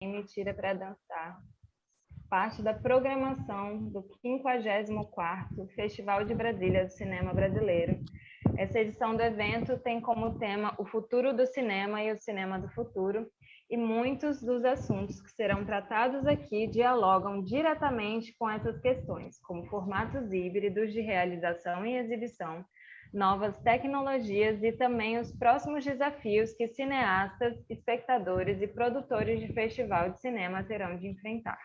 Me Tira para Dançar, parte da programação do 54º Festival de Brasília do Cinema Brasileiro. Essa edição do evento tem como tema o futuro do cinema e o cinema do futuro, e muitos dos assuntos que serão tratados aqui dialogam diretamente com essas questões, como formatos híbridos de realização e exibição, novas tecnologias e também os próximos desafios que cineastas, espectadores e produtores de festival de cinema terão de enfrentar.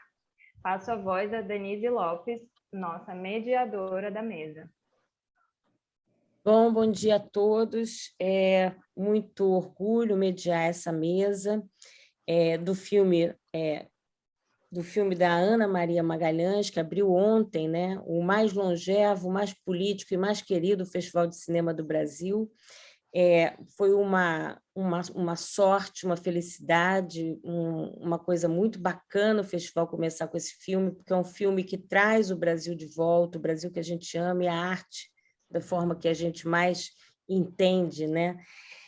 Passo a voz a Denise Lopes, nossa mediadora da mesa. Bom dia a todos. É muito orgulho mediar essa mesa do filme da Ana Maria Magalhães, que abriu ontem, né, o mais longevo, mais político e mais querido Festival de Cinema do Brasil. Foi uma sorte, uma felicidade, uma coisa muito bacana o festival começar com esse filme, porque é um filme que traz o Brasil de volta, o Brasil que a gente ama e a arte da forma que a gente mais entende, né?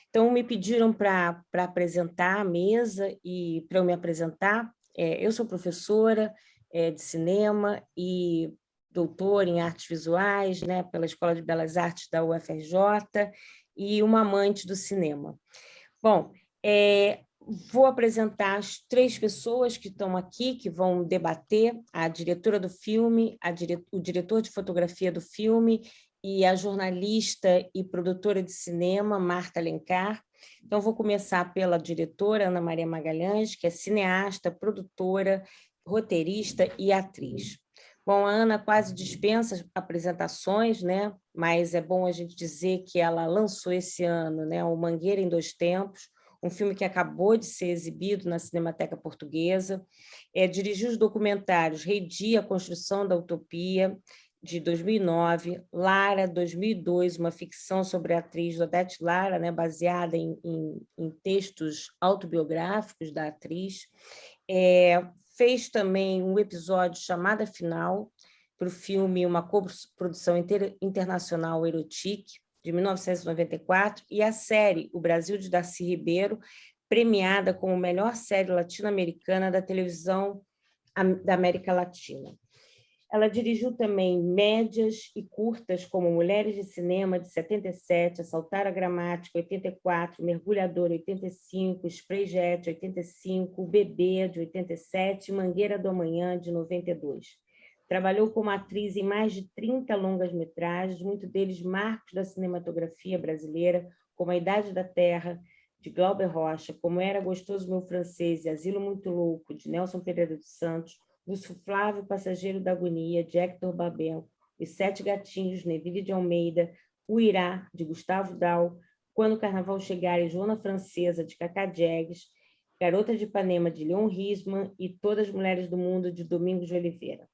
Então, me pediram para apresentar a mesa e para eu me apresentar. Eu sou professora de cinema e doutora em artes visuais, né, pela Escola de Belas Artes da UFRJ, e uma amante do cinema. Bom, vou apresentar as 3 pessoas que estão aqui, que vão debater: a diretora do filme, o diretor de fotografia do filme e a jornalista e produtora de cinema, Marta Alencar. Então, vou começar pela diretora, Ana Maria Magalhães, que é cineasta, produtora, roteirista e atriz. Bom, a Ana quase dispensa apresentações, né? Mas é bom a gente dizer que ela lançou esse ano, né, o Mangueira em Dois Tempos, um filme que acabou de ser exibido na Cinemateca Portuguesa. Dirigiu os documentários Rei Dia, a Construção da Utopia, de 2009, Lara, 2002, uma ficção sobre a atriz Odete Lara, né, baseada em textos autobiográficos da atriz. Fez também um episódio Chamada Final, para o filme Uma Coprodução Internacional Erotique, de 1994, e a série O Brasil, de Darcy Ribeiro, premiada como melhor série latino-americana da televisão da América Latina. Ela dirigiu também médias e curtas como Mulheres de Cinema, de 77, Assaltar a Gramática, 84, Mergulhador, 85, Spray Jet, 85, Bebê, de 87, Mangueira do Amanhã, de 92. Trabalhou como atriz em mais de 30 longas-metragens, muitos deles marcos da cinematografia brasileira, como A Idade da Terra, de Glauber Rocha, Como Era Gostoso Meu Francês e Asilo Muito Louco, de Nelson Pereira dos Santos, Lúcio Flávio, Passageiro da Agonia, de Hector Babel, Os Sete Gatinhos, Neville de Almeida, O Irá, de Gustavo Dal, Quando o Carnaval Chegar e Joana Francesa, de Cacá Diegues, Garota de Ipanema, de Leon Risman e Todas as Mulheres do Mundo, de Domingos de Oliveira.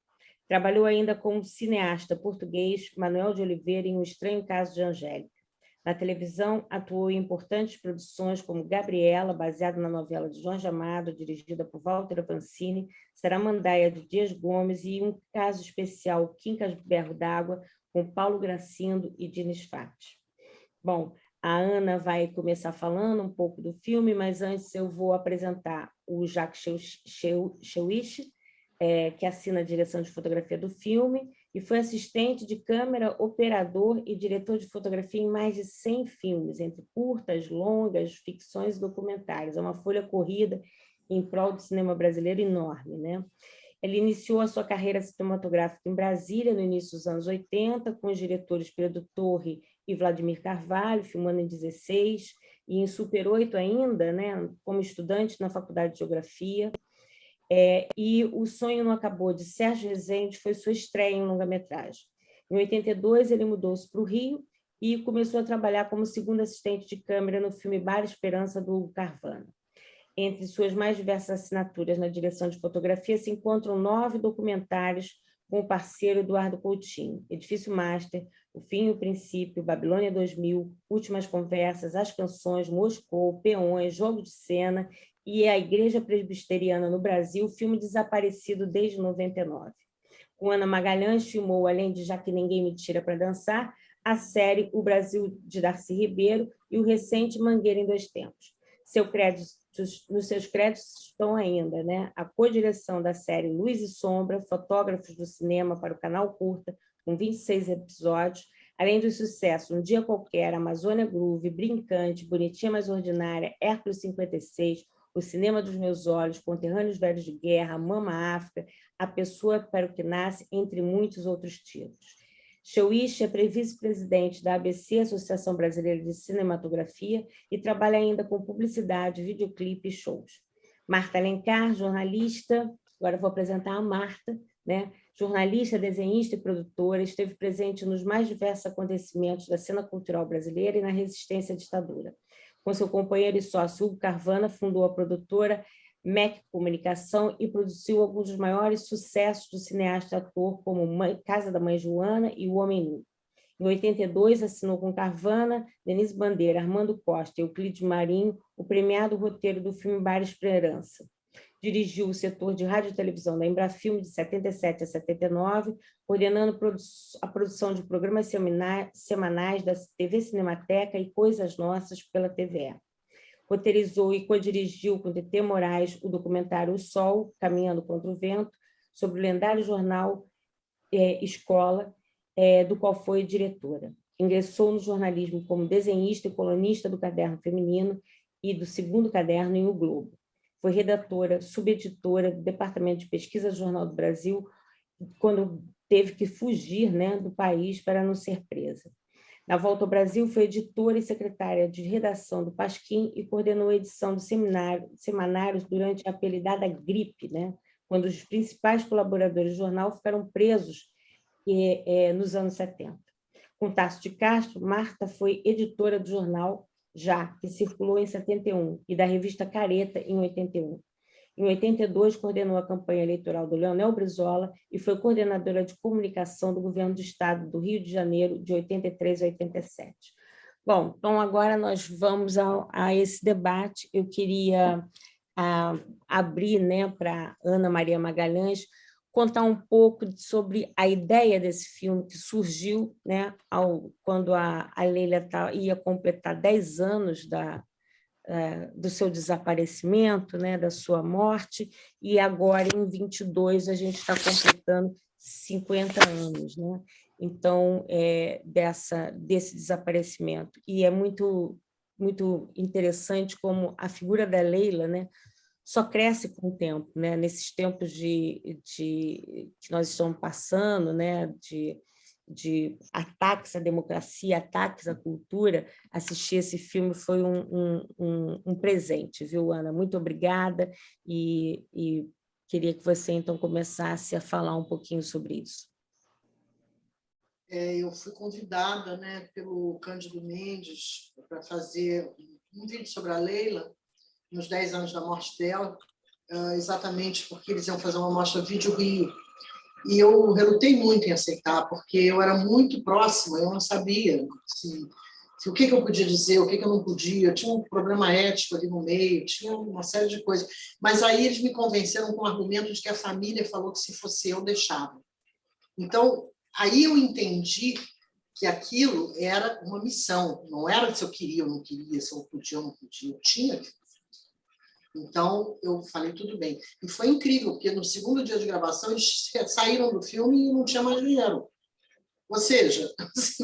Trabalhou ainda como cineasta português, Manuel de Oliveira, em Um Estranho Caso de Angélica. Na televisão, atuou em importantes produções como Gabriela, baseada na novela de Jorge Amado, dirigida por Walter Avancini, Saramandaia, de Dias Gomes, e Um Caso Especial, Quincas Berro d'Água, com Paulo Gracindo e Diniz Fati. Bom, a Ana vai começar falando um pouco do filme, mas antes eu vou apresentar o Jacques Chewich, que assina a direção de fotografia do filme, e foi assistente de câmera, operador e diretor de fotografia em mais de 100 filmes, entre curtas, longas, ficções e documentários. É uma folha corrida em prol do cinema brasileiro enorme, né? Ele iniciou a sua carreira cinematográfica em Brasília, no início dos anos 80, com os diretores Pedro Torre e Vladimir Carvalho, filmando em 16, e em Super 8 ainda, né, como estudante na Faculdade de Geografia. E O Sonho Não Acabou, de Sérgio Rezende, foi sua estreia em longa-metragem. Em 82, ele mudou-se para o Rio e começou a trabalhar como segundo assistente de câmera no filme Bar Esperança, do Hugo Carvana. Entre suas mais diversas assinaturas na direção de fotografia se encontram 9 documentários com o parceiro Eduardo Coutinho: Edifício Master, O Fim e o Princípio, Babilônia 2000, Últimas Conversas, As Canções, Moscou, Peões, Jogo de Cena e A Igreja Presbiteriana no Brasil, filme desaparecido desde 99. Com Ana Magalhães, filmou, além de Já Que Ninguém Me Tira para Dançar, a série O Brasil, de Darcy Ribeiro, e o recente Mangueira em Dois Tempos. Seu Nos seus créditos estão ainda, né, a co-direção da série Luz e Sombra, Fotógrafos do Cinema para o Canal Curta, com 26 episódios, além dos sucessos Um Dia Qualquer, Amazônia Groove, Brincante, Bonitinha Mais Ordinária, Hércules 56, O Cinema dos Meus Olhos, Conterrâneos Velhos de Guerra, Mama África, A Pessoa para o que Nasce, entre muitos outros títulos. Cheuich é vice-presidente da ABC, Associação Brasileira de Cinematografia, e trabalha ainda com publicidade, videoclipe e shows. Marta Alencar, jornalista, agora vou apresentar a Marta, né? Jornalista, desenhista e produtora, esteve presente nos mais diversos acontecimentos da cena cultural brasileira e na resistência à ditadura. Com seu companheiro e sócio Hugo Carvana, fundou a produtora MEC Comunicação e produziu alguns dos maiores sucessos do cineasta e ator, como Casa da Mãe Joana e O Homem Nu. Em 82, assinou com Carvana, Denise Bandeira, Armando Costa e Euclides Marinho o premiado roteiro do filme Bar Esperança. Dirigiu o setor de rádio e televisão da Embrafilme de 77 a 79, coordenando a produção de programas semanais da TV Cinemateca e Coisas Nossas pela TVE. Roteirizou e co-dirigiu com Tetê Moraes o documentário O Sol, Caminhando contra o Vento, sobre o lendário jornal Escola, do qual foi diretora. Ingressou no jornalismo como desenhista e colunista do Caderno Feminino e do Segundo Caderno em O Globo. Foi redatora, subeditora do Departamento de Pesquisa do Jornal do Brasil, quando teve que fugir, né, do país para não ser presa. Na volta ao Brasil, foi editora e secretária de redação do Pasquim e coordenou a edição dos semanários durante a apelidada gripe, né, quando os principais colaboradores do jornal ficaram presos nos anos 70. Com Tasso de Castro, Marta foi editora do jornal Já, que circulou em 71, e da revista Careta, em 81. Em 82, coordenou a campanha eleitoral do Leonel Brizola e foi coordenadora de comunicação do Governo do Estado do Rio de Janeiro, de 83 a 87. Bom, então agora nós vamos a esse debate. Eu queria abrir, né, para Ana Maria Magalhães contar um pouco sobre a ideia desse filme que surgiu, né, quando a Leila ia completar 10 anos do seu desaparecimento, né, da sua morte, e agora, em 22, a gente está completando 50 anos, né? Então, desse desaparecimento. E é muito, muito interessante como a figura da Leila, né, só cresce com o tempo, né? Nesses tempos que nós estamos passando, né, de ataques à democracia, ataques à cultura, assistir esse filme foi um presente, viu, Ana? Muito obrigada, e queria que você, então, começasse a falar um pouquinho sobre isso. Eu fui convidada, né, pelo Cândido Mendes para fazer um vídeo sobre a Leila, nos 10 anos da morte dela, exatamente porque eles iam fazer uma mostra Vídeo Rio. E eu relutei muito em aceitar, porque eu era muito próxima, eu não sabia o que eu podia dizer, o que eu não podia, eu tinha um problema ético ali no meio, tinha uma série de coisas. Mas aí eles me convenceram com o argumento de que a família falou que se fosse eu, deixava. Então, aí eu entendi que aquilo era uma missão, não era se eu queria ou não queria, se eu podia ou não podia, eu tinha que. Então, eu falei, tudo bem. E foi incrível, porque no segundo dia de gravação, eles saíram do filme e não tinha mais dinheiro. Ou seja,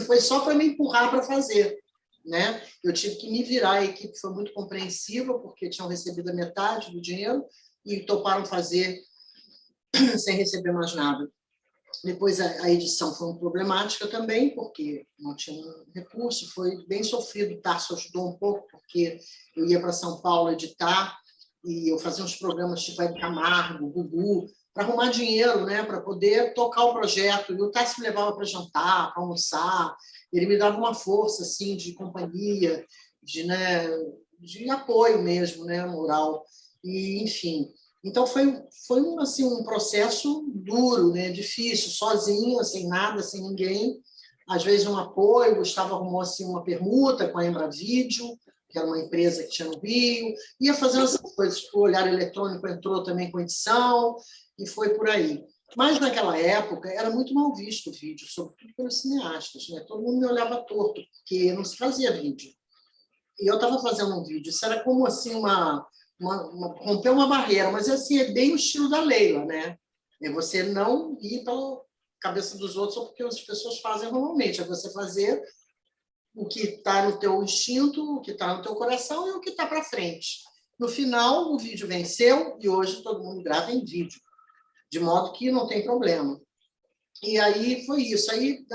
foi só para me empurrar para fazer, né? Eu tive que me virar, a equipe foi muito compreensiva, porque tinham recebido a metade do dinheiro e toparam fazer sem receber mais nada. Depois, a edição foi problemática também, porque não tinha recurso, foi bem sofrido. O Tarso ajudou um pouco, porque eu ia para São Paulo editar, e eu fazia uns programas tipo Hebe Camargo, Gugu, para arrumar dinheiro, né, para poder tocar o projeto. E o Tarso me levava para jantar, para almoçar, ele me dava uma força assim, de companhia, de apoio mesmo, né, moral. E, enfim, então foi assim, um processo duro, né, difícil, sozinha, sem nada, sem ninguém. Às vezes um apoio, o Gustavo arrumou assim, uma permuta com a Embravídeo, que era uma empresa que tinha no Rio, ia fazendo essas coisas. O Olhar Eletrônico entrou também com edição, e foi por aí. Mas, naquela época, era muito mal visto o vídeo, sobretudo pelos cineastas, né? Todo mundo me olhava torto, porque não se fazia vídeo. E eu estava fazendo um vídeo. Isso era como assim, romper uma barreira, mas assim, é bem o estilo da Leila, né? É você não ir pela cabeça dos outros ou porque as pessoas fazem normalmente, é você fazer o que está no teu instinto, o que está no teu coração e o que está para frente. No final, o vídeo venceu e hoje todo mundo grava em vídeo, de modo que não tem problema. E aí foi isso. Aí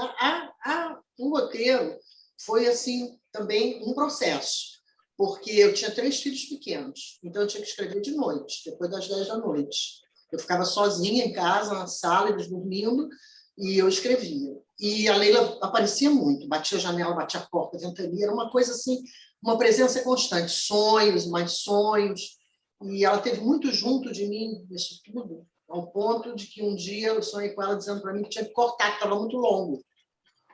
o roteiro foi assim também um processo, porque eu tinha 3 filhos pequenos, então eu tinha que escrever de noite, depois das 10 da noite. Eu ficava sozinha em casa, na sala, eles dormindo, e eu escrevia. E a Leila aparecia muito, batia a janela, batia a porta, ventania, era uma coisa assim, uma presença constante, sonhos, mais sonhos, e ela teve muito junto de mim nisso tudo, ao ponto de que um dia eu sonhei com ela dizendo para mim que tinha que cortar, que estava muito longo.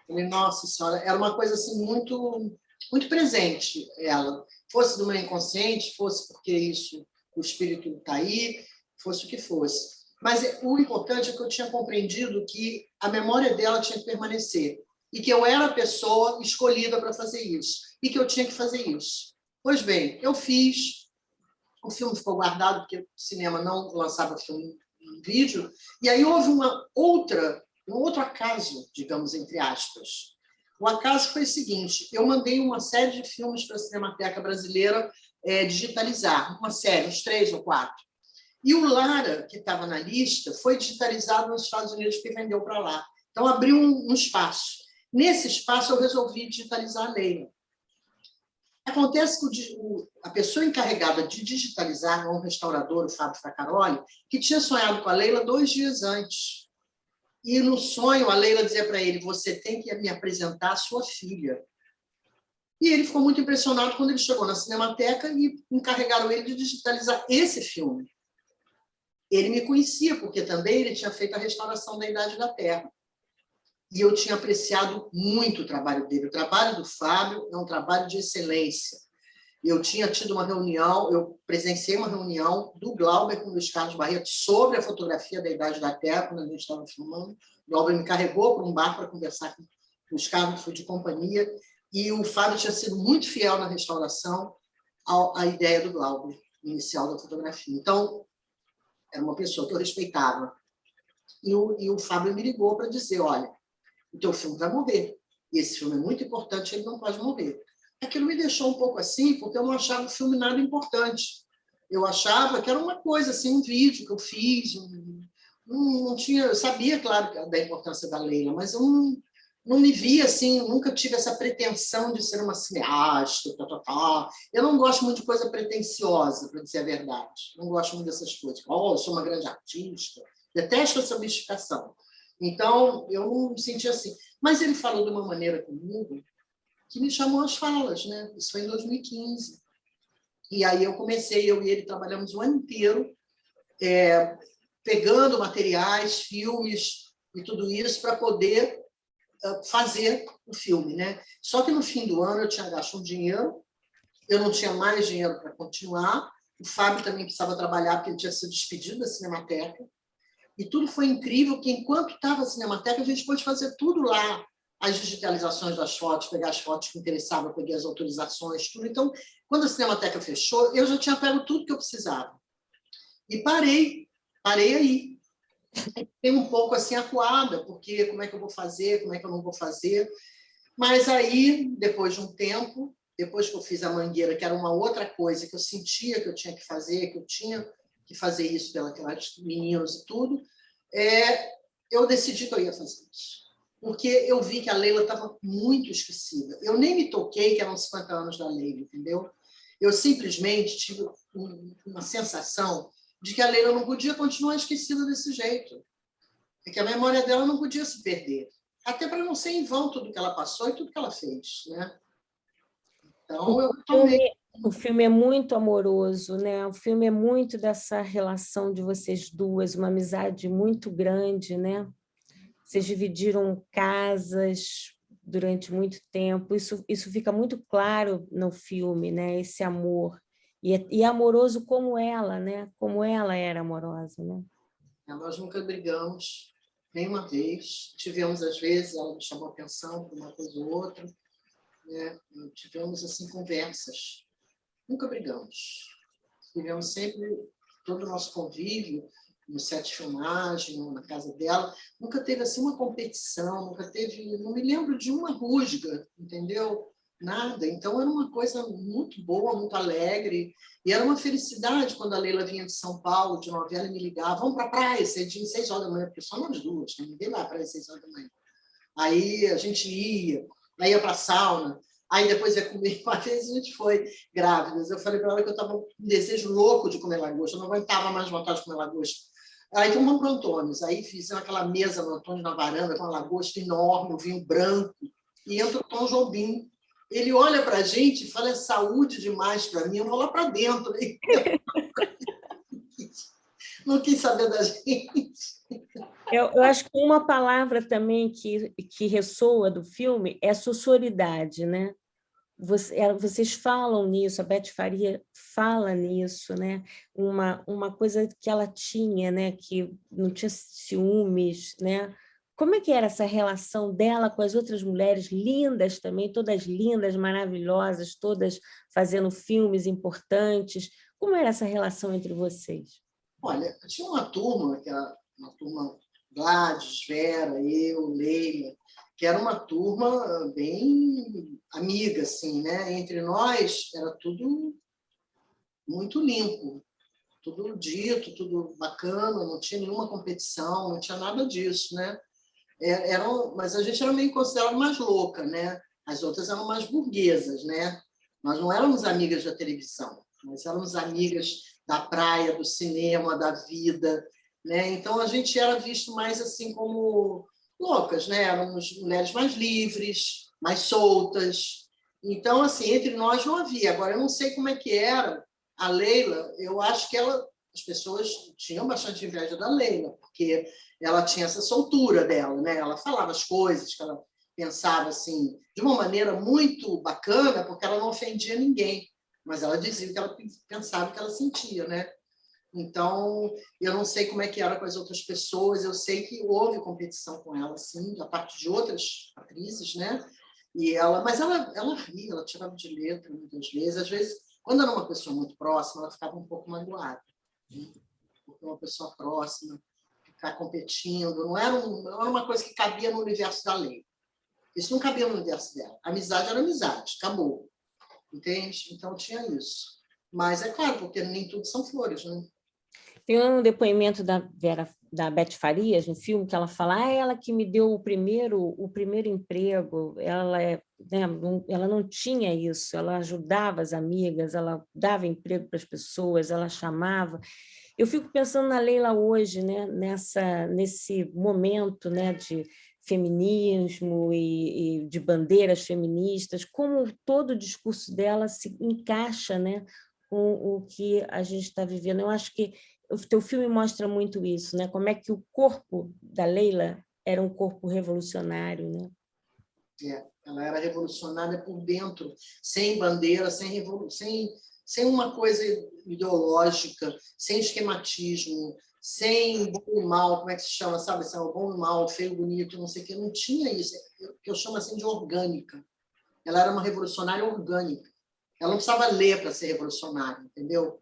Eu falei, nossa senhora, era uma coisa assim muito, muito presente, ela. Fosse do meu inconsciente, fosse porque isso, o espírito está aí, fosse o que fosse. Mas o importante é que eu tinha compreendido que a memória dela tinha que permanecer e que eu era a pessoa escolhida para fazer isso e que eu tinha que fazer isso. Pois bem, eu fiz, o filme ficou guardado porque o cinema não lançava filme em vídeo, e aí houve um outro acaso, digamos, entre aspas. O acaso foi o seguinte, eu mandei uma série de filmes para a Cinemateca Brasileira digitalizar, uma série, uns 3 ou 4. E o Lara, que estava na lista, foi digitalizado nos Estados Unidos, que vendeu para lá. Então, abriu um espaço. Nesse espaço, eu resolvi digitalizar a Leila. Acontece que a pessoa encarregada de digitalizar, um restaurador, o Fábio Fracaroli, que tinha sonhado com a Leila 2 dias antes. E no sonho, a Leila dizia para ele, você tem que me apresentar a sua filha. E ele ficou muito impressionado quando ele chegou na Cinemateca e encarregaram ele de digitalizar esse filme. Ele me conhecia, porque também ele tinha feito a restauração da Idade da Terra. E eu tinha apreciado muito o trabalho dele. O trabalho do Fábio é um trabalho de excelência. Eu tinha tido uma reunião, eu presenciei uma reunião do Glauber com o Luiz Carlos Barreto sobre a fotografia da Idade da Terra, quando a gente estava filmando. O Glauber me carregou para um bar para conversar com o Luiz Carlos, fui de companhia, e o Fábio tinha sido muito fiel na restauração à ideia do Glauber, inicial da fotografia. Então, era uma pessoa que eu respeitava. E o Fábio me ligou para dizer, olha, o teu filme vai morrer. E esse filme é muito importante, ele não pode morrer. Aquilo me deixou um pouco assim, porque eu não achava o filme nada importante. Eu achava que era uma coisa, assim, um vídeo que eu fiz. Não tinha, eu sabia, claro, da importância da Leila, mas eu não me via assim, eu nunca tive essa pretensão de ser uma cineasta, Eu não gosto muito de coisa pretensiosa, para dizer a verdade. Não gosto muito dessas coisas. Oh, eu sou uma grande artista. Detesto essa mistificação. Então, eu não me sentia assim. Mas ele falou de uma maneira comigo que me chamou às falas, né? Isso foi em 2015. E aí eu e ele trabalhamos o ano inteiro, pegando materiais, filmes e tudo isso para poder fazer o filme, né? Só que no fim do ano eu tinha gasto um dinheiro, eu não tinha mais dinheiro para continuar, o Fábio também precisava trabalhar porque ele tinha sido despedido da Cinemateca, e tudo foi incrível, que enquanto estava a Cinemateca, a gente pôde fazer tudo lá, as digitalizações das fotos, pegar as fotos que interessavam, peguei as autorizações, tudo. Então, quando a Cinemateca fechou, eu já tinha pego tudo que eu precisava. E parei aí. Fiquei um pouco assim acuada, porque como é que eu vou fazer, como é que eu não vou fazer. Mas aí, depois de um tempo, depois que eu fiz a Mangueira, que era uma outra coisa que eu sentia que eu tinha que fazer, que eu tinha que fazer isso pelas meninas e tudo, eu decidi que eu ia fazer isso. Porque eu vi que a Leila estava muito esquecida. Eu nem me toquei que eram 50 anos da Leila, entendeu? Eu simplesmente tive uma sensação de que a Leila não podia continuar esquecida desse jeito. E que a memória dela não podia se perder. Até para não ser em vão tudo que ela passou e tudo que ela fez, né? Então, eu tomei... O filme é muito amoroso, né? O filme é muito dessa relação de vocês duas, uma amizade muito grande, né? Vocês dividiram casas durante muito tempo. Isso fica muito claro no filme, né? Esse amor. E é amoroso como ela, né? Como ela era amorosa, né? Nós nunca brigamos, nenhuma vez. Tivemos, às vezes, ela me chamou atenção por uma coisa ou outra, né? Tivemos, assim, conversas. Nunca brigamos. vivemos sempre todo o nosso convívio, no set de filmagem, na casa dela, nunca teve assim uma competição, nunca teve, não me lembro de uma rusga, entendeu? Nada. Então era uma coisa muito boa, muito alegre, e era uma felicidade quando a Leila vinha de São Paulo, de novela, e me ligava, vamos para a praia, cedinho, 6 horas da manhã, porque só nós duas, né? Ninguém vai para a praia às 6 horas da manhã. Aí a gente ia, aí ia para a sauna, aí depois ia comer. Uma vez a gente foi grávidas, eu falei para ela que eu estava com um desejo louco de comer lagosta, eu não aguentava mais vontade de comer lagosta. Aí então vamos para o Antônio's, aí fizemos aquela mesa no Antônio na varanda com uma lagosta enorme, um vinho branco, e entra o Tom Jobim. Ele olha para a gente e fala, é saúde demais para mim, eu vou lá para dentro. Não quis saber da gente. Eu acho que uma palavra também que ressoa do filme é sororidade, né? Vocês falam nisso, a Beth Faria fala nisso, né? Uma coisa que ela tinha, né? Que não tinha ciúmes, né? Como é que era essa relação dela com as outras mulheres lindas também, todas lindas, maravilhosas, todas fazendo filmes importantes? Como era essa relação entre vocês? Olha, tinha uma turma, que era uma turma Gladys, Vera, eu, Leila, que era uma turma bem amiga, assim, né? Entre nós era tudo muito limpo, tudo dito, tudo bacana, não tinha nenhuma competição, não tinha nada disso, né? Mas a gente era meio considerado mais louca, né? As outras eram mais burguesas, né? Nós não éramos amigas da televisão, nós éramos amigas da praia, do cinema, da vida, né? Então a gente era visto mais assim como loucas, né? Éramos mulheres mais livres, mais soltas. Então assim, entre nós não havia. Agora eu não sei como é que era a Leila. Eu acho que as pessoas tinham bastante inveja da Leila, porque ela tinha essa soltura dela, né? Ela falava as coisas que ela pensava assim de uma maneira muito bacana, porque ela não ofendia ninguém, mas ela dizia o que ela pensava, o que ela sentia, né? Então, eu não sei como é que era com as outras pessoas, eu sei que houve competição com ela, sim, da parte de outras atrizes, né? Mas ela ria, ela tirava de letra muitas vezes. Às vezes, quando era uma pessoa muito próxima, ela ficava um pouco magoada, né? Porque uma pessoa próxima, ficar competindo, não era uma coisa que cabia no universo da lei. Isso não cabia no universo dela. A amizade era amizade, acabou. Entende? Então, tinha isso. Mas é claro, porque nem tudo são flores, né? Tem um depoimento da Beth Farias, no filme, que ela fala, ela que me deu o primeiro emprego, ela não tinha isso, ela ajudava as amigas, ela dava emprego para as pessoas, ela chamava. Eu fico pensando na Leila hoje, né, nesse momento, né, de feminismo e de bandeiras feministas, como todo o discurso dela se encaixa, né, com o que a gente está vivendo. Eu acho que o teu filme mostra muito isso, né? Como é que o corpo da Leila era um corpo revolucionário, né? Ela era revolucionária por dentro, sem bandeira, sem uma coisa ideológica, sem esquematismo, sem bom e mal, como é que se chama, sabe? Assim, bom e mal, feio, bonito, não sei o quê. Não tinha isso, que eu chamo assim de orgânica. Ela era uma revolucionária orgânica. Ela não precisava ler para ser revolucionária, entendeu?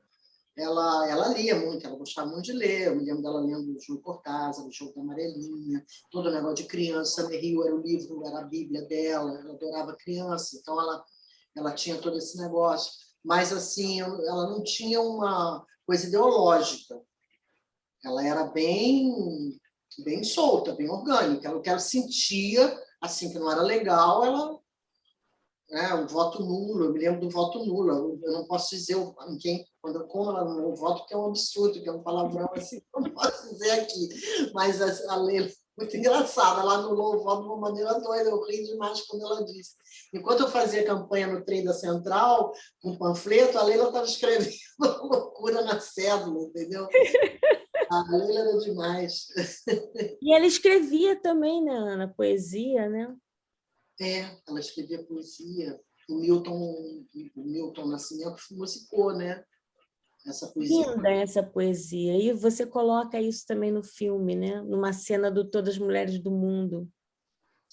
Ela lia muito, ela gostava muito de ler. Eu me lembro dela lendo o Júlio Cortázar, o Jogo da Amarelinha, todo o negócio de criança. Samir Rio era o livro, era a Bíblia dela, ela adorava criança, então ela tinha todo esse negócio. Mas, assim, ela não tinha uma coisa ideológica. Ela era bem solta, bem orgânica. O que ela sentia, assim, que não era legal, ela... o voto nulo, eu me lembro do voto nulo, eu não posso dizer como ela anulou o voto, que é um absurdo, que é um palavrão assim, eu não posso dizer aqui, mas a Leila, muito engraçada, ela anulou o voto de uma maneira doida, eu ri demais quando ela disse. Enquanto eu fazia campanha no trem da Central, com panfleto, a Leila estava escrevendo loucura na cédula, entendeu? A Leila era demais. E ela escrevia também, né, Ana? Poesia, né? Ela escrevia poesia. O Milton Nascimento musicou, né? Essa poesia. Linda essa poesia. E você coloca isso também no filme, né? Numa cena do Todas as Mulheres do Mundo.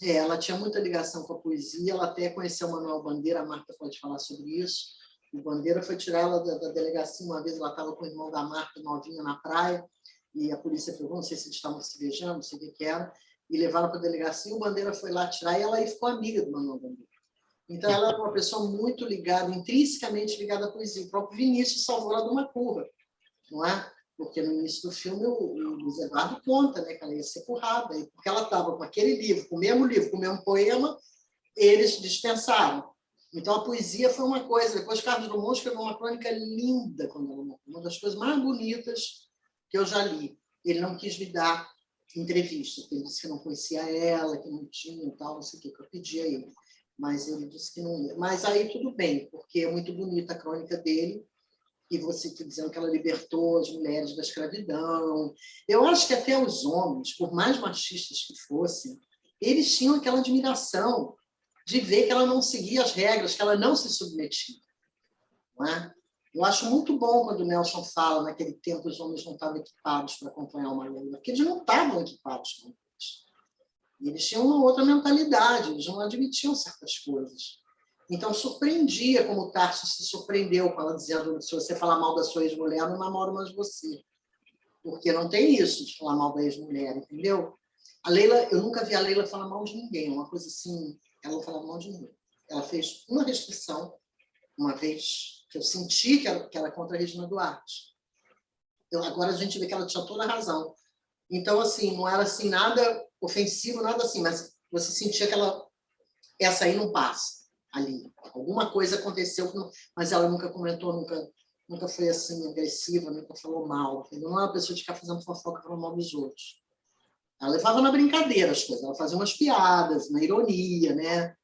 Ela tinha muita ligação com a poesia. Ela até conheceu Manuel Bandeira, a Marta pode falar sobre isso. O Bandeira foi tirar ela da delegacia uma vez, ela estava com o irmão da Marta, novinha, na praia, e a polícia perguntou, não sei se eles estavam se beijando, não sei o que era, e levaram para a delegacia, e o Bandeira foi lá tirar, e ela aí ficou amiga do Manuel Bandeira. Então, ela era uma pessoa muito ligada, intrinsecamente ligada à poesia. O próprio Vinícius salvou ela de uma curva, não é? Porque no início do filme o Luiz Eduardo conta, né, que ela ia ser currada, e porque ela estava com aquele livro, com o mesmo poema, eles dispensaram. Então, a poesia foi uma coisa. Depois, Carlos Drummond escreveu uma crônica linda quando ela morreu, uma das coisas mais bonitas que eu já li. Ele não quis me dar entrevista, porque ele disse que não conhecia ela, que não tinha e tal, não sei o que eu pedi a ele. Mas ele disse que não ia. Mas aí tudo bem, porque é muito bonita a crônica dele, e você está dizendo que ela libertou as mulheres da escravidão. Eu acho que até os homens, por mais machistas que fossem, eles tinham aquela admiração de ver que ela não seguia as regras, que ela não se submetia. Não é? Eu acho muito bom quando o Nelson fala, naquele tempo os homens não estavam equipados para acompanhar uma Leila, porque eles não estavam equipados. Eles tinham uma outra mentalidade, eles não admitiam certas coisas. Então, surpreendia como o Tarso se surpreendeu com ela dizendo, se você falar mal da sua ex-mulher, eu não namoro mais você. Porque não tem isso de falar mal da ex-mulher, entendeu? A Leila, eu nunca vi a Leila falar mal de ninguém, uma coisa assim, ela não falava mal de ninguém. Ela fez uma restrição, uma vez, que eu senti que era contra a Regina Duarte. Agora a gente vê que ela tinha toda a razão. Então, assim, não era assim, nada ofensivo, nada assim, mas você sentia que essa aí não passa ali. Alguma coisa aconteceu, mas ela nunca comentou, nunca foi assim agressiva, nunca falou mal. Entendeu? Não é uma pessoa de ficar fazendo fofoca falando mal dos outros. Ela levava na brincadeira as coisas, ela fazia umas piadas, na ironia, né?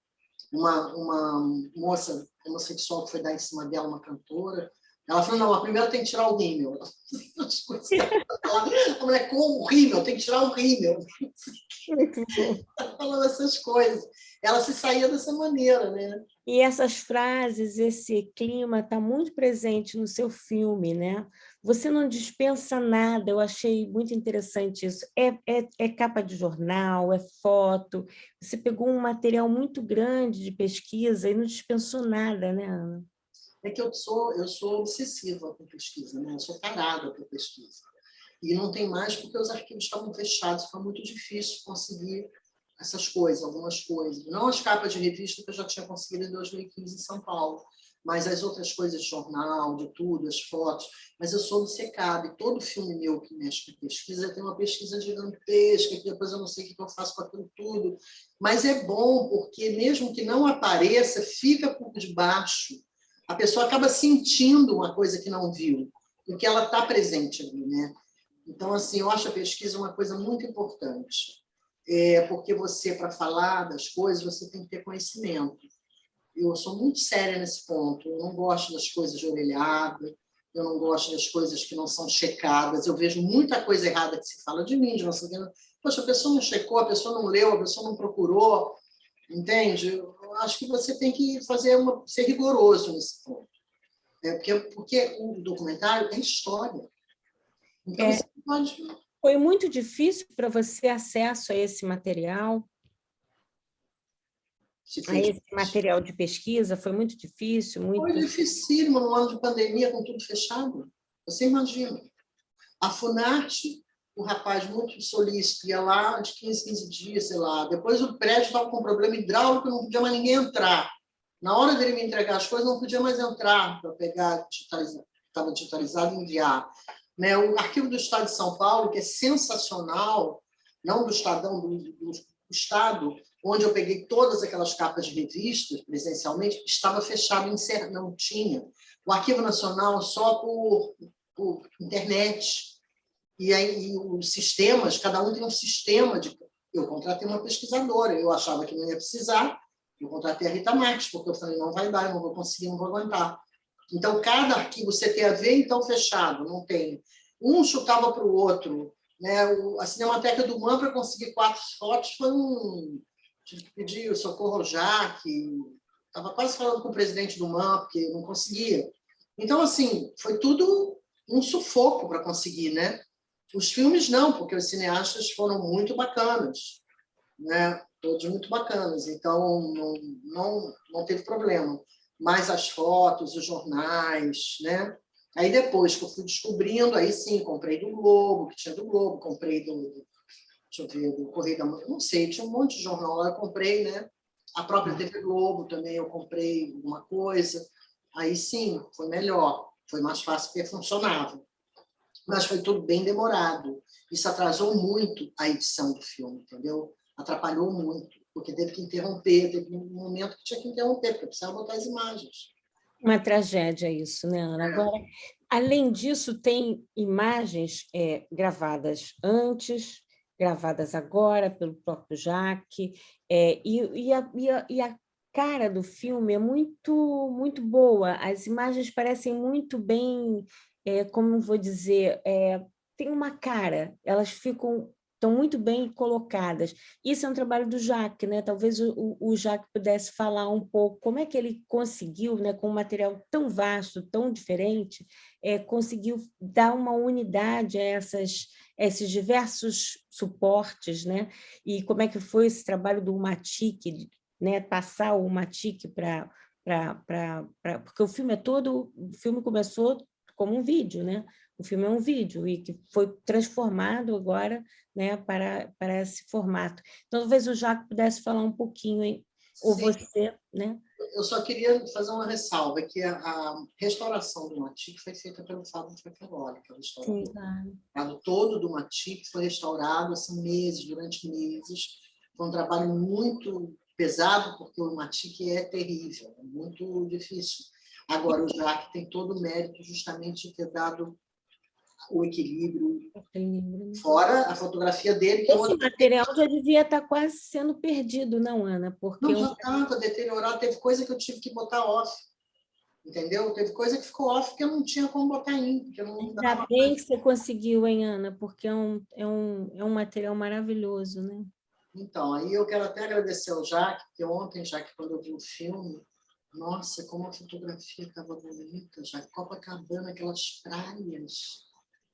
Uma moça homossexual que foi dar em cima dela, uma cantora, ela falou, não, a primeira tem que tirar o rímel. A mulher, com o rímel, tem que tirar o rímel. Ela falava essas coisas. Ela se saía dessa maneira, né? E essas frases, esse clima está muito presente no seu filme, né? Você não dispensa nada, eu achei muito interessante isso. É capa de jornal, é foto. Você pegou um material muito grande de pesquisa e não dispensou nada, né, Ana? É que eu sou obsessiva com pesquisa, né? Eu sou tarada por pesquisa. E não tem mais porque os arquivos estavam fechados, foi muito difícil conseguir essas coisas, algumas coisas. Não as capas de revista que eu já tinha conseguido em 2015 em São Paulo, mas as outras coisas de jornal, de tudo, as fotos. Mas eu sou obcecada, e todo filme meu que mexe com pesquisa tem uma pesquisa gigantesca, que depois eu não sei o que eu faço com aquilo tudo. Mas é bom, porque mesmo que não apareça, fica por debaixo. A pessoa acaba sentindo uma coisa que não viu, porque ela está presente ali, né? Então, assim, eu acho a pesquisa uma coisa muito importante, porque você, para falar das coisas, você tem que ter conhecimento. Eu sou muito séria nesse ponto, eu não gosto das coisas de orelhada, eu não gosto das coisas que não são checadas, eu vejo muita coisa errada que se fala de mim, de você. Poxa, a pessoa não checou, a pessoa não leu, a pessoa não procurou, entende? Eu acho que você tem que ser rigoroso nesse ponto. Porque o documentário é história. Então, você pode... Foi muito difícil para você acesso a esse material? A esse material de pesquisa? Foi muito difícil? Foi dificílimo no ano de pandemia, com tudo fechado. Você imagina. A Funarte, o rapaz muito solícito, ia lá de 15 dias, sei lá. Depois o prédio estava com problema hidráulico, não podia mais ninguém entrar. Na hora dele me entregar as coisas, não podia mais entrar para pegar, estava digitalizado e enviar. Né? O Arquivo do Estado de São Paulo, que é sensacional, não do Estadão, do Estado, onde eu peguei todas aquelas capas de revistas presencialmente, estava fechado, não tinha. O Arquivo Nacional só por internet. E aí os sistemas, cada um tem um sistema de... Eu contratei uma pesquisadora, eu achava que não ia precisar, eu contratei a Rita Marques, porque eu falei, não vai dar, eu não vou conseguir, não vou aguentar. Então, cada arquivo CTAV, então, fechado, não tem. Um chutava para o outro. Né? A Cinemateca do MAN, para conseguir 4 fotos, foi tive que pedir socorro ao Jaque, estava quase falando com o presidente do MAN, porque não conseguia. Então, assim, foi tudo um sufoco para conseguir, né? Os filmes não, porque os cineastas foram muito bacanas, né? Todos muito bacanas, então não teve problema. mais as fotos, os jornais, né? Aí depois que eu fui descobrindo, aí sim, comprei do Globo, que tinha do Globo, comprei deixa eu ver, do Correio da Manhã, não sei, tinha um monte de jornal lá, eu comprei, né? A própria TV Globo também eu comprei alguma coisa. Aí sim, foi melhor, foi mais fácil porque funcionava. Mas foi tudo bem demorado. Isso atrasou muito a edição do filme, entendeu? Atrapalhou muito, porque teve que interromper, teve um momento que tinha que interromper, porque precisava botar as imagens. Uma tragédia isso, né, Ana? Agora, além disso, tem imagens gravadas antes, gravadas agora pelo próprio Jacques, e a cara do filme é muito boa. As imagens parecem muito bem, como vou dizer, tem uma cara, elas estão muito bem colocadas. Isso é um trabalho do Jacques, né? Talvez o Jacques pudesse falar um pouco como é que ele conseguiu, né, com um material tão vasto, tão diferente, conseguiu dar uma unidade a esses diversos suportes, né? E como é que foi esse trabalho do Matic, né? Passar o Matic porque o filme começou como um vídeo, né? O filme é um vídeo e que foi transformado agora, né, para esse formato. Então, talvez o Jacques pudesse falar um pouquinho, hein? Ou Sim. Você, né? Eu só queria fazer uma ressalva, que a restauração do Matic foi feita pelo Fábio Fefferoli, que é o restaurador. Sim, claro. O todo do Matic foi restaurado assim, durante meses. Foi um trabalho muito pesado, porque o Matic é terrível, é muito difícil. Agora, o Jacques tem todo o mérito justamente de ter dado o equilíbrio, fora a fotografia dele. Que esse material já devia estar quase sendo perdido, não, Ana? Porque não, já estava deteriorado. Teve coisa que eu tive que botar off, entendeu? Teve coisa que ficou off que eu não tinha como botar in, porque eu não dava. Ainda bem que você conseguiu, hein, Ana? Porque é um material maravilhoso, né? Então, aí eu quero até agradecer ao Jacques, porque ontem, Jacques, quando eu vi o filme, nossa, como a fotografia estava bonita, já Copacabana, aquelas praias,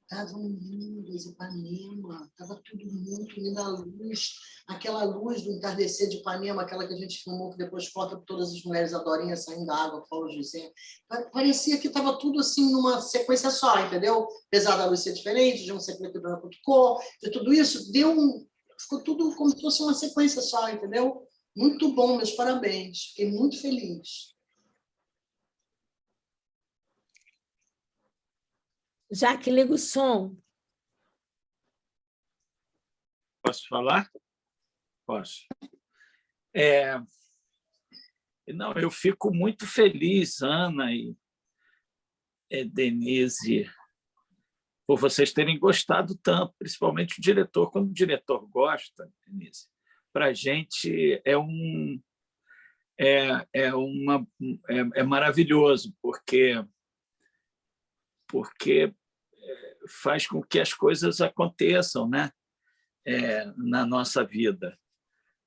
estavam lindas, Ipanema, estava tudo muito lindo, a luz, aquela luz do entardecer de Ipanema, aquela que a gente filmou, que depois corta por todas as mulheres adorinhas saindo da água, Paulo José, parecia que estava tudo assim numa sequência só, entendeu? Apesar da luz ser diferente, de um ser preto e branco de cor, de tudo isso, ficou tudo como se fosse uma sequência só, entendeu? Muito bom, meus parabéns. Fiquei muito feliz. Jacques, liga o som. Posso falar? Posso. Não, eu fico muito feliz, Ana e Denise, por vocês terem gostado tanto, principalmente o diretor. Quando o diretor gosta, Denise, para a gente é maravilhoso, porque faz com que as coisas aconteçam, né? Na nossa vida.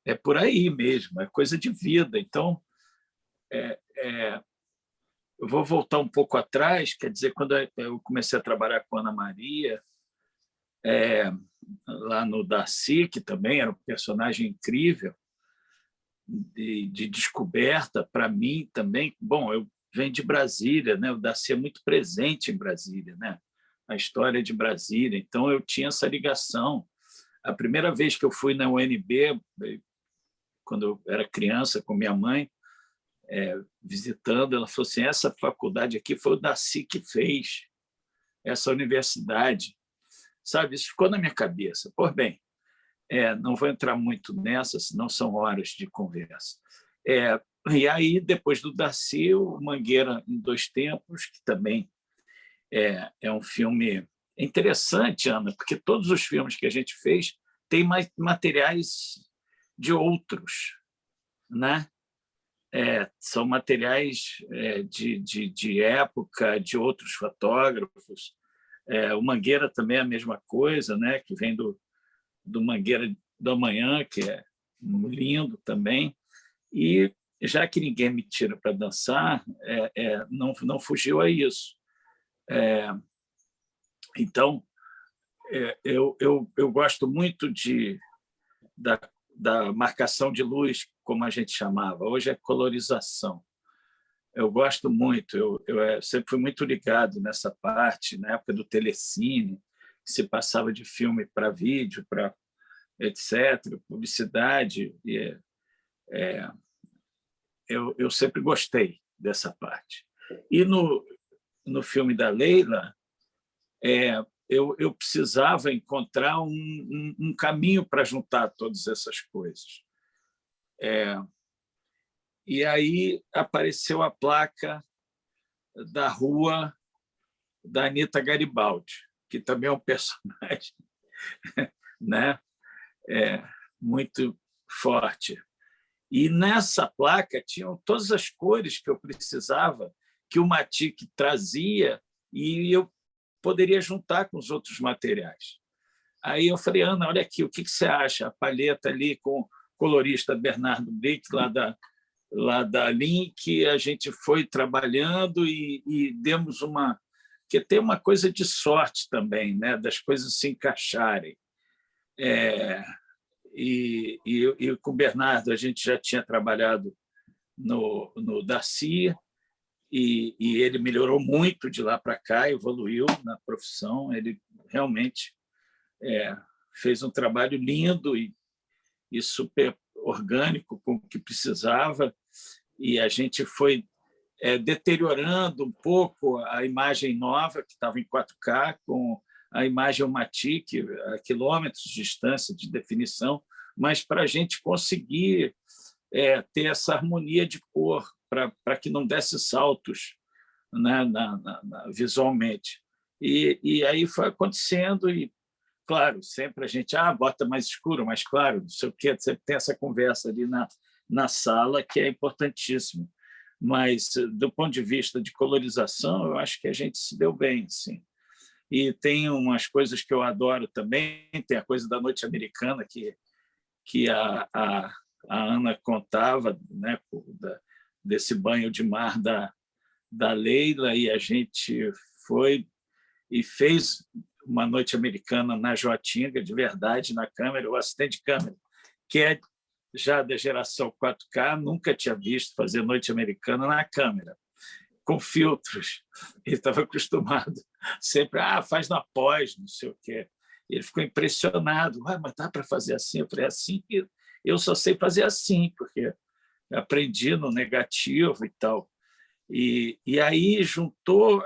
É por aí mesmo, é coisa de vida. Então, eu vou voltar um pouco atrás, quer dizer, quando eu comecei a trabalhar com a Ana Maria, lá no Darcy, que também era um personagem incrível, de descoberta para mim também. Bom, eu venho de Brasília, né? O Darcy é muito presente em Brasília, né? A história de Brasília. Então, eu tinha essa ligação. A primeira vez que eu fui na UNB, quando eu era criança, com minha mãe, visitando, ela falou assim, essa faculdade aqui foi o Darcy que fez, essa universidade. Sabe, isso ficou na minha cabeça. Pois bem, não vou entrar muito nessa, senão são horas de conversa. E aí, depois do Darcy, o Mangueira em Dois Tempos, que também é um filme interessante, Ana, porque todos os filmes que a gente fez têm materiais de outros, né? São materiais de época, de outros fotógrafos. O Mangueira também é a mesma coisa, né? Que vem do Mangueira do Amanhã, que é lindo também. E, já que ninguém me tira para dançar, não fugiu a isso. Então, eu gosto muito da marcação de luz, como a gente chamava. Hoje é colorização. eu gosto muito, eu sempre fui muito ligado nessa parte, na época do telecine, que se passava de filme para vídeo, para etc., publicidade. Eu sempre gostei dessa parte. E no filme da Leila, eu precisava encontrar um caminho para juntar todas essas coisas. E aí apareceu a placa da rua da Anita Garibaldi, que também é um personagem, né? Muito forte. E nessa placa tinham todas as cores que eu precisava, que o Matic trazia, e eu poderia juntar com os outros materiais. Aí eu falei, Ana, olha aqui, o que você acha? A palheta ali com o colorista Bernardo Brick, lá da Link, a gente foi trabalhando e demos uma... Porque tem uma coisa de sorte também, né? Das coisas se encaixarem. E com o Bernardo a gente já tinha trabalhado no Darcy, e ele melhorou muito de lá para cá, evoluiu na profissão, ele realmente fez um trabalho lindo e super orgânico com o que precisava, e a gente foi deteriorando um pouco a imagem nova, que estava em 4K, com a imagem Matic, a quilômetros de distância de definição, mas para a gente conseguir ter essa harmonia de cor, para que não desse saltos, né, visualmente. E aí foi acontecendo, e, claro, sempre a gente bota mais escuro, mais claro, não sei o quê, sempre tem essa conversa ali na sala, que é importantíssimo. Mas, do ponto de vista de colorização, eu acho que a gente se deu bem, sim. E tem umas coisas que eu adoro também, tem a coisa da noite americana, que a Ana contava, né, desse banho de mar da Leila, e a gente foi e fez uma noite americana na Joatinga, de verdade, na câmera, o assistente de câmera, que é já da geração 4K, nunca tinha visto fazer noite americana na câmera, com filtros. Ele estava acostumado sempre, faz na pós, não sei o quê. Ele ficou impressionado, mas dá para fazer assim? Eu falei, assim que eu só sei fazer assim, porque aprendi no negativo e tal. E aí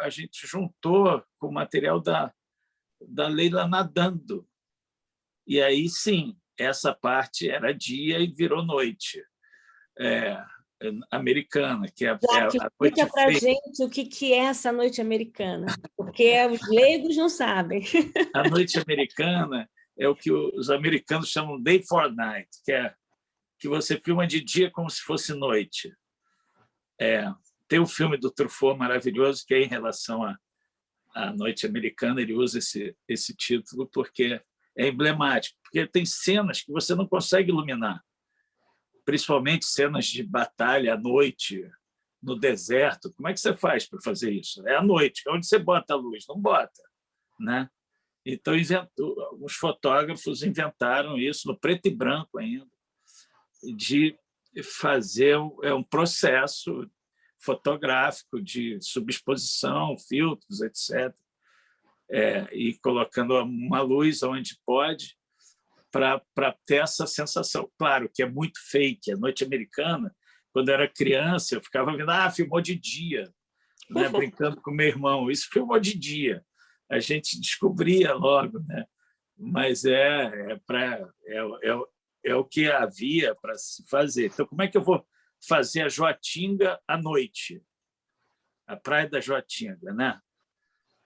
a gente juntou com o material da Leila nadando. E aí, sim, essa parte era dia e virou noite. Americana, que é a noite explica para a gente o que é essa noite americana, porque os leigos não sabem. A noite americana é o que os americanos chamam day for night, que você filma de dia como se fosse noite. Tem um filme do Truffaut maravilhoso, que é em relação à noite americana, ele usa esse título porque é emblemático, porque tem cenas que você não consegue iluminar, principalmente cenas de batalha à noite, no deserto. Como é que você faz para fazer isso? É à noite. Onde você bota a luz? Não bota, né? Então, os fotógrafos inventaram isso, no preto e branco ainda, de fazer um processo fotográfico de subexposição, filtros, etc. E colocando uma luz onde pode, para ter essa sensação. Claro que é muito fake. A noite americana, quando eu era criança, eu ficava vendo, filmou de dia, né? Brincando com meu irmão. Isso filmou de dia. A gente descobria logo, né? Mas é o que havia para se fazer. Então, como é que eu vou fazer a Joatinga à noite? A Praia da Joatinga, né?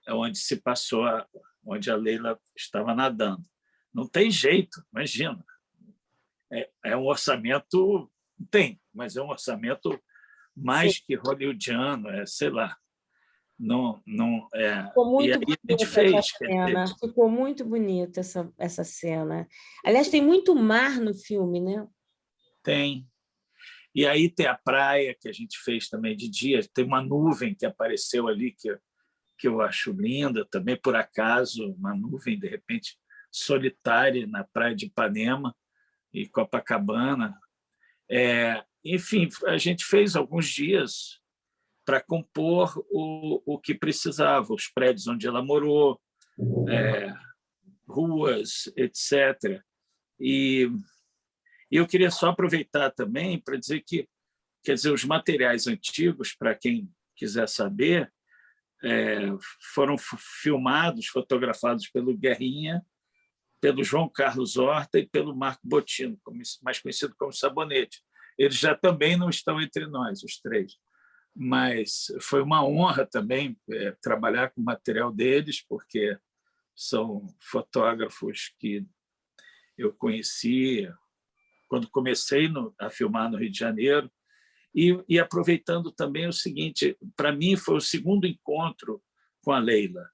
É onde se passou, onde a Leila estava nadando. Não tem jeito, imagina. É um orçamento, mas é um orçamento mais Sim. que hollywoodiano, sei lá. Não, Ficou muito bonita essa fez. cena. Ficou muito bonita essa cena. Aliás, tem muito mar no filme, né? Tem. E aí tem a praia, que a gente fez também de dia. Tem uma nuvem que apareceu ali, que eu acho linda também, por acaso, uma nuvem, de repente, solitária na praia de Ipanema e Copacabana. Enfim, a gente fez alguns dias para compor o que precisava, os prédios onde ela morou, ruas, etc. E eu queria só aproveitar também para dizer que, quer dizer, os materiais antigos, para quem quiser saber, foram filmados, fotografados pelo Guerrinha, pelo João Carlos Horta e pelo Marco Bottino, mais conhecido como Sabonete. Eles já também não estão entre nós, os três. Mas foi uma honra também trabalhar com o material deles, porque são fotógrafos que eu conheci quando comecei a filmar no Rio de Janeiro. E aproveitando também o seguinte, para mim foi o segundo encontro com a Leila,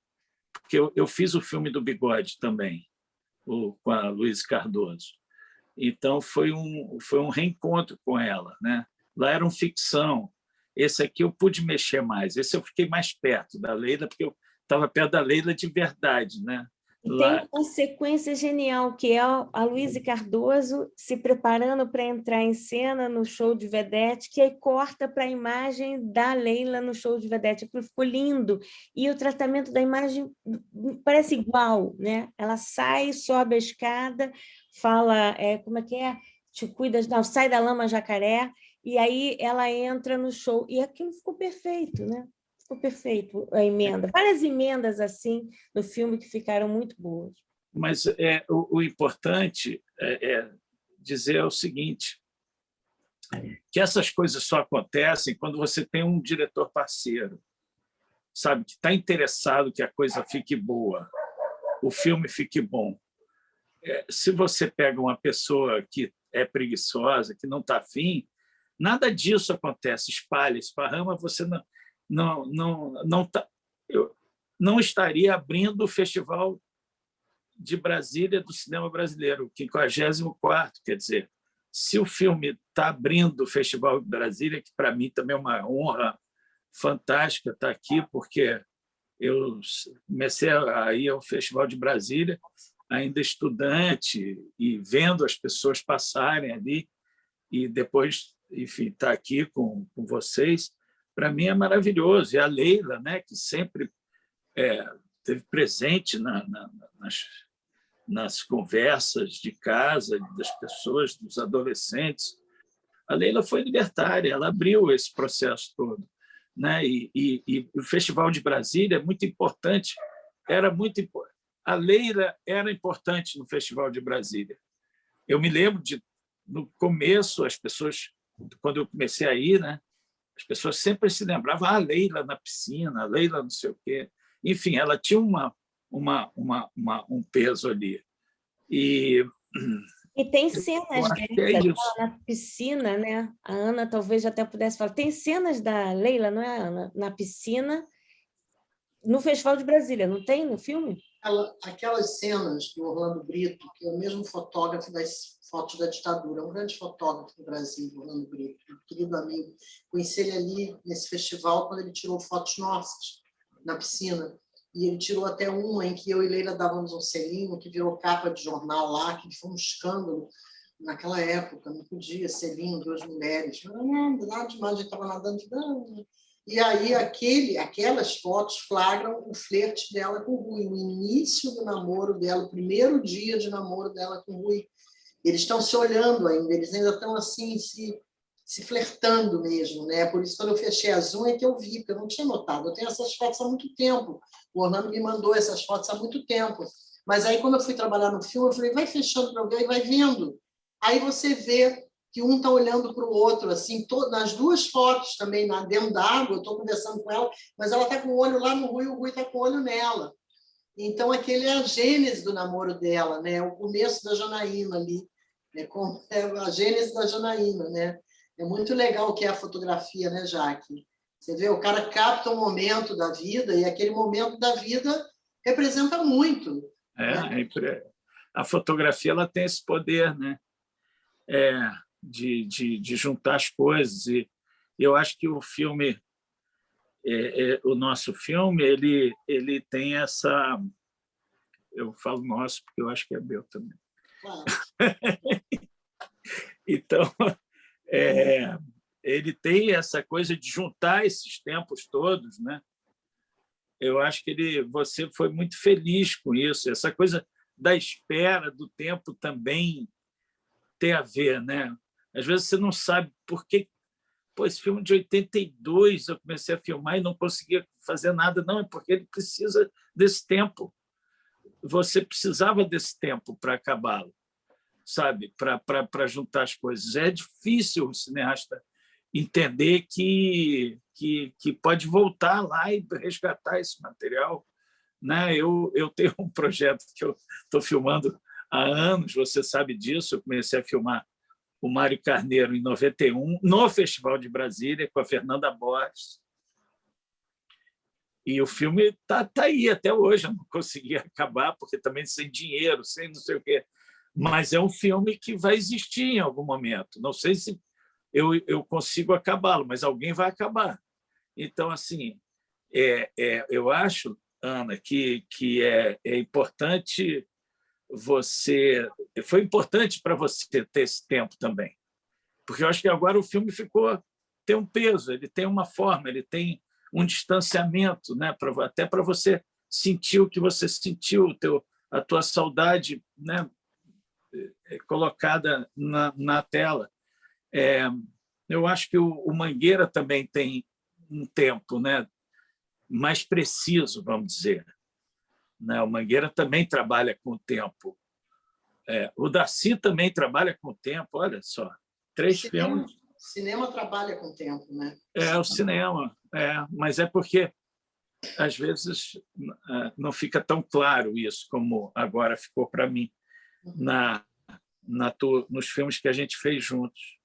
porque eu fiz o filme do Bigode também, com a Luiz Cardoso. Então, foi um reencontro com ela, né? Lá era uma ficção. Esse aqui eu pude mexer mais. Esse eu fiquei mais perto da Leila, porque eu estava perto da Leila de verdade, né? E tem uma sequência genial, que é a Luísa Cardoso se preparando para entrar em cena no show de Vedete, que aí corta para a imagem da Leila no show de Vedete. Aquilo ficou lindo. E o tratamento da imagem parece igual, né? Ela sai, sobe a escada, fala, como é que é? Te cuidas, não, sai da lama, jacaré, e aí ela entra no show. E aquilo ficou perfeito, né? Ficou perfeito a emenda. Várias emendas assim no filme que ficaram muito boas. Mas o importante é dizer o seguinte, que essas coisas só acontecem quando você tem um diretor parceiro, sabe, que está interessado que a coisa fique boa, o filme fique bom. Se você pega uma pessoa que é preguiçosa, que não está afim, nada disso acontece, espalha, esparrama, você eu não estaria abrindo o Festival de Brasília do Cinema Brasileiro, o 54º. Quer dizer, se o filme está abrindo o Festival de Brasília, que para mim também é uma honra fantástica estar aqui, porque eu comecei a ir ao Festival de Brasília ainda estudante e vendo as pessoas passarem ali e depois, enfim, estar aqui com vocês, para mim é maravilhoso. E a Leila, né, que sempre esteve presente nas conversas de casa das pessoas, dos adolescentes. A Leila foi libertária, ela abriu esse processo todo, né? E o Festival de Brasília é muito importante, era muito importante. A Leila era importante no Festival de Brasília. Eu me lembro no começo, as pessoas, quando eu comecei a ir, né, as pessoas sempre se lembravam, a Leila na piscina, a Leila não sei o quê. Enfim, ela tinha um peso ali. E tem cenas dela na piscina, né? A Ana talvez até pudesse falar. Tem cenas da Leila, não é, Ana? Na piscina, no Festival de Brasília, não tem no filme? Aquelas cenas do Orlando Brito, que é o mesmo fotógrafo das fotos da ditadura, um grande fotógrafo do Brasil, Orlando Brito, um querido amigo. Conheci ele ali nesse festival quando ele tirou fotos nossas na piscina. E ele tirou até uma em que eu e Leila dávamos um selinho, que virou capa de jornal lá, que foi um escândalo naquela época. Não podia, selinho, duas mulheres. Nada demais, a gente estava nadando. E aí aquelas fotos flagram o flerte dela com o Rui, o início do namoro dela, o primeiro dia de namoro dela com o Rui. Eles estão se olhando ainda, eles ainda estão assim, se flertando mesmo, né? Por isso, quando eu fechei as unhas, é que eu vi, porque eu não tinha notado. Eu tenho essas fotos há muito tempo. O Orlando me mandou essas fotos há muito tempo. Mas aí, quando eu fui trabalhar no filme, eu falei, vai fechando para eu ver e vai vendo. Aí você vê que um está olhando para o outro, assim, nas duas fotos também, dentro d'água, eu estou conversando com ela, mas ela está com o olho lá no Rui, o Rui está com o olho nela. Então, aquele é a gênese do namoro dela, né? O começo da Janaína ali, né? A gênese da Janaína, né? É muito legal o que é a fotografia, né, Jaque? Você vê, o cara capta um momento da vida e aquele momento da vida representa muito. Né? A fotografia ela tem esse poder, né? De juntar as coisas. E eu acho que o filme, o nosso filme, ele tem essa... Eu falo nosso porque eu acho que é meu também. Claro. Então, ele tem essa coisa de juntar esses tempos todos, né? Eu acho que você foi muito feliz com isso. Essa coisa da espera, do tempo também tem a ver, né? Às vezes você não sabe por que. Pô, esse filme de 82 eu comecei a filmar e não conseguia fazer nada. Não, é porque ele precisa desse tempo. Você precisava desse tempo para acabá-lo, sabe? Para juntar as coisas. É difícil o cineasta entender que pode voltar lá e resgatar esse material, né? Eu tenho um projeto que eu estou filmando há anos, você sabe disso. Eu comecei a filmar o Mário Carneiro em 91, no Festival de Brasília, com a Fernanda Borges. E o filme está aí até hoje. Eu não consegui acabar, porque também sem dinheiro, sem não sei o quê. Mas é um filme que vai existir em algum momento. Não sei se eu consigo acabá-lo, mas alguém vai acabar. Então, assim, eu acho, Ana, que é importante você... Foi importante para você ter esse tempo também, porque eu acho que agora o filme tem um peso, ele tem uma forma, ele tem um distanciamento, né? Até para você sentir o que você sentiu, a tua saudade, né? Colocada na tela. Eu acho que o Mangueira também tem um tempo, né, mais preciso, vamos dizer. Né? O Mangueira também trabalha com o tempo. O Darcy também trabalha com o tempo. Olha só, 3 filmes. Cinema trabalha com o tempo, né? O cinema. Mas é porque, às vezes, não fica tão claro isso como agora ficou para mim nos filmes que a gente fez juntos.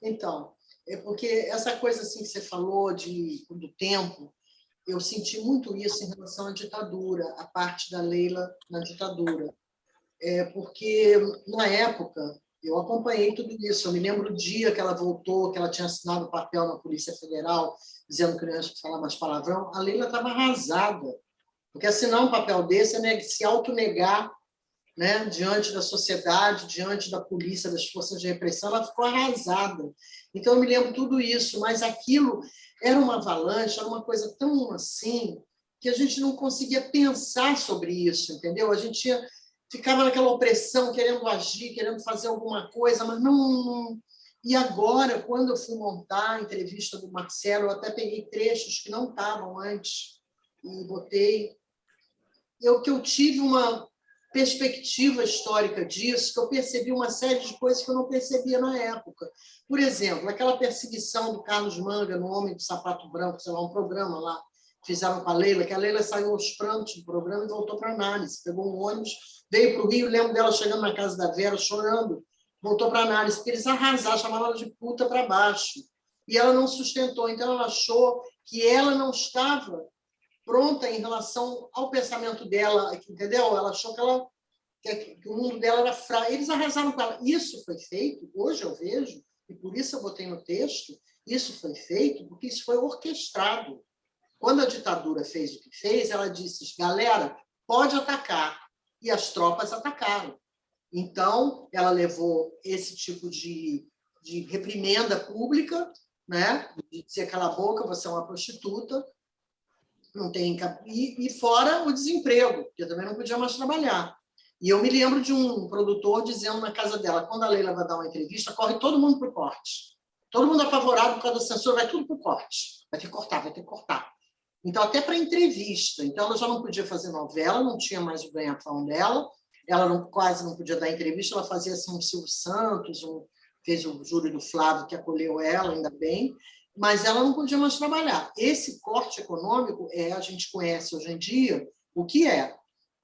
Então, é porque essa coisa assim que você falou do tempo, eu senti muito isso em relação à ditadura, a parte da Leila na ditadura. Porque, na época, eu acompanhei tudo isso. Eu me lembro do dia que ela voltou, que ela tinha assinado o papel na Polícia Federal, dizendo que não ia falar mais palavrão. A Leila estava arrasada, porque assinar um papel desse é se autonegar, né, diante da sociedade, diante da polícia, das forças de repressão. Ela ficou arrasada. Então, eu me lembro tudo isso, mas aquilo era uma avalanche, era uma coisa tão assim, que a gente não conseguia pensar sobre isso, entendeu? A gente ficava naquela opressão, querendo agir, querendo fazer alguma coisa, mas não... E agora, quando eu fui montar a entrevista do Marcelo, eu até peguei trechos que não estavam antes e botei. Que eu tive uma perspectiva histórica disso, que eu percebi uma série de coisas que eu não percebia na época. Por exemplo, aquela perseguição do Carlos Manga no Homem do Sapato Branco, sei lá, um programa lá, fizeram com a Leila, que a Leila saiu aos prantos do programa e voltou para a análise. Pegou um ônibus, veio para o Rio, lembro dela chegando na casa da Vera, chorando, voltou para a análise, porque eles arrasaram, chamavam ela de puta para baixo. E ela não sustentou, então ela achou que ela não estava pronta em relação ao pensamento dela, entendeu? Ela achou que o mundo dela era fraco. Eles arrasaram com ela. Isso foi feito, hoje eu vejo, e por isso eu botei no texto, isso foi feito porque isso foi orquestrado. Quando a ditadura fez o que fez, ela disse, galera, pode atacar. E as tropas atacaram. Então, ela levou esse tipo de reprimenda pública, né? De dizer, cala a boca, você é uma prostituta, não tem... E fora o desemprego, porque eu também não podia mais trabalhar. E eu me lembro de um produtor dizendo na casa dela, quando a Leila vai dar uma entrevista, corre todo mundo para o corte. Todo mundo apavorado por causa da censura, vai tudo para o corte. Vai ter que cortar, vai ter que cortar. Então, até para entrevista. Então, ela já não podia fazer novela, não tinha mais o ganha-pão dela, ela quase não podia dar entrevista, ela fazia assim, um Silvio Santos, fez o Júlio do Flávio, que acolheu ela, ainda bem, mas ela não podia mais trabalhar. Esse corte econômico, a gente conhece hoje em dia o que é.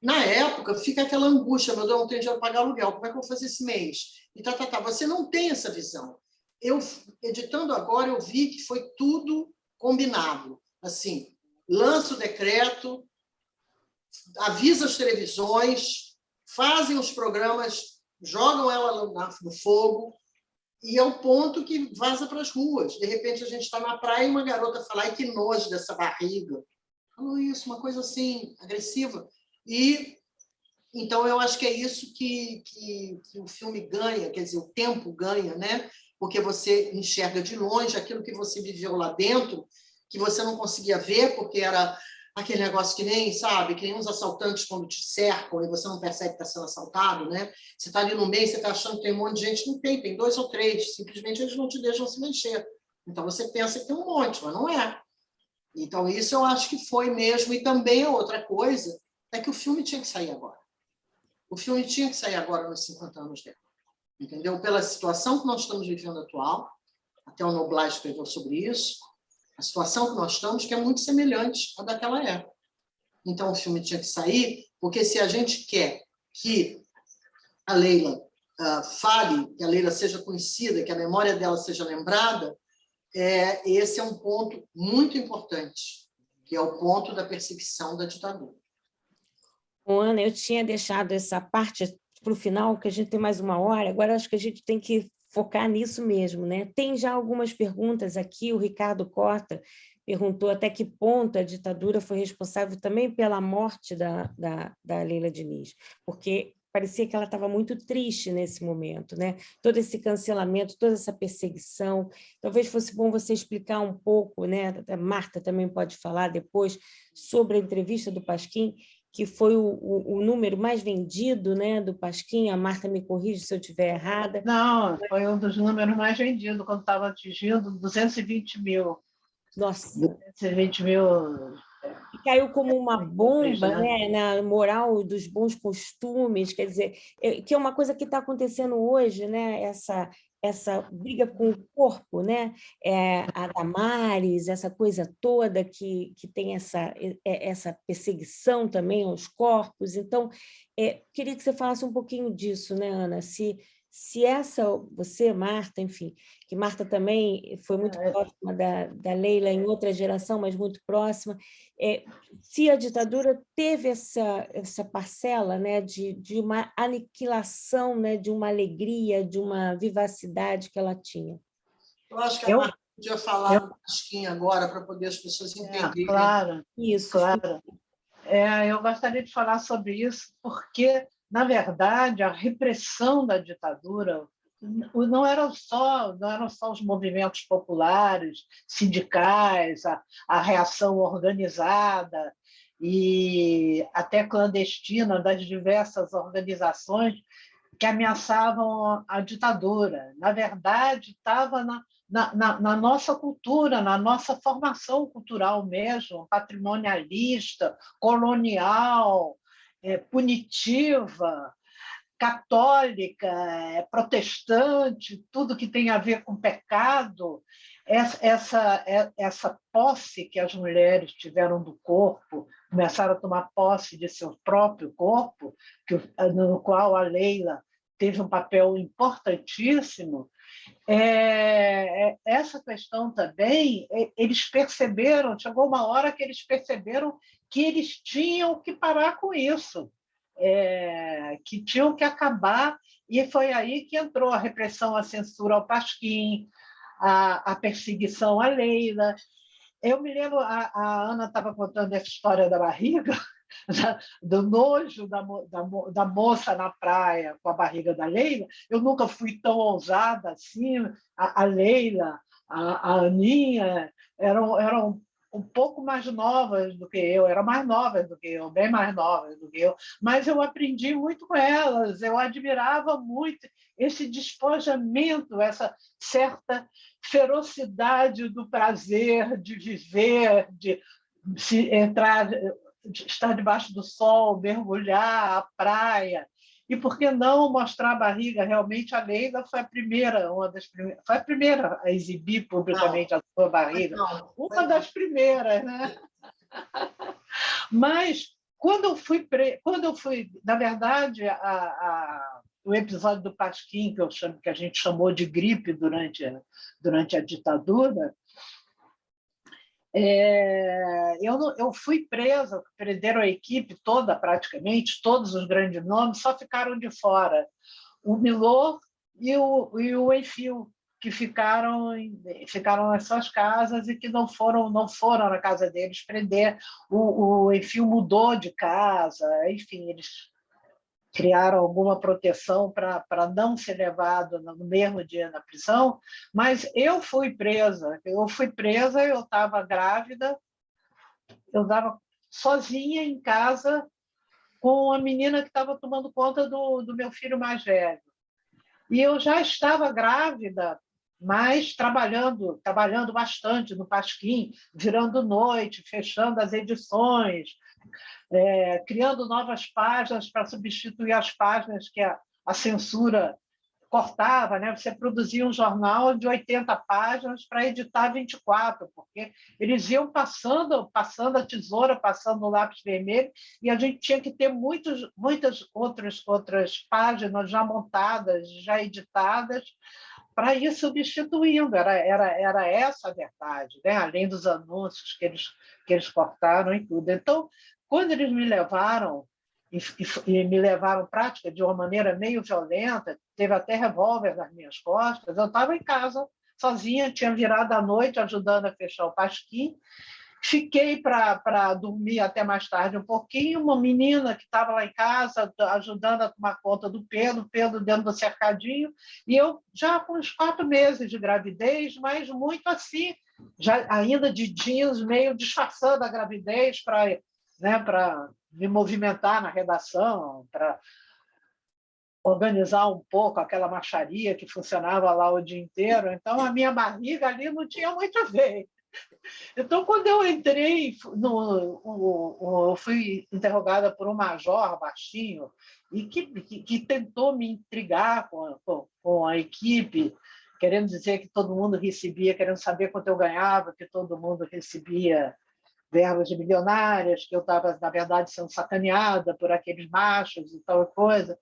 Na época, fica aquela angústia, meu Deus, não tenho dinheiro para pagar aluguel, como é que eu vou fazer esse mês? E Você não tem essa visão. Eu, editando agora, eu vi que foi tudo combinado. Assim, lança o decreto, avisa as televisões, fazem os programas, jogam ela no fogo, e é o ponto que vaza para as ruas. De repente, a gente está na praia e uma garota fala, ai, que nojo dessa barriga. Falou isso, uma coisa assim, agressiva. E, então, eu acho que é isso que o filme ganha, quer dizer, o tempo ganha, né? porque você enxerga de longe aquilo que você viveu lá dentro, que você não conseguia ver, porque era aquele negócio que nem, sabe, que nem uns assaltantes quando te cercam e você não percebe que está sendo assaltado, né? Você está ali no meio, você está achando que tem um monte de gente, não tem, tem 2 ou 3, simplesmente eles não te deixam se mexer. Então você pensa que tem um monte, mas não é. Então isso eu acho que foi mesmo. E também a outra coisa é que o filme tinha que sair agora. O filme tinha que sair agora nos 50 anos dela, entendeu? Pela situação que nós estamos vivendo atual, até o Noblar escreveu sobre isso, a situação que nós estamos, que é muito semelhante à daquela época. Então, o filme tinha que sair, porque se a gente quer que a Leila fale, que a Leila seja conhecida, que a memória dela seja lembrada, esse é um ponto muito importante, que é o ponto da perseguição da ditadura. Ana, eu tinha deixado essa parte para o final, que a gente tem mais 1 hora, agora acho que a gente tem que focar nisso mesmo, né? Tem já algumas perguntas aqui, o Ricardo Corta perguntou até que ponto a ditadura foi responsável também pela morte da Leila Diniz, porque parecia que ela estava muito triste nesse momento, né? Todo esse cancelamento, toda essa perseguição. Talvez fosse bom você explicar um pouco, né? A Marta também pode falar depois sobre a entrevista do Pasquim, que foi o número mais vendido, né, do Pasquim. A Marta me corrige se eu estiver errada. Não, foi um dos números mais vendidos, quando estava atingindo 220 mil. Nossa! 220 mil... E caiu como uma bomba, né, na moral dos bons costumes, quer dizer, que é uma coisa que está acontecendo hoje, né, essa briga com o corpo, né? A Damares, essa coisa toda que tem essa perseguição também aos corpos. Então, queria que você falasse um pouquinho disso, né, Ana? Se você, Marta, enfim, que Marta também foi muito próxima da Leila em outra geração, mas muito próxima, se a ditadura teve essa parcela, né, de uma aniquilação, né, de uma alegria, de uma vivacidade que ela tinha. Eu acho que a Marta podia falar do Pasquim agora, para poder as pessoas entenderem. Claro, isso. Claro. Eu gostaria de falar sobre isso, porque, na verdade, a repressão da ditadura não eram só os movimentos populares, sindicais, a reação organizada e até clandestina das diversas organizações que ameaçavam a ditadura. Na verdade, estava na nossa cultura, na nossa formação cultural mesmo, patrimonialista, colonial, punitiva, católica, protestante, tudo que tem a ver com pecado. Essa posse que as mulheres tiveram do corpo, começaram a tomar posse de seu próprio corpo, no qual a Leila teve um papel importantíssimo. Essa questão também, eles perceberam, chegou uma hora que eles perceberam que eles tinham que parar com isso, que tinham que acabar, e foi aí que entrou a repressão, a censura ao Pasquim, a perseguição à Leila. Eu me lembro, a Ana estava contando essa história da barriga, do nojo da moça na praia com a barriga da Leila. Eu nunca fui tão ousada assim. A Leila, a Aninha eram um pouco mais novas do que eu, eram mais novas do que eu, bem mais novas do que eu, mas eu aprendi muito com elas, eu admirava muito esse despojamento, essa certa ferocidade do prazer de viver, de se entrar, estar debaixo do sol, mergulhar, a praia. E por que não mostrar a barriga? Realmente, a Leila foi a primeira, foi a primeira a exibir publicamente a sua barriga. Uma das primeiras, né? Mas quando eu fui, na verdade, o episódio do Pasquim, que a gente chamou de gripe durante a ditadura, eu fui presa, prenderam a equipe toda, praticamente, todos os grandes nomes, só ficaram de fora o Milor e o Enfio, que ficaram nas suas casas e que não foram na casa deles prender. O Enfio mudou de casa, enfim, eles criaram alguma proteção para não ser levado no mesmo dia na prisão, mas eu fui presa, eu estava grávida, eu estava sozinha em casa com a menina que estava tomando conta do meu filho mais velho. E eu já estava grávida, mas trabalhando bastante no Pasquim, virando noite, fechando as edições, criando novas páginas para substituir as páginas que a censura cortava, né? Você produzia um jornal de 80 páginas para editar 24, porque eles iam passando a tesoura, passando o lápis vermelho, e a gente tinha que ter muitas outras páginas já montadas, já editadas, para ir substituindo. Era essa a verdade, né? Além dos anúncios que eles cortaram e tudo. Então, quando eles me levaram, e me levaram prática de uma maneira meio violenta, teve até revólver nas minhas costas, eu estava em casa sozinha, tinha virado à noite ajudando a fechar o Pasquim, fiquei para dormir até mais tarde um pouquinho, uma menina que estava lá em casa ajudando a tomar conta do Pedro dentro do cercadinho, e eu já com uns 4 meses de gravidez, mas muito assim, já ainda de jeans, meio disfarçando a gravidez para me movimentar na redação, para organizar um pouco aquela marcharia que funcionava lá o dia inteiro. Então, a minha barriga ali não tinha muito a ver. Então, quando eu entrei, eu fui interrogada por um major baixinho e que tentou me intrigar com a equipe, querendo dizer que todo mundo recebia, querendo saber quanto eu ganhava, que todo mundo recebia verbas milionárias, que eu estava, na verdade, sendo sacaneada por aqueles machos e tal coisa.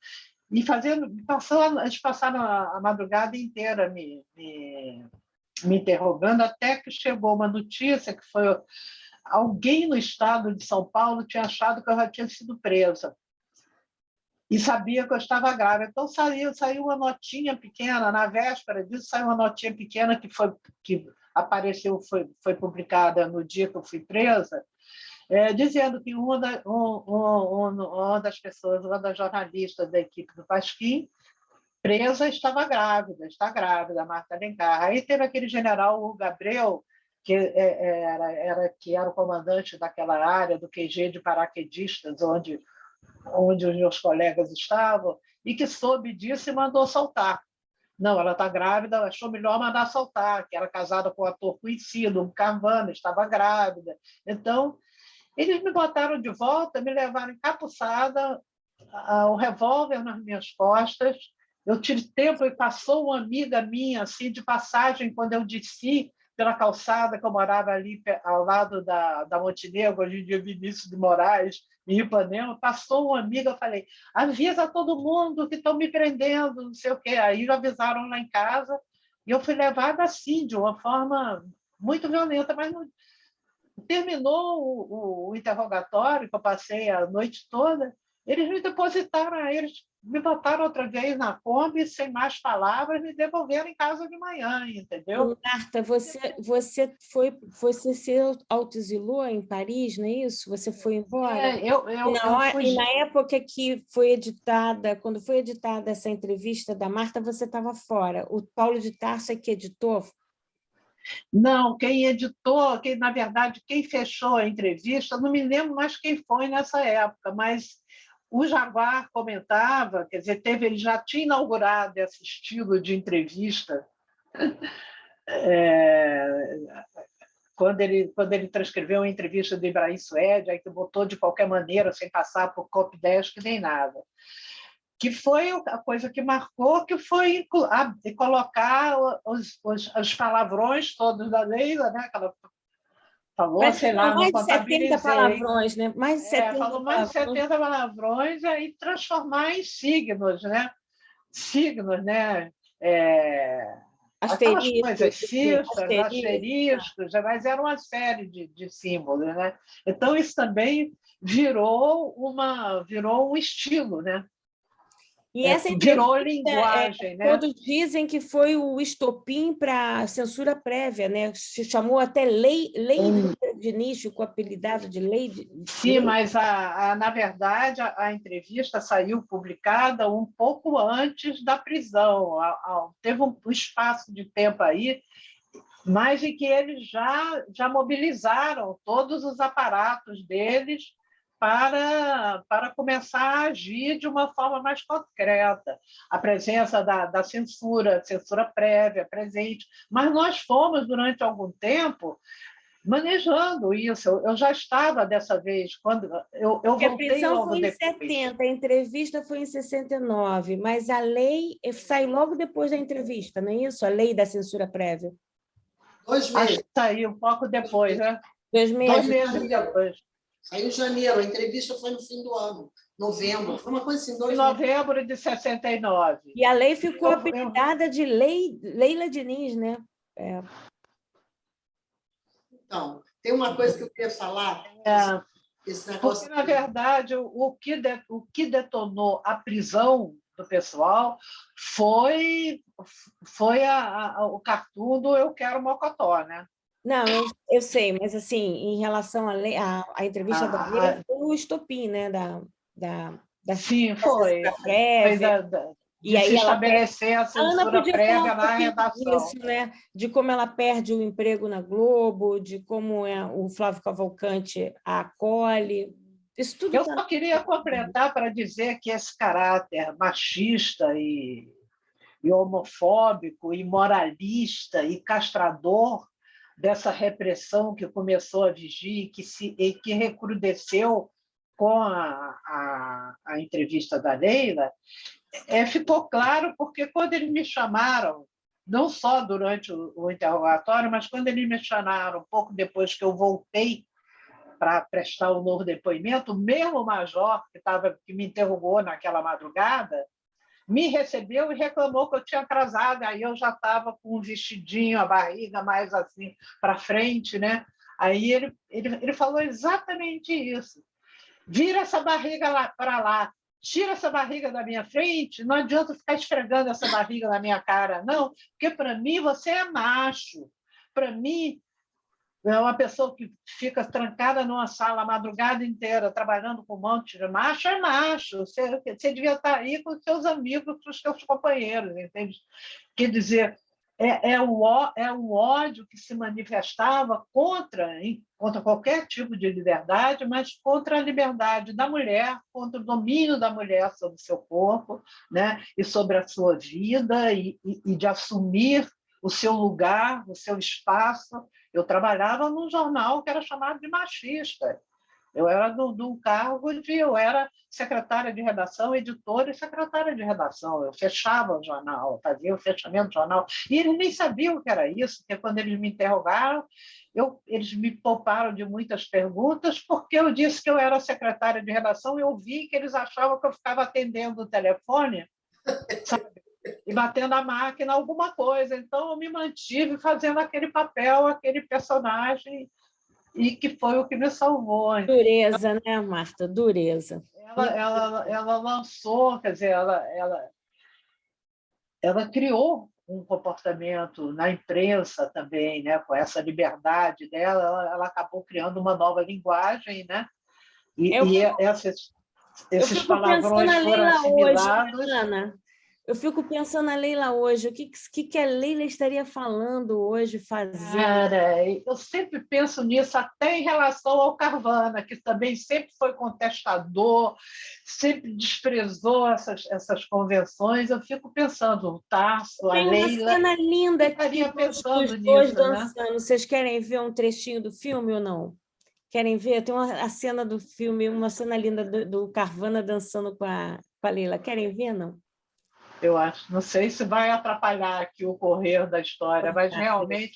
E eles passaram a madrugada inteira me interrogando, até que chegou uma notícia que foi alguém no estado de São Paulo tinha achado que eu já tinha sido presa e sabia que eu estava grávida. Então, saiu uma notinha pequena, na véspera disso, saiu uma notinha pequena que apareceu, foi publicada no dia que eu fui presa, dizendo que uma das pessoas, uma das jornalistas da equipe do Pasquim, presa, está grávida, a Marta Alencar. Aí teve aquele general Hugo Gabriel, que era o comandante daquela área, do QG de paraquedistas, onde os meus colegas estavam, e que soube disso e mandou soltar. Não, ela está grávida, achou melhor mandar soltar, que era casada com um ator conhecido, um Carvana, estava grávida. Então, eles me botaram de volta, me levaram encapuçada, o revólver nas minhas costas. Eu tive tempo e passou uma amiga minha, assim, de passagem, quando eu desci pela calçada, que eu morava ali ao lado da Montenegro, hoje em dia Vinícius de Moraes, em Ipanema, passou uma amiga, eu falei, avisa todo mundo que estão me prendendo, não sei o quê. Aí avisaram lá em casa, e eu fui levada assim, de uma forma muito violenta, mas não... Terminou o interrogatório, que eu passei a noite toda, eles me depositaram, eles me botaram outra vez na Kombi, sem mais palavras, me devolveram em casa de manhã, entendeu? Marta, você se autoexilou em Paris, não é isso? Você foi embora? E na época que foi editada, quando foi editada essa entrevista da Marta, você estava fora. O Paulo de Tarso é que editou? Não, quem editou, na verdade, quem fechou a entrevista, não me lembro mais quem foi nessa época, mas o Jaguar comentava, quer dizer, ele já tinha inaugurado esse estilo de entrevista quando ele transcreveu a entrevista do Ibrahim Suede, aí que botou de qualquer maneira, sem passar por copy 10, que nem nada. Que foi a coisa que marcou, que foi colocar os palavrões todos da Leila, né? Que ela falou, parece sei lá, mais não de 70 palavrões, né? Mais de 70 falou mais de 70 palavrões, e aí transformar em signos, né? Signos, né? Aquelas coisas, cifras, asteriscos, mas era uma série de símbolos, né? Então, isso também virou um estilo, né? E essa virou linguagem, né? Todos dizem que foi o estopim para a censura prévia, né? Se chamou até lei de Diniz ficou apelidado de Lei. Sim, mas, na verdade, a entrevista saiu publicada um pouco antes da prisão. Teve um espaço de tempo aí, mas em que eles já mobilizaram todos os aparatos deles para começar a agir de uma forma mais concreta. A presença da censura prévia, presente. Mas nós fomos, durante algum tempo, manejando isso. Eu já estava dessa vez, quando eu voltei a prisão logo foi em depois. 70, a entrevista foi em 69, mas a lei saiu logo depois da entrevista, não é isso? A lei da censura prévia. 2 meses. Acho que saiu um pouco depois, né? 2 meses. 2 meses depois. Saiu em janeiro, a entrevista foi no fim do ano, novembro. Foi uma coisa assim, 2 Em meses. novembro de 69. E a lei ficou apelidada de Leila Diniz, né? É. Então, tem uma coisa que eu queria falar. Esse negócio... Porque, na verdade, o que detonou a prisão do pessoal foi o cartoon do Eu Quero Mocotó, né? Não, eu sei, mas assim, em relação à entrevista da lei, foi o estopim, né? Sim, foi. Prévia. E aí se estabelecer a censura prévia na redação. Isso, né? De como ela perde o emprego na Globo, de como o Flávio Cavalcante a acolhe. Isso tudo. Eu só queria completar para dizer que esse caráter machista e homofóbico, e moralista, e castrador dessa repressão que começou a vigir e que recrudesceu com a entrevista da Leila, ficou claro porque quando eles me chamaram, não só durante o interrogatório, mas quando eles me chamaram, um pouco depois que eu voltei para prestar o novo depoimento, o mesmo major que me interrogou naquela madrugada, me recebeu e reclamou que eu tinha atrasado. Aí eu já estava com um vestidinho, a barriga mais assim para frente, né? Aí ele falou exatamente isso. Vira essa barriga para lá, tira essa barriga da minha frente, não adianta ficar esfregando essa barriga na minha cara, não, porque para mim você é macho. Para mim, é uma pessoa que fica trancada numa sala a madrugada inteira, trabalhando com um monte de macho, é macho. Você devia estar aí com os seus amigos, com os seus companheiros, entende? Quer dizer, é o ódio que se manifestava contra qualquer tipo de liberdade, mas contra a liberdade da mulher, contra o domínio da mulher sobre o seu corpo, né? E sobre a sua vida, e de assumir o seu lugar, o seu espaço. Eu trabalhava num jornal que era chamado de Machista. Eu era do cargo eu era secretária de redação, editora e secretária de redação. Eu fechava o jornal, fazia o fechamento do jornal. E eles nem sabiam o que era isso, porque quando eles me interrogaram, eles me pouparam de muitas perguntas, porque eu disse que eu era secretária de redação e eu vi que eles achavam que eu ficava atendendo o telefone, sabe? E batendo a máquina alguma coisa. Então, eu me mantive fazendo aquele papel, aquele personagem, e que foi o que me salvou. Dureza, né, Marta? Dureza. Ela lançou, quer dizer, ela criou um comportamento na imprensa também, né? Com essa liberdade dela, ela acabou criando uma nova linguagem, né? E esses palavrões foram assimilados. Hoje, Ana, eu fico pensando na Leila hoje, o que a Leila estaria falando hoje, fazendo? Cara, eu sempre penso nisso, até em relação ao Carvana, que também sempre foi contestador, sempre desprezou essas convenções. Eu fico pensando, o Tasso, a Leila... Tem uma cena linda estaria pensando os dois nisso, dançando. né? Vocês querem ver um trechinho do filme ou não? Querem ver? Tem a cena do filme, uma cena linda do Carvana dançando com a Leila. Querem ver, não? Eu acho, não sei se vai atrapalhar aqui o correr da história, mas realmente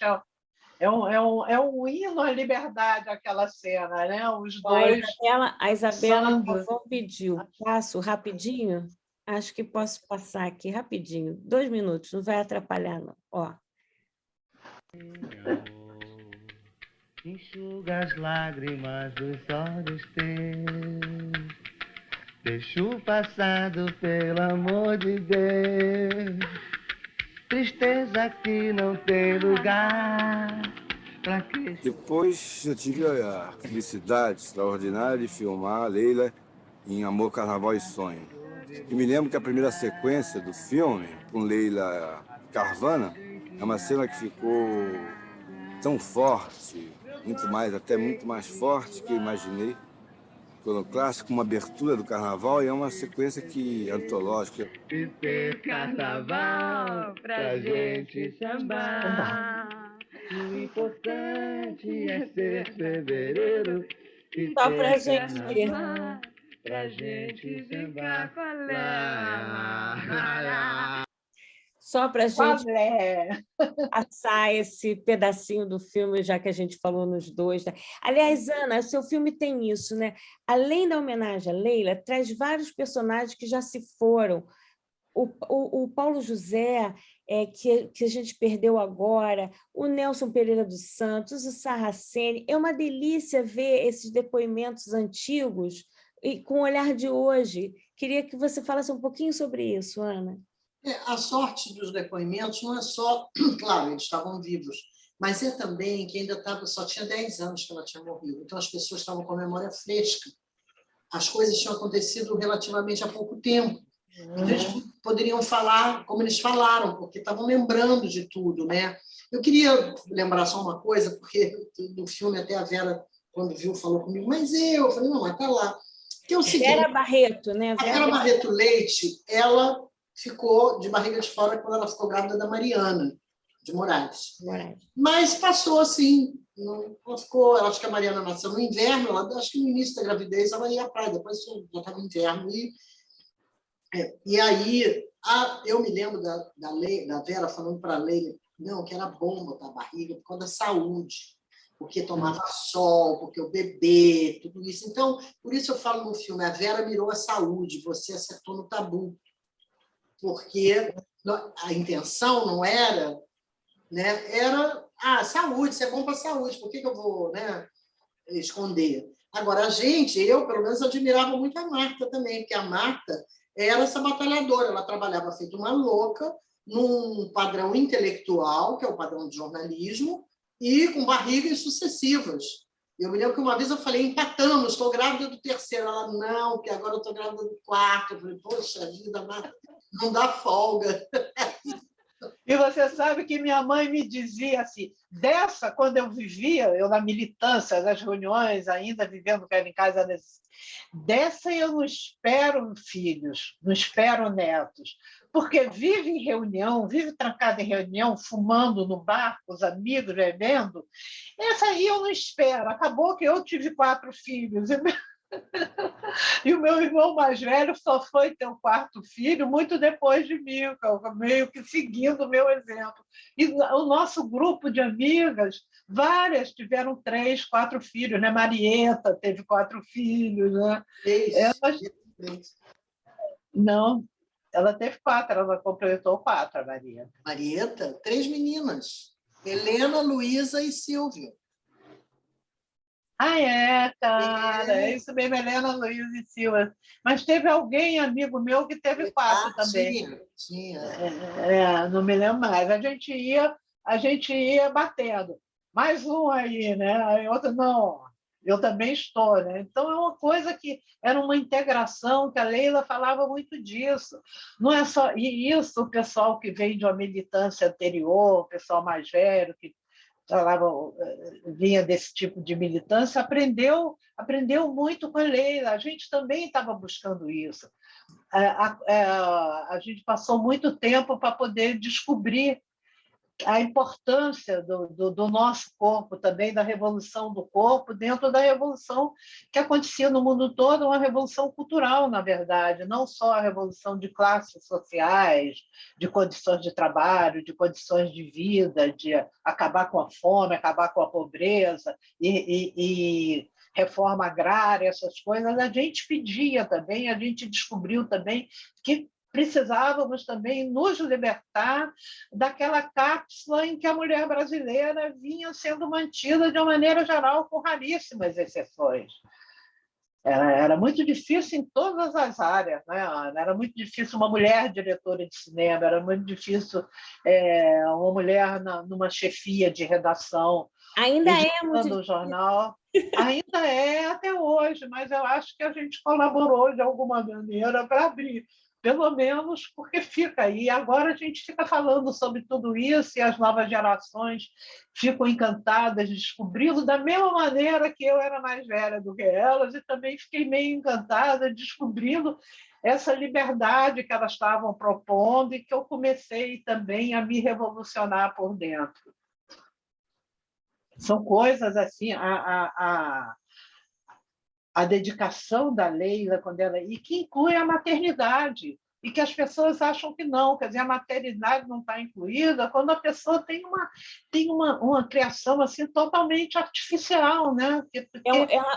é um hino à liberdade aquela cena, né? Os dois. A Isabela Pavão pediu. Passo rapidinho? Acho que posso passar aqui rapidinho. 2 minutos, não vai atrapalhar, não. Ó. Enxuga as lágrimas dos olhos teus. Deixa o passado, pelo amor de Deus. Tristeza que não tem lugar pra que... Depois eu tive a felicidade extraordinária de filmar a Leila em Amor, Carnaval e Sonho. E me lembro que a primeira sequência do filme, com Leila Carvana, é uma cena que ficou tão forte, até muito mais forte que eu imaginei. Iconoclástico, uma abertura do carnaval, e é uma sequência que antológica. E ter carnaval pra gente sambar. O importante é ser fevereiro. E Só pra ter gente ver. carnaval pra gente sambar. Só para a gente Qual é? passar esse pedacinho do filme, já que a gente falou nos dois. Né? Aliás, Ana, o seu filme tem isso, né? Além da homenagem à Leila, traz vários personagens que já se foram. O Paulo José, que a gente perdeu agora, o Nelson Pereira dos Santos, o Sarraceni. É uma delícia ver esses depoimentos antigos e com o olhar de hoje. Queria que você falasse um pouquinho sobre isso, Ana. A sorte dos depoimentos não é só, claro, eles estavam vivos, mas é também que ainda só tinha 10 anos que ela tinha morrido, então as pessoas estavam com a memória fresca. As coisas tinham acontecido relativamente há pouco tempo. Então, eles poderiam falar como eles falaram, porque estavam lembrando de tudo, né? Eu queria lembrar só uma coisa, porque no filme até a Vera, quando viu, falou comigo, mas eu falei, não, mas está lá. Que é o seguinte, Vera Barreto, né? a Vera Barreto Leite, ela ficou de barriga de fora quando ela ficou grávida da Mariana de Moraes. Mas passou assim, ela ficou, acho que a Mariana nasceu no inverno, acho que no início da gravidez ela ia à praia, depois já estava inverno. E aí, eu me lembro da Vera falando para a Leila, não, que era bomba para a barriga por causa da saúde, porque tomava sol, porque o bebê, tudo isso. Então, por isso eu falo no filme, a Vera mirou a saúde, você acertou no tabu. Porque a intenção não era, né? Era saúde, isso é bom para a saúde, por que eu vou, né, esconder? Agora, eu, pelo menos, admirava muito a Marta também, porque a Marta era essa batalhadora, ela trabalhava feito uma louca, num padrão intelectual, que é o padrão de jornalismo, e com barrigas sucessivas. Eu me lembro que uma vez eu falei, empatamos, estou grávida do terceiro. Ela, não, que agora eu estou grávida do quarto. Eu falei, poxa vida, Marta, não dá folga. E você sabe que minha mãe me dizia assim, quando eu vivia, eu na militância, nas reuniões, ainda vivendo em casa, dessa eu não espero filhos, não espero netos, porque vive em reunião, vive trancada em reunião, fumando no bar com os amigos, bebendo. Essa aí eu não espero. Acabou que eu tive 4 filhos. E o meu irmão mais velho só foi ter o 4º filho muito depois de mim, meio que seguindo o meu exemplo. E o nosso grupo de amigas, várias tiveram 3, 4 filhos, né? Marieta teve 4 filhos, né? Não, ela teve 4, ela completou 4, a Marieta. Marieta, 3 meninas, Helena, Luísa e Silvia. Cara, é isso mesmo, Helena, Luísa e Silva. Mas teve alguém, amigo meu, que teve 4 também. Tinha. Não me lembro mais. A gente ia batendo. Mais um aí, né? Aí outro, não, eu também estou, né? Então, é uma coisa que era uma integração, que a Leila falava muito disso. Não é só... E isso, o pessoal que vem de uma militância anterior, o pessoal mais velho, que vinha desse tipo de militância, aprendeu muito com a Leila. A gente também estava buscando isso. A gente passou muito tempo para poder descobrir a importância do nosso corpo, também da revolução do corpo, dentro da revolução que acontecia no mundo todo, uma revolução cultural, na verdade, não só a revolução de classes sociais, de condições de trabalho, de condições de vida, de acabar com a fome, acabar com a pobreza e reforma agrária, essas coisas. A gente pedia também, a gente descobriu também que precisávamos também nos libertar daquela cápsula em que a mulher brasileira vinha sendo mantida, de uma maneira geral, com raríssimas exceções. Era muito difícil em todas as áreas, né, Ana? Era muito difícil uma mulher diretora de cinema, era muito difícil uma mulher numa chefia de redação, Ainda é muito editando o jornal. Ainda é até hoje, mas eu acho que a gente colaborou de alguma maneira para abrir, pelo menos porque fica aí. Agora a gente fica falando sobre tudo isso e as novas gerações ficam encantadas, descobrindo da mesma maneira que eu era mais velha do que elas, e também fiquei meio encantada descobrindo essa liberdade que elas estavam propondo e que eu comecei também a me revolucionar por dentro. São coisas assim, a dedicação da Leila, e que inclui a maternidade, e que as pessoas acham que não, quer dizer, a maternidade não está incluída quando a pessoa tem uma criação assim, totalmente artificial, né?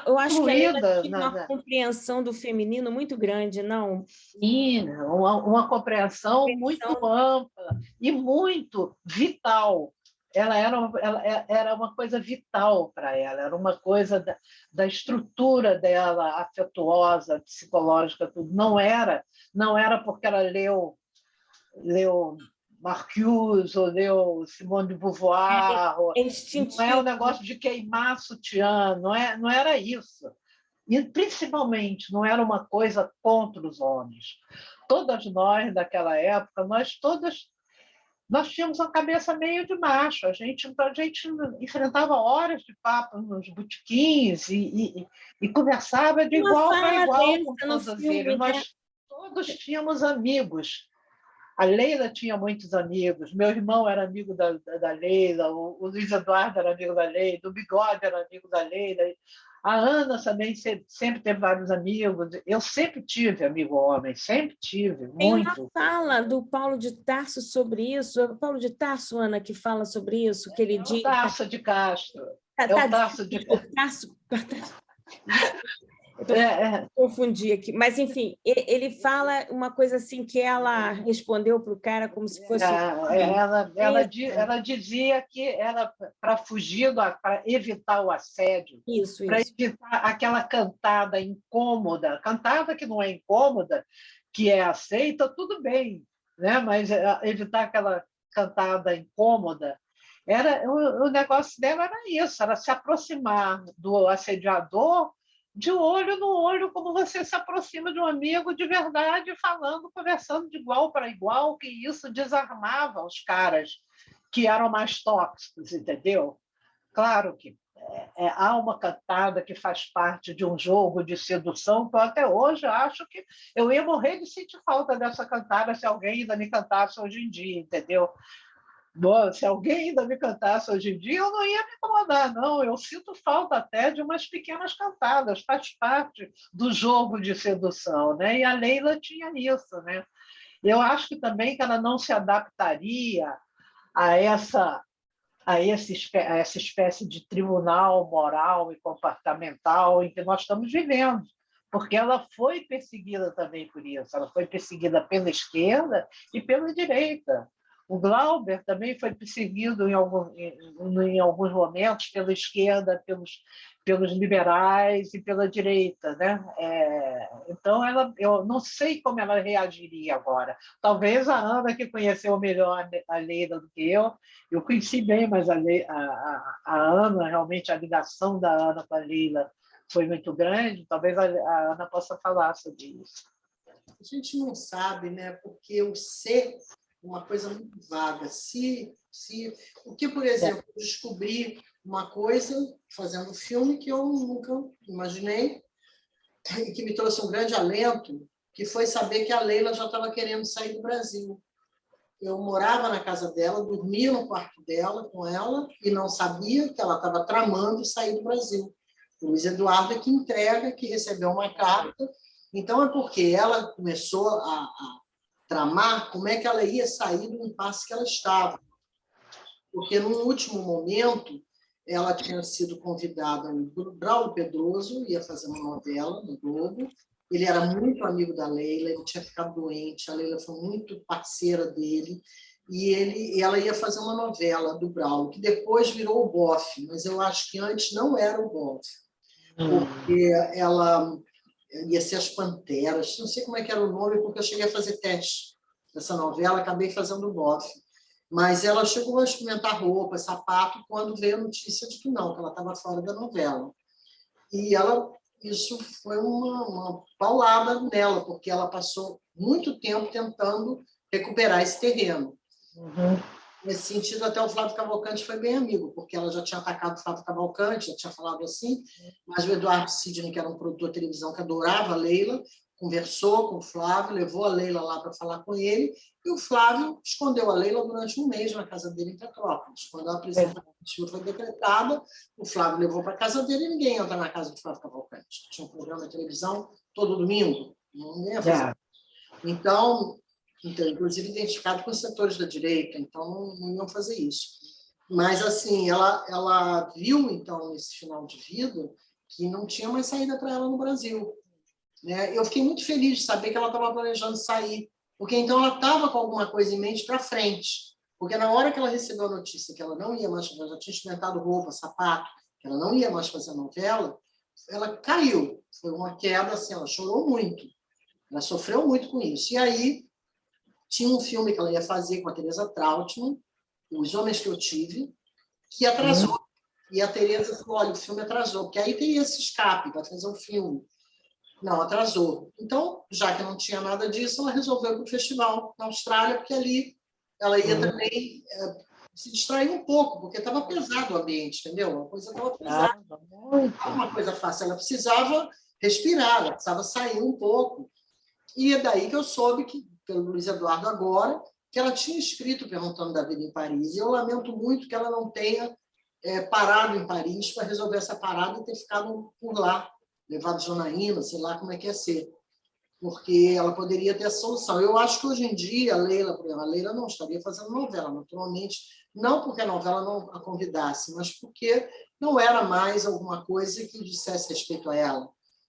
Eu acho que a Leila tinha uma compreensão do feminino muito grande, não? Sim, uma compreensão muito ampla e muito vital. Ela era uma coisa vital para ela, era uma coisa da estrutura dela, afetuosa, psicológica, tudo. Não era porque ela leu Marcuse ou leu Simone de Beauvoir, não é o negócio de queimar sutiã, não era isso. E, principalmente, não era uma coisa contra os homens. Todas nós, daquela época, nós tínhamos uma cabeça meio de macho. A gente enfrentava horas de papo nos botequins e conversava de igual para igual com todos eles. Nós todos tínhamos amigos. A Leila tinha muitos amigos. Meu irmão era amigo da Leila, o Luiz Eduardo era amigo da Leila, o Bigode era amigo da Leila. A Ana também sempre teve vários amigos. Eu sempre tive amigo homem, sempre tive, muito. Tem uma fala do Paulo de Tarso sobre isso. É o Paulo de Tarso, Ana, que fala sobre isso, que ele diz... O Tarso de Castro. O Tarso de Castro. Confundi aqui. Mas, enfim, ele fala uma coisa assim que ela respondeu para o cara como se fosse... Ela dizia que era para fugir, para evitar o assédio, para evitar aquela cantada incômoda, cantada que não é incômoda, que é aceita, tudo bem, né? Mas evitar aquela cantada incômoda, o negócio dela era isso, era se aproximar do assediador de olho no olho, como você se aproxima de um amigo de verdade, falando, conversando de igual para igual, que isso desarmava os caras que eram mais tóxicos, entendeu? Claro que há uma cantada que faz parte de um jogo de sedução, que eu até hoje acho que eu ia morrer de sentir falta dessa cantada se alguém ainda me cantasse hoje em dia, entendeu? Se alguém ainda me cantasse hoje em dia, eu não ia me incomodar, não. Eu sinto falta até de umas pequenas cantadas, faz parte do jogo de sedução, né? E a Leila tinha isso, né? Eu acho que também que ela não se adaptaria a essa espécie de tribunal moral e comportamental em que nós estamos vivendo, porque ela foi perseguida também por isso. Ela foi perseguida pela esquerda e pela direita. O Glauber também foi perseguido em alguns momentos pela esquerda, pelos liberais e pela direita, né? Então, eu não sei como ela reagiria agora. Talvez a Ana, que conheceu melhor a Leila do que eu conheci bem, mas a Ana, realmente, a ligação da Ana com a Leila foi muito grande. Talvez a Ana possa falar sobre isso. A gente não sabe, né? Porque o ser uma coisa muito vaga. Porque, por exemplo, eu descobri uma coisa fazendo filme que eu nunca imaginei e que me trouxe um grande alento, que foi saber que a Leila já estava querendo sair do Brasil. Eu morava na casa dela, dormia no quarto dela com ela e não sabia que ela estava tramando sair do Brasil. O Luiz Eduardo é que entrega, que recebeu uma carta. Então, é porque ela começou a tramar como é que ela ia sair do impasse que ela estava. Porque, no último momento, ela tinha sido convidada por Braulio Pedroso, ia fazer uma novela no Globo. Ele era muito amigo da Leila, ele tinha ficado doente, a Leila foi muito parceira dele, e ela ia fazer uma novela do Braulio, que depois virou o Boff, mas eu acho que antes não era o Boff, porque ela ia ser As Panteras, não sei como é que era o nome, porque eu cheguei a fazer teste dessa novela, acabei fazendo o bofe. Mas ela chegou a experimentar roupa, sapato, quando veio a notícia de que não, que ela estava fora da novela. E isso foi uma paulada nela, porque ela passou muito tempo tentando recuperar esse terreno. Nesse sentido, até o Flávio Cavalcante foi bem amigo, porque ela já tinha atacado o Flávio Cavalcante, já tinha falado assim, mas o Eduardo Sidney, que era um produtor de televisão que adorava a Leila, conversou com o Flávio, levou a Leila lá para falar com ele, e o Flávio escondeu a Leila durante um mês na casa dele em Petrópolis. Quando a prisão foi decretada, o Flávio levou para a casa dele e ninguém entra na casa do Flávio Cavalcante. Tinha um programa de televisão todo domingo, ninguém ia fazer. Então, inclusive identificado com os setores da direita, então não iam fazer isso. Mas, assim, ela viu, então, nesse final de vida, que não tinha mais saída para ela no Brasil. Né? Eu fiquei muito feliz de saber que ela estava planejando sair, porque então ela estava com alguma coisa em mente para frente. Porque na hora que ela recebeu a notícia que ela não ia mais, ela já tinha experimentado roupa, sapato, que ela não ia mais fazer novela, ela caiu. Foi uma queda, assim, ela chorou muito. Ela sofreu muito com isso. E aí tinha um filme que ela ia fazer com a Teresa Trautmann, Os Homens que Eu Tive, que atrasou. E a Teresa falou, olha, o filme atrasou, porque aí teria esse escape para fazer um filme. Não, atrasou. Então, já que não tinha nada disso, ela resolveu ir para o festival na Austrália, porque ali ela ia também se distrair um pouco, porque estava pesado o ambiente, entendeu? A coisa estava pesada. Não era uma coisa fácil, ela precisava respirar, ela precisava sair um pouco. E é daí que eu soube, que, pelo Luiz Eduardo agora, que ela tinha escrito perguntando da vida em Paris. E eu lamento muito que ela não tenha parado em Paris para resolver essa parada e ter ficado por lá, levado Janaína, sei lá como é que ia ser, porque ela poderia ter a solução. Eu acho que hoje em dia a Leila não estaria fazendo novela, naturalmente, não porque a novela não a convidasse, mas porque não era mais alguma coisa que dissesse respeito a ela.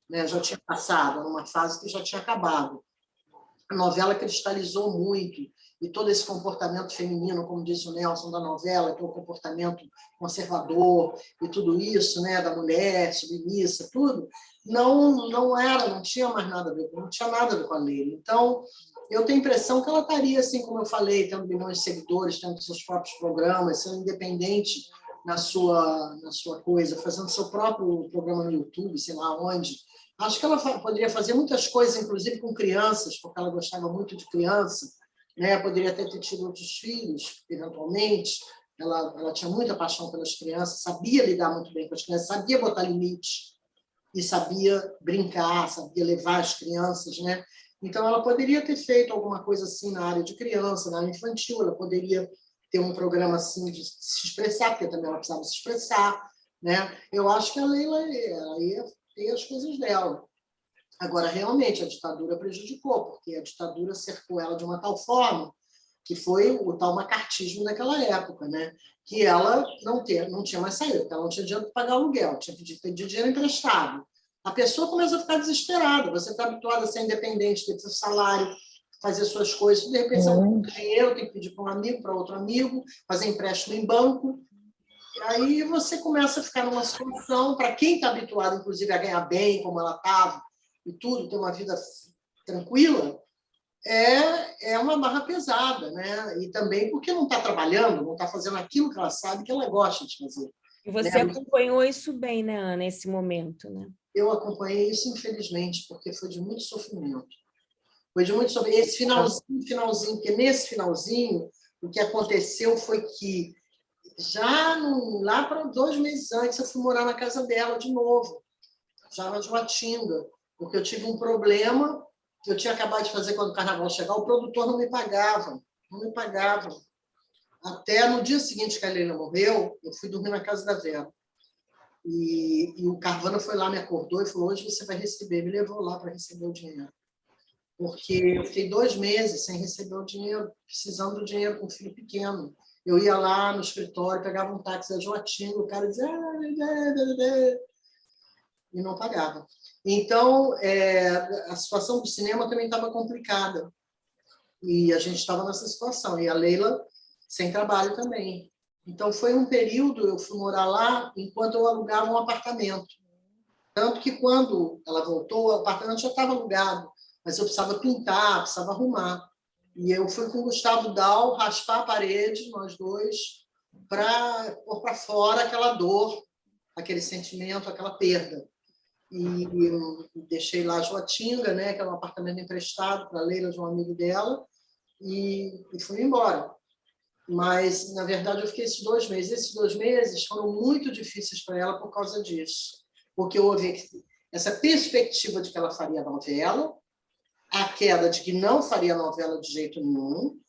Né? Já tinha passado, numa fase que já tinha acabado. A novela cristalizou muito, e todo esse comportamento feminino, como disse o Nelson da novela, que é o comportamento conservador e tudo isso, né, da mulher, submissa, tudo, não tinha mais nada a ver, não tinha nada a ver com a Leila. Então, eu tenho a impressão que ela estaria, assim como eu falei, tendo milhões de seguidores, tendo seus próprios programas, sendo independente na sua coisa, fazendo seu próprio programa no YouTube, sei lá onde. Acho que ela poderia fazer muitas coisas, inclusive com crianças, porque ela gostava muito de criança, né? Poderia até ter tido outros filhos, eventualmente. Ela tinha muita paixão pelas crianças, sabia lidar muito bem com as crianças, sabia botar limite e sabia brincar, sabia levar as crianças, né? Então, ela poderia ter feito alguma coisa assim na área de criança, na área infantil, ela poderia ter um programa assim de se expressar, porque também ela precisava se expressar, né? Eu acho que a Leila ia ter as coisas dela. Agora, realmente, a ditadura prejudicou, porque a ditadura cercou ela de uma tal forma que foi o tal macartismo daquela época, né? Que ela não tinha mais saída, porque ela não tinha dinheiro para pagar aluguel, tinha que pedir dinheiro emprestado. A pessoa começa a ficar desesperada, você está habituada a ser independente, ter seu salário, fazer suas coisas, de repente você não tem dinheiro, tem que pedir para um amigo, para outro amigo, fazer empréstimo em banco. Aí você começa a ficar numa situação, para quem está habituado, inclusive, a ganhar bem, como ela estava, e tudo, ter uma vida tranquila, é uma barra pesada, né? E também porque não está trabalhando, não está fazendo aquilo que ela sabe que ela gosta de fazer. E você acompanhou isso bem, né, Ana, esse momento, né? Eu acompanhei isso, infelizmente, porque foi de muito sofrimento. Foi de muito sofrimento. Esse finalzinho, porque nesse finalzinho, o que aconteceu foi que lá para 2 meses antes, eu fui morar na casa dela de novo, já na Joatinga, porque eu tive um problema que eu tinha acabado de fazer quando o carnaval chegar, o produtor não me pagava. Até no dia seguinte que a Leila morreu, eu fui dormir na casa da Vera. E o Carvana foi lá, me acordou e falou, hoje você vai receber. Me levou lá para receber o dinheiro. Porque eu fiquei 2 meses sem receber o dinheiro, precisando do dinheiro com um filho pequeno. Eu ia lá no escritório, pegava um táxi da Joatinga, o cara dizia... e não pagava. Então, a situação do cinema também estava complicada. E a gente estava nessa situação. E a Leila sem trabalho também. Então, foi um período, eu fui morar lá enquanto eu alugava um apartamento. Tanto que, quando ela voltou, o apartamento já estava alugado, mas eu precisava pintar, precisava arrumar. E eu fui com o Gustavo Dal raspar a parede, nós dois, para pôr para fora aquela dor, aquele sentimento, aquela perda. E eu deixei lá a Joatinga, né, que era um apartamento emprestado para a Leila, de um amigo dela, e fui embora. Mas, na verdade, eu fiquei esses 2 meses. Esses 2 meses foram muito difíceis para ela por causa disso, porque houve essa perspectiva de que ela faria novela, a queda de que não faria novela de jeito nenhum,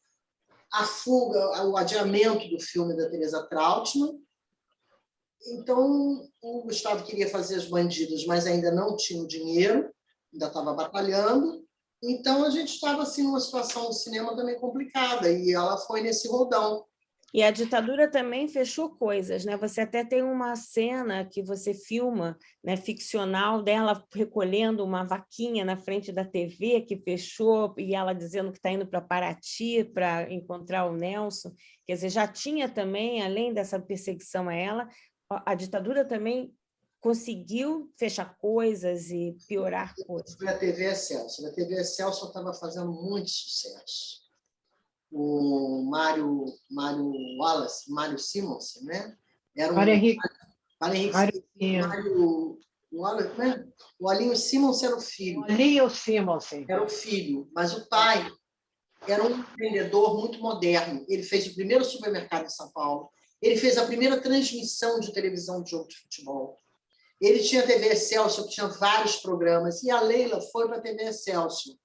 a fuga, o adiamento do filme da Teresa Trautmann. Então, o Gustavo queria fazer As Bandidas, mas ainda não tinha o dinheiro, ainda estava batalhando. Então, a gente estava assim, numa situação do cinema também complicada, e ela foi nesse rodão. E a ditadura também fechou coisas, né? Você até tem uma cena que você filma, né, ficcional, dela recolhendo uma vaquinha na frente da TV que fechou, e ela dizendo que está indo para Paraty para encontrar o Nelson. Quer dizer, já tinha também, além dessa perseguição a ela, a ditadura também conseguiu fechar coisas e piorar coisas. Foi a TV Excelsior. A TV Excelsior estava fazendo muito sucesso. O Mário Wallace, Mário Simonsen, né? Era um Mário Henrique. Mário Wallace, né? O Alinho Simonsen era o filho. O Alinho Simonsen. Era o filho, mas o pai era um empreendedor muito moderno. Ele fez o primeiro supermercado em São Paulo. Ele fez a primeira transmissão de televisão de jogo de futebol. Ele tinha a TV Excelsior, que tinha vários programas, e a Leila foi para a TV Excelsior.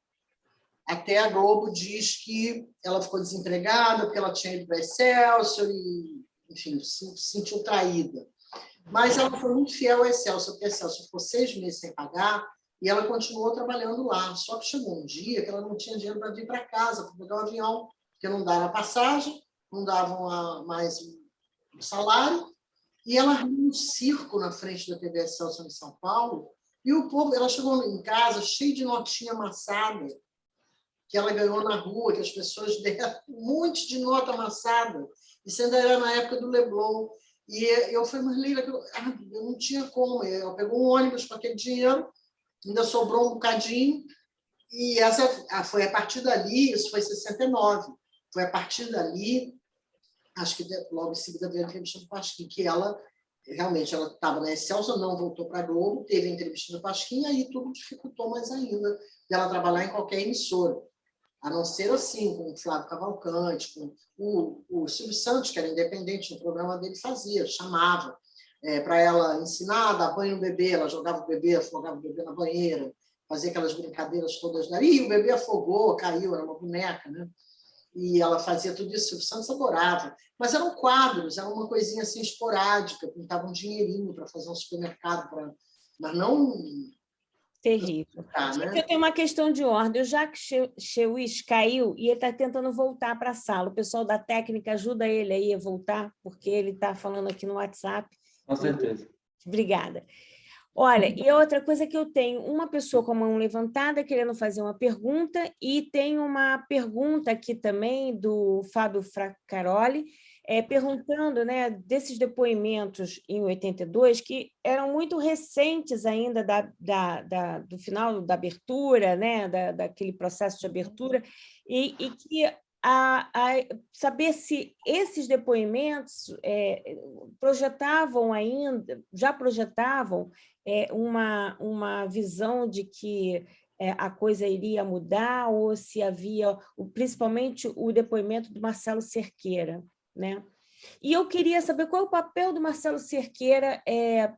Até a Globo diz que ela ficou desempregada porque ela tinha ido para a Excelsior e, enfim, se sentiu traída. Mas ela foi muito fiel à Excelsior, porque a Excelsior ficou 6 meses sem pagar e ela continuou trabalhando lá. Só que chegou um dia que ela não tinha dinheiro para vir para casa, para pegar o avião, porque não dava a passagem, não davam mais o salário, e ela arrumou um circo na frente da TV Excelsior em São Paulo, e o povo, ela chegou em casa cheia de notinha amassada, que ela ganhou na rua, que as pessoas deram um monte de nota amassada. Isso ainda era na época do Leblon. E eu falei, mas Leila, eu não tinha como. Eu pegou um ônibus com aquele dinheiro, ainda sobrou um bocadinho, e essa foi a partir dali, isso foi em 69, foi a partir dali, acho que logo em seguida veio a entrevista do Pasquim, que ela realmente ela estava na Excelsior, não voltou para a Globo, teve a entrevista do Pasquim, e aí tudo dificultou mais ainda dela trabalhar em qualquer emissora. A não ser assim, com o Flávio Cavalcante, com o Silvio Santos, que era independente, no programa dele fazia, chamava para ela ensinar, dar banho no bebê, ela jogava o bebê, afogava o bebê na banheira, fazia aquelas brincadeiras todas dali, e o bebê afogou, caiu, era uma boneca, né? E ela fazia tudo isso, o Silvio Santos adorava. Mas eram quadros, era uma coisinha assim esporádica, pintava um dinheirinho para fazer um supermercado, mas não... Terrível. Né? Eu tenho uma questão de ordem. O Jacques Chewis caiu e ele está tentando voltar para a sala. O pessoal da técnica ajuda ele aí a voltar, porque ele está falando aqui no WhatsApp. Com certeza. Obrigada. Olha, e outra coisa que eu tenho, uma pessoa com a mão levantada querendo fazer uma pergunta, e tem uma pergunta aqui também do Fábio Fracaroli, perguntando, né, desses depoimentos em 82, que eram muito recentes ainda do final da abertura, né, daquele processo de abertura, e que saber se esses depoimentos já projetavam uma visão de que a coisa iria mudar, ou se havia, principalmente, o depoimento do Marcelo Cerqueira, né? E eu queria saber qual é o papel do Marcelo Cerqueira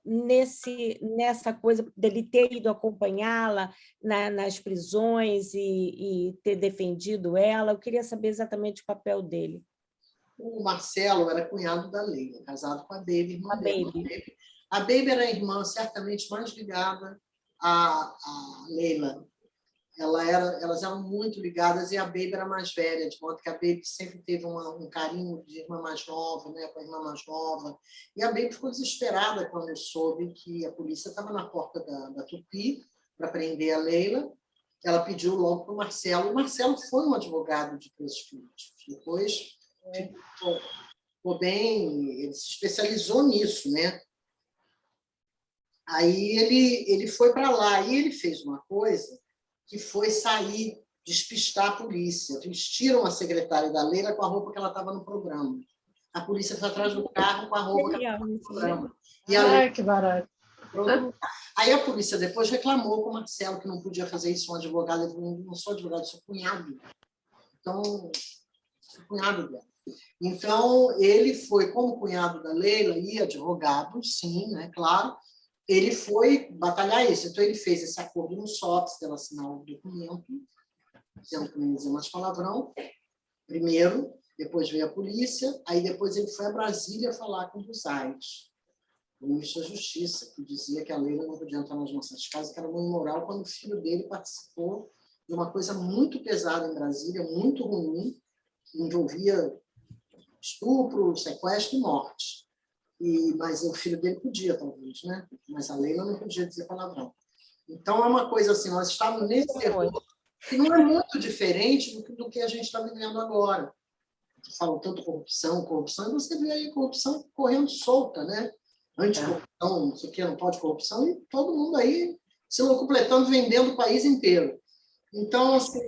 nessa coisa dele ter ido acompanhá-la nas prisões e ter defendido ela. Eu queria saber exatamente o papel dele. O Marcelo era cunhado da Leila, casado com a Baby, irmã dela. Baby. A Baby era a irmã certamente mais ligada à Leila. Elas eram muito ligadas, e a Baby era mais velha, de modo que a Baby sempre teve um carinho de irmã mais nova, né, com a irmã mais nova. E a Baby ficou desesperada quando soube que a polícia estava na porta da Tupi para prender a Leila. Ela pediu logo para o Marcelo. O Marcelo foi um advogado de presos políticos. Depois ficou bem, ele se especializou nisso, né? Aí ele foi para lá e ele fez uma coisa que foi sair, despistar a polícia. Vestiram a secretária da Leila com a roupa que ela estava no programa. A polícia foi atrás do carro com a roupa que ela estava no programa. E a Leila... que barato. Aí a polícia depois reclamou com o Marcelo que não podia fazer isso, um advogado, eu não sou advogado, sou cunhado. Então, sou cunhado dela. Então, ele foi, como cunhado da Leila e advogado, sim, né, claro, ele foi batalhar isso. Então, ele fez esse acordo no SOPS, dela assinar o documento, dizendo que não ia dizer mais palavrão, primeiro, depois veio a polícia, aí depois ele foi a Brasília falar com os Aires, o ministro da Justiça, que dizia que a Leila não podia entrar nas nossas casas, que era uma imoral, quando o filho dele participou de uma coisa muito pesada em Brasília, muito ruim, que envolvia estupro, sequestro e morte. Mas o filho dele podia, talvez, né? Mas a Leila não podia dizer palavrão. Então, é uma coisa assim, nós estamos nesse terror, que não é muito diferente do que a gente está vivendo agora. Falam tanto corrupção, e você vê aí corrupção correndo solta, né? Anticorrupção, não sei o que, não pode corrupção, e todo mundo aí se locupletando, vendendo o país inteiro. Então, assim,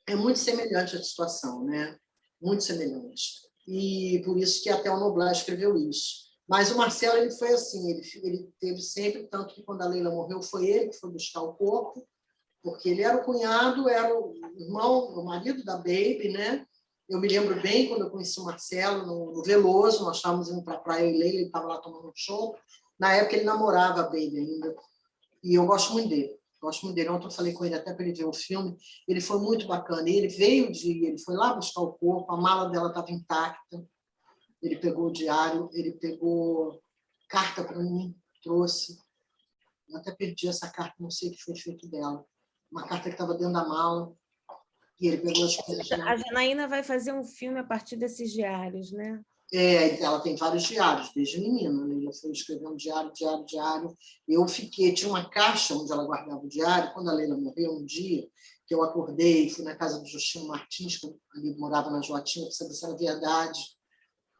é muito semelhante a situação, né? Muito semelhante. E por isso que até o Noblar escreveu isso. Mas o Marcelo, ele foi assim, ele teve sempre, tanto que quando a Leila morreu, foi ele que foi buscar o corpo, porque ele era o cunhado, era o irmão, o marido da Baby, né? Eu me lembro bem quando eu conheci o Marcelo no Veloso, nós estávamos indo para a praia e Leila, ele estava lá tomando um show. Na época ele namorava a Baby ainda. E eu gosto muito dele. Gosto muito dele. Ontem eu falei com ele até para ele ver o filme. Ele foi muito bacana. E ele veio ele foi lá buscar o corpo, a mala dela estava intacta. Ele pegou o diário, ele pegou carta para mim, trouxe. Eu até perdi essa carta, não sei o que foi feito dela. Uma carta que estava dentro da mala. E ele pegou as coisas. A Janaína vai fazer um filme a partir desses diários, né? Ela tem vários diários, desde menina. Né? Ela foi escrevendo diário. Eu tinha uma caixa onde ela guardava o diário. Quando a Leila morreu, um dia, que eu acordei, fui na casa do Justino Martins, que ali morava na Joatinha, para saber se era verdade.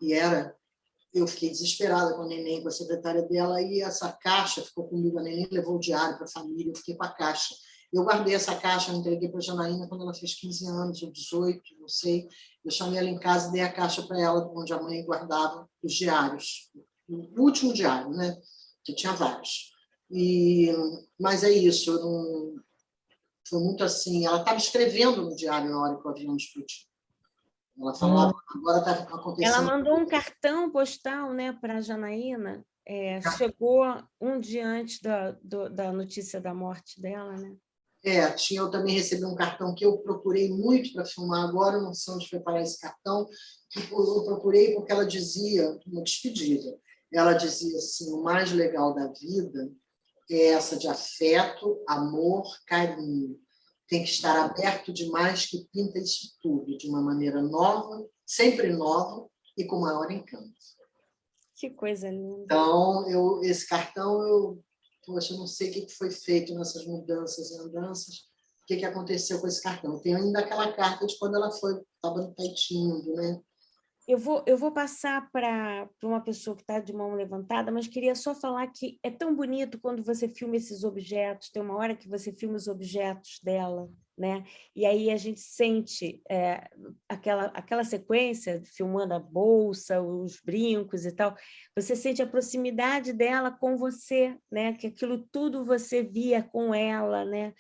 E era. Eu fiquei desesperada com a neném, com a secretária dela, e essa caixa ficou comigo. A neném levou o diário para a família, eu fiquei com a caixa. Eu guardei essa caixa, eu entreguei para a Janaína quando ela fez 15 anos, ou 18, não sei. Eu chamei ela em casa e dei a caixa para ela, onde a mãe guardava os diários. O último diário, né? Que tinha vários. Mas é isso, foi muito assim. Ela estava escrevendo no diário na hora que o avião explodiu. Ela falava, agora está acontecendo... Ela mandou um cartão postal, né, para a Janaína. Chegou um dia antes da notícia da morte dela, né? Eu também recebi um cartão que eu procurei muito para filmar agora, não sei onde foi parar esse cartão, que eu procurei porque ela dizia, uma despedida, ela dizia assim, o mais legal da vida é essa de afeto, amor, carinho. Tem que estar aberto demais que pinta isso tudo, de uma maneira nova, sempre nova e com maior encanto. Que coisa linda. Então, esse cartão, poxa, eu não sei o que foi feito nessas mudanças e andanças, o que aconteceu com esse cartão. Tem ainda aquela carta de quando ela estava no Taitinho, né? Eu vou passar para uma pessoa que está de mão levantada, mas queria só falar que é tão bonito quando você filma esses objetos, tem uma hora que você filma os objetos dela, né? E aí a gente sente aquela sequência, filmando a bolsa, os brincos e tal, você sente a proximidade dela com você, né? Que aquilo tudo você via com ela, né?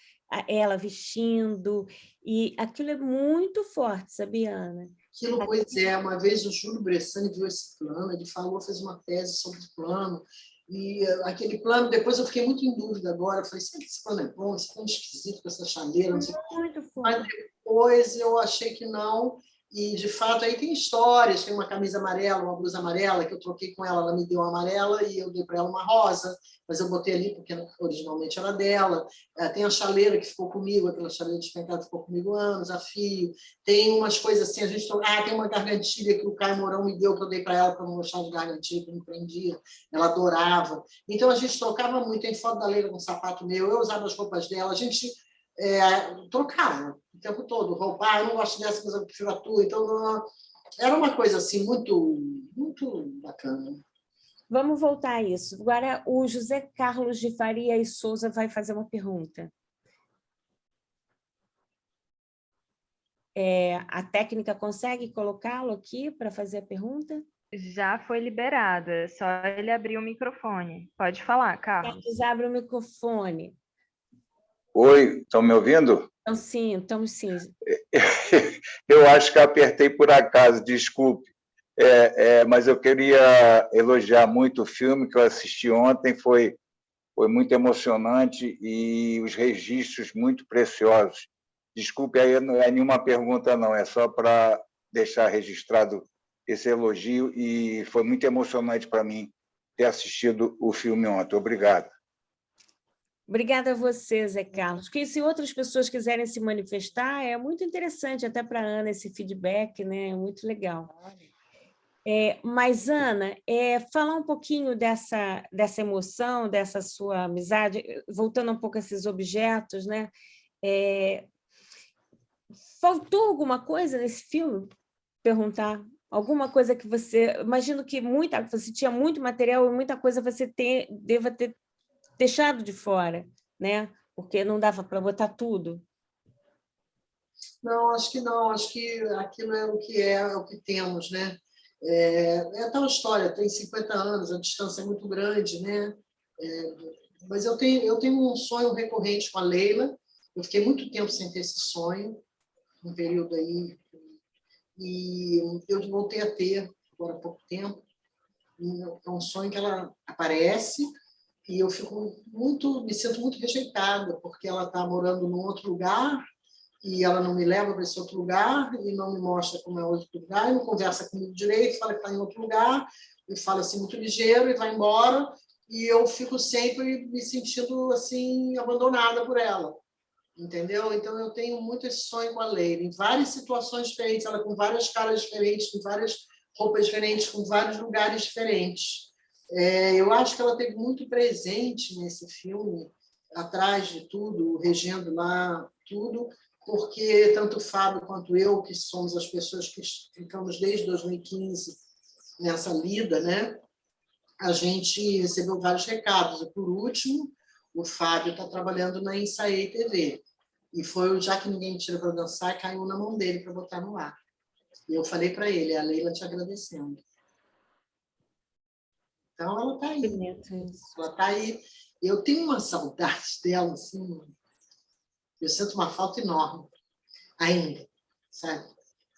Ela vestindo, e aquilo é muito forte, sabia, Ana? Aquilo, pois é, uma vez o Júlio Bressani viu esse plano, ele fez uma tese sobre o plano, e aquele plano, depois eu fiquei muito em dúvida agora, eu falei, será que esse plano é bom, esse plano é esquisito com essa chaleira, não sei. Muito forte. Mas depois eu achei que não, e de fato aí tem histórias, tem uma camisa amarela, uma blusa amarela, que eu troquei com ela, ela me deu uma amarela e eu dei para ela uma rosa, mas eu botei ali porque originalmente era dela. Tem a chaleira que ficou comigo, aquela chaleira despencada que ficou comigo anos, a fio. Tem umas coisas assim, tem uma gargantilha que o Caio Mourão me deu, que eu dei para ela para não gostar de gargantilha, que me prendia, ela adorava. Então a gente trocava muito, tem foto da Leila com sapato meu, eu usava as roupas dela, a gente trocava o tempo todo, roupa, eu não gosto dessa, mas eu prefiro a tua. Então, era uma coisa assim muito, muito bacana. Vamos voltar a isso. Agora, o José Carlos de Faria e Souza vai fazer uma pergunta. A técnica consegue colocá-lo aqui para fazer a pergunta? Já foi liberado, é só ele abrir o microfone. Pode falar, Carlos. Carlos, abre o microfone. Oi, estão me ouvindo? Então, sim, estamos sim. Eu acho que apertei por acaso, desculpe. Mas eu queria elogiar muito o filme que eu assisti ontem, foi muito emocionante e os registros muito preciosos. Desculpe, aí não é nenhuma pergunta, não, é só para deixar registrado esse elogio, e foi muito emocionante para mim ter assistido o filme ontem. Obrigado. Obrigada a você, Zé Carlos. Porque se outras pessoas quiserem se manifestar, é muito interessante até para a Ana esse feedback, né? É muito legal. Mas, Ana, falar um pouquinho dessa emoção, dessa sua amizade, voltando um pouco a esses objetos, né? Faltou alguma coisa nesse filme? Perguntar. Alguma coisa que você... Imagino que você tinha muito material e muita coisa você deva ter deixado de fora, né? Porque não dava para botar tudo. Não, acho que não. Acho que aquilo é o que temos, né? É tal história, tem 50 anos, a distância é muito grande, né? Mas eu tenho um sonho recorrente com a Leila. Eu fiquei muito tempo sem ter esse sonho, um período aí, e eu voltei a ter agora há pouco tempo. É um sonho que ela aparece e eu me sinto muito rejeitada, porque ela está morando num outro lugar e ela não me leva para esse outro lugar e não me mostra como é outro lugar, e não conversa comigo direito, fala que está em outro lugar, e fala assim muito ligeiro e vai embora, e eu fico sempre me sentindo assim abandonada por ela, entendeu? Então eu tenho muito esse sonho com a Leila, em várias situações diferentes, ela com várias caras diferentes, com várias roupas diferentes, com vários lugares diferentes. Eu acho que ela teve muito presente nesse filme, atrás de tudo, regendo lá tudo, porque tanto o Fábio quanto eu, que somos as pessoas que ficamos desde 2015 nessa lida, né? A gente recebeu vários recados. E, por último, o Fábio está trabalhando na Ensaiei TV. E foi, já que ninguém me tira para dançar, caiu na mão dele para botar no ar. E eu falei para ele, a Leila te agradecendo. Então, ela está aí. Ela está aí. Eu tenho uma saudade dela, assim, eu sinto uma falta enorme ainda, sabe?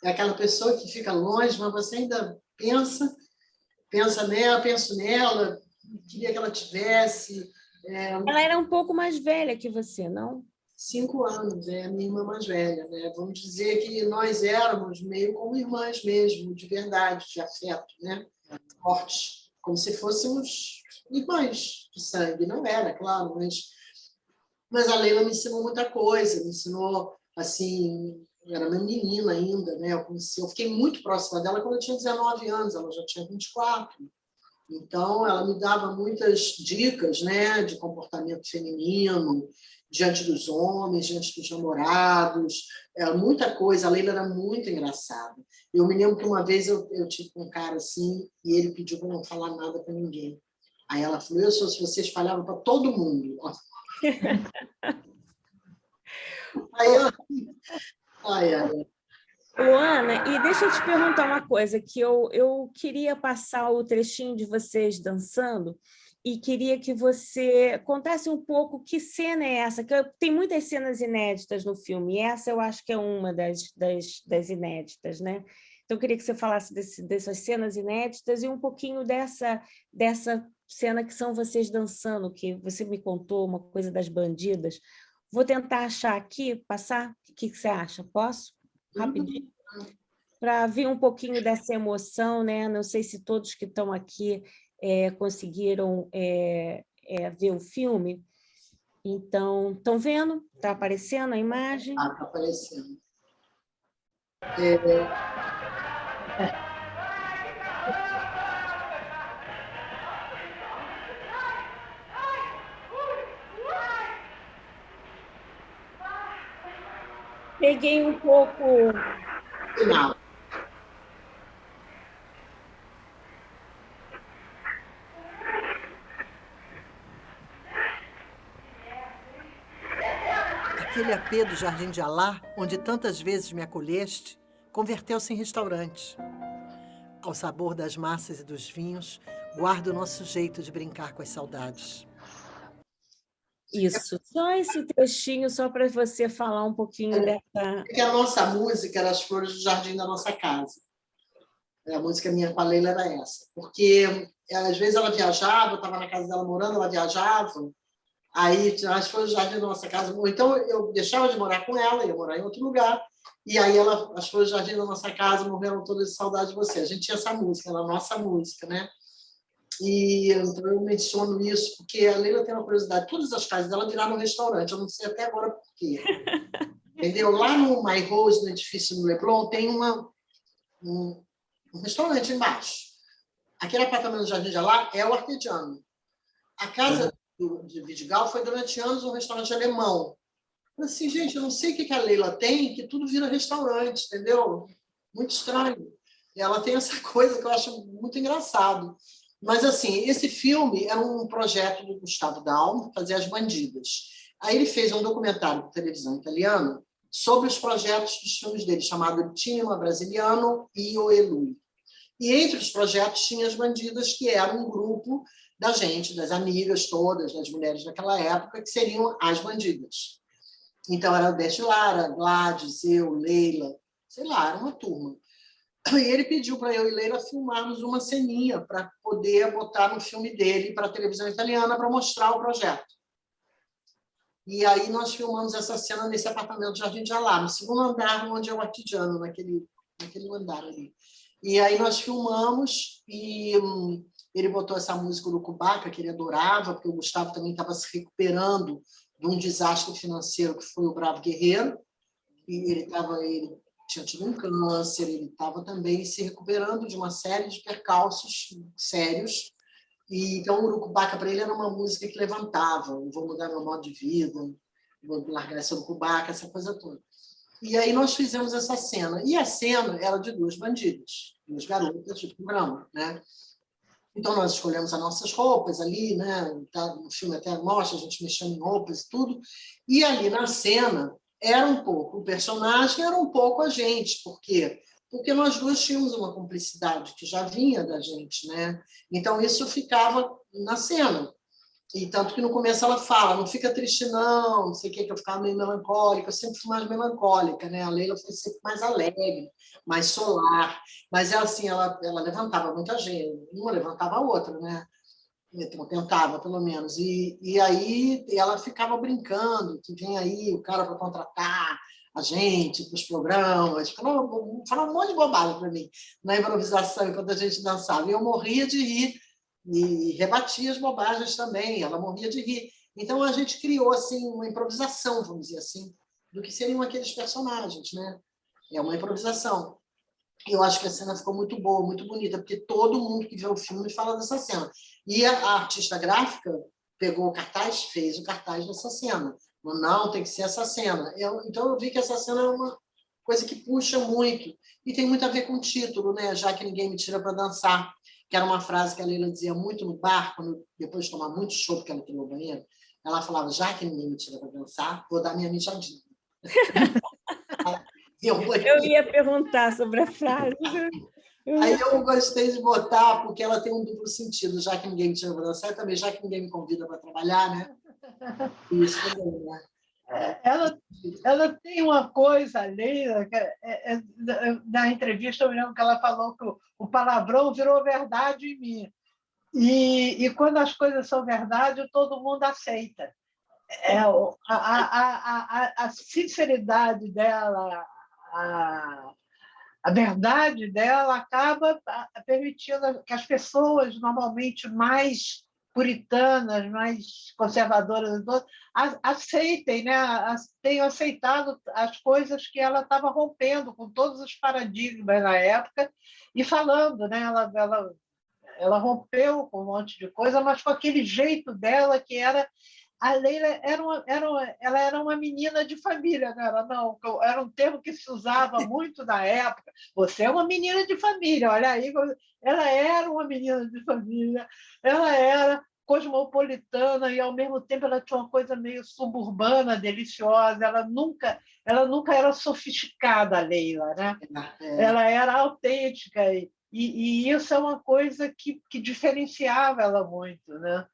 É aquela pessoa que fica longe, mas você ainda pensa nela, penso nela, queria que ela tivesse. Ela era um pouco mais velha que você, não? 5 anos, é a minha irmã mais velha, né? Vamos dizer que nós éramos meio como irmãs mesmo, de verdade, de afeto, né? Fortes, como se fôssemos irmãs de sangue. Não era, claro, mas a Leila me ensinou muita coisa, me ensinou, assim, era uma menina ainda, né? Eu fiquei muito próxima dela quando eu tinha 19 anos, ela já tinha 24. Então, ela me dava muitas dicas, né, de comportamento feminino, diante dos homens, diante dos namorados, muita coisa. A Leila era muito engraçada. Eu me lembro que uma vez eu tive com um cara assim, e ele pediu para não falar nada para ninguém. Aí ela falou, se você espalhava para todo mundo. Ai. Ô, Ana, e deixa eu te perguntar uma coisa, que eu queria passar o trechinho de vocês dançando e queria que você contasse um pouco que cena é essa, que tem muitas cenas inéditas no filme, e essa eu acho que é uma das inéditas, né? Então, eu queria que você falasse dessas cenas inéditas e um pouquinho dessa cena que são vocês dançando, que você me contou, uma coisa das bandidas. Vou tentar achar aqui, passar. O que você acha? Posso? Rapidinho. Para ver um pouquinho dessa emoção, né? Não sei se todos que estão aqui conseguiram ver o filme. Então, estão vendo? Está aparecendo a imagem? Está aparecendo. Peguei um pouco... Aquele apê do Jardim de Alá, onde tantas vezes me acolheste, converteu-se em restaurante. Ao sabor das massas e dos vinhos, guardo o nosso jeito de brincar com as saudades. Isso, só esse trechinho, só para você falar um pouquinho dessa... Que a nossa música era As Flores do Jardim da Nossa Casa. A música minha com a Leila era essa. Porque, às vezes, ela viajava, eu estava na casa dela morando, ela viajava, aí As Flores do Jardim da Nossa Casa. Ou então, eu deixava de morar com ela, ia morar em outro lugar, e aí As Flores do Jardim da Nossa Casa morreram todas de saudade de você. A gente tinha essa música, era a nossa música, né? E então eu menciono isso porque a Leila tem uma curiosidade. Todas as casas dela viraram um restaurante. Eu não sei até agora por quê. Entendeu? Lá no My Rose, no edifício do Leblon, tem um restaurante embaixo. Aquele apartamento do Jardim de Alá é o Artediano. A casa de Vidigal foi durante anos um restaurante alemão. Eu assim, gente, eu não sei o que a Leila tem, que tudo vira restaurante, entendeu? Muito estranho. E ela tem essa coisa que eu acho muito engraçado. Mas, assim, esse filme era um projeto do Gustavo Dalmo, fazer As Bandidas. Aí ele fez um documentário para televisão italiana sobre os projetos dos filmes dele, chamado Cinema Brasiliano e O Elui. E entre os projetos tinha As Bandidas, que era um grupo da gente, das amigas todas, das mulheres daquela época, que seriam as bandidas. Então, era o Beth Lara, Gladys, eu, Leila, sei lá, era uma turma. E ele pediu para eu e Leila filmarmos uma ceninha para poder botar no filme dele para a televisão italiana para mostrar o projeto. E aí nós filmamos essa cena nesse apartamento do Jardim de Alá, no segundo andar, onde é o Artediano, naquele andar ali. E aí nós filmamos e ele botou essa música do Cubaca, que ele adorava, porque o Gustavo também estava se recuperando de um desastre financeiro que foi o Bravo Guerreiro, e ele tinha tido um câncer, ele estava também se recuperando de uma série de percalços sérios. E, então, o Urucubaca, para ele, era uma música que levantava, vou mudar meu modo de vida, vou largar essa Urucubaca, essa coisa toda. E aí nós fizemos essa cena. E a cena era de duas bandidas, duas garotas de programa, né? Então, nós escolhemos as nossas roupas ali, né? No filme até mostra, a gente mexendo em roupas e tudo. E ali na cena, era um pouco o personagem, era um pouco a gente. Por quê? Porque nós duas tínhamos uma cumplicidade que já vinha da gente, né? Então, isso ficava na cena. E tanto que no começo ela fala, não fica triste não sei o que eu ficava meio melancólica, eu sempre fui mais melancólica, né? A Leila foi sempre mais alegre, mais solar, mas ela, assim, ela levantava muita gente, uma levantava a outra, né? Então, tentava, pelo menos. E aí ela ficava brincando, que vem aí o cara para contratar a gente para os programas, falava um monte de bobagem para mim na improvisação, enquanto a gente dançava. E eu morria de rir, e rebatia as bobagens também, ela morria de rir. Então, a gente criou assim, uma improvisação, vamos dizer assim, do que seriam aqueles personagens, né? É uma improvisação. Eu acho que a cena ficou muito boa, muito bonita, porque todo mundo que vê o filme fala dessa cena. E a artista gráfica pegou o cartaz, fez o cartaz dessa cena. Não, tem que ser essa cena. Então, eu vi que essa cena é uma coisa que puxa muito. E tem muito a ver com o título, né? Já que ninguém me tira para dançar, que era uma frase que a Leila dizia muito no bar, quando depois de tomar muito chopp, que ela queria no banheiro, ela falava, já que ninguém me tira para dançar, vou dar minha mijadinha. Eu ia perguntar sobre a frase. Aí eu gostei de botar, porque ela tem um duplo sentido, já que ninguém me tira para dançar, e também já que ninguém me convida para trabalhar, né? Isso também, né? Ela tem uma coisa, Leila, na entrevista eu me lembro que ela falou que o palavrão virou verdade em mim. E quando as coisas são verdade, todo mundo aceita. A sinceridade dela, a verdade dela acaba permitindo que as pessoas normalmente mais puritanas, mais conservadoras, aceitem, né? Tenham aceitado as coisas que ela estava rompendo com todos os paradigmas na época e falando, né? Ela rompeu com um monte de coisa, mas com aquele jeito dela que era... A Leila ela era uma menina de família, não era? Não, era um termo que se usava muito na época. Você é uma menina de família, olha aí. Ela era uma menina de família, ela era cosmopolitana e, ao mesmo tempo, ela tinha uma coisa meio suburbana, deliciosa. Ela nunca era sofisticada, a Leila, né? Ela era autêntica e isso é uma coisa que diferenciava ela muito, né?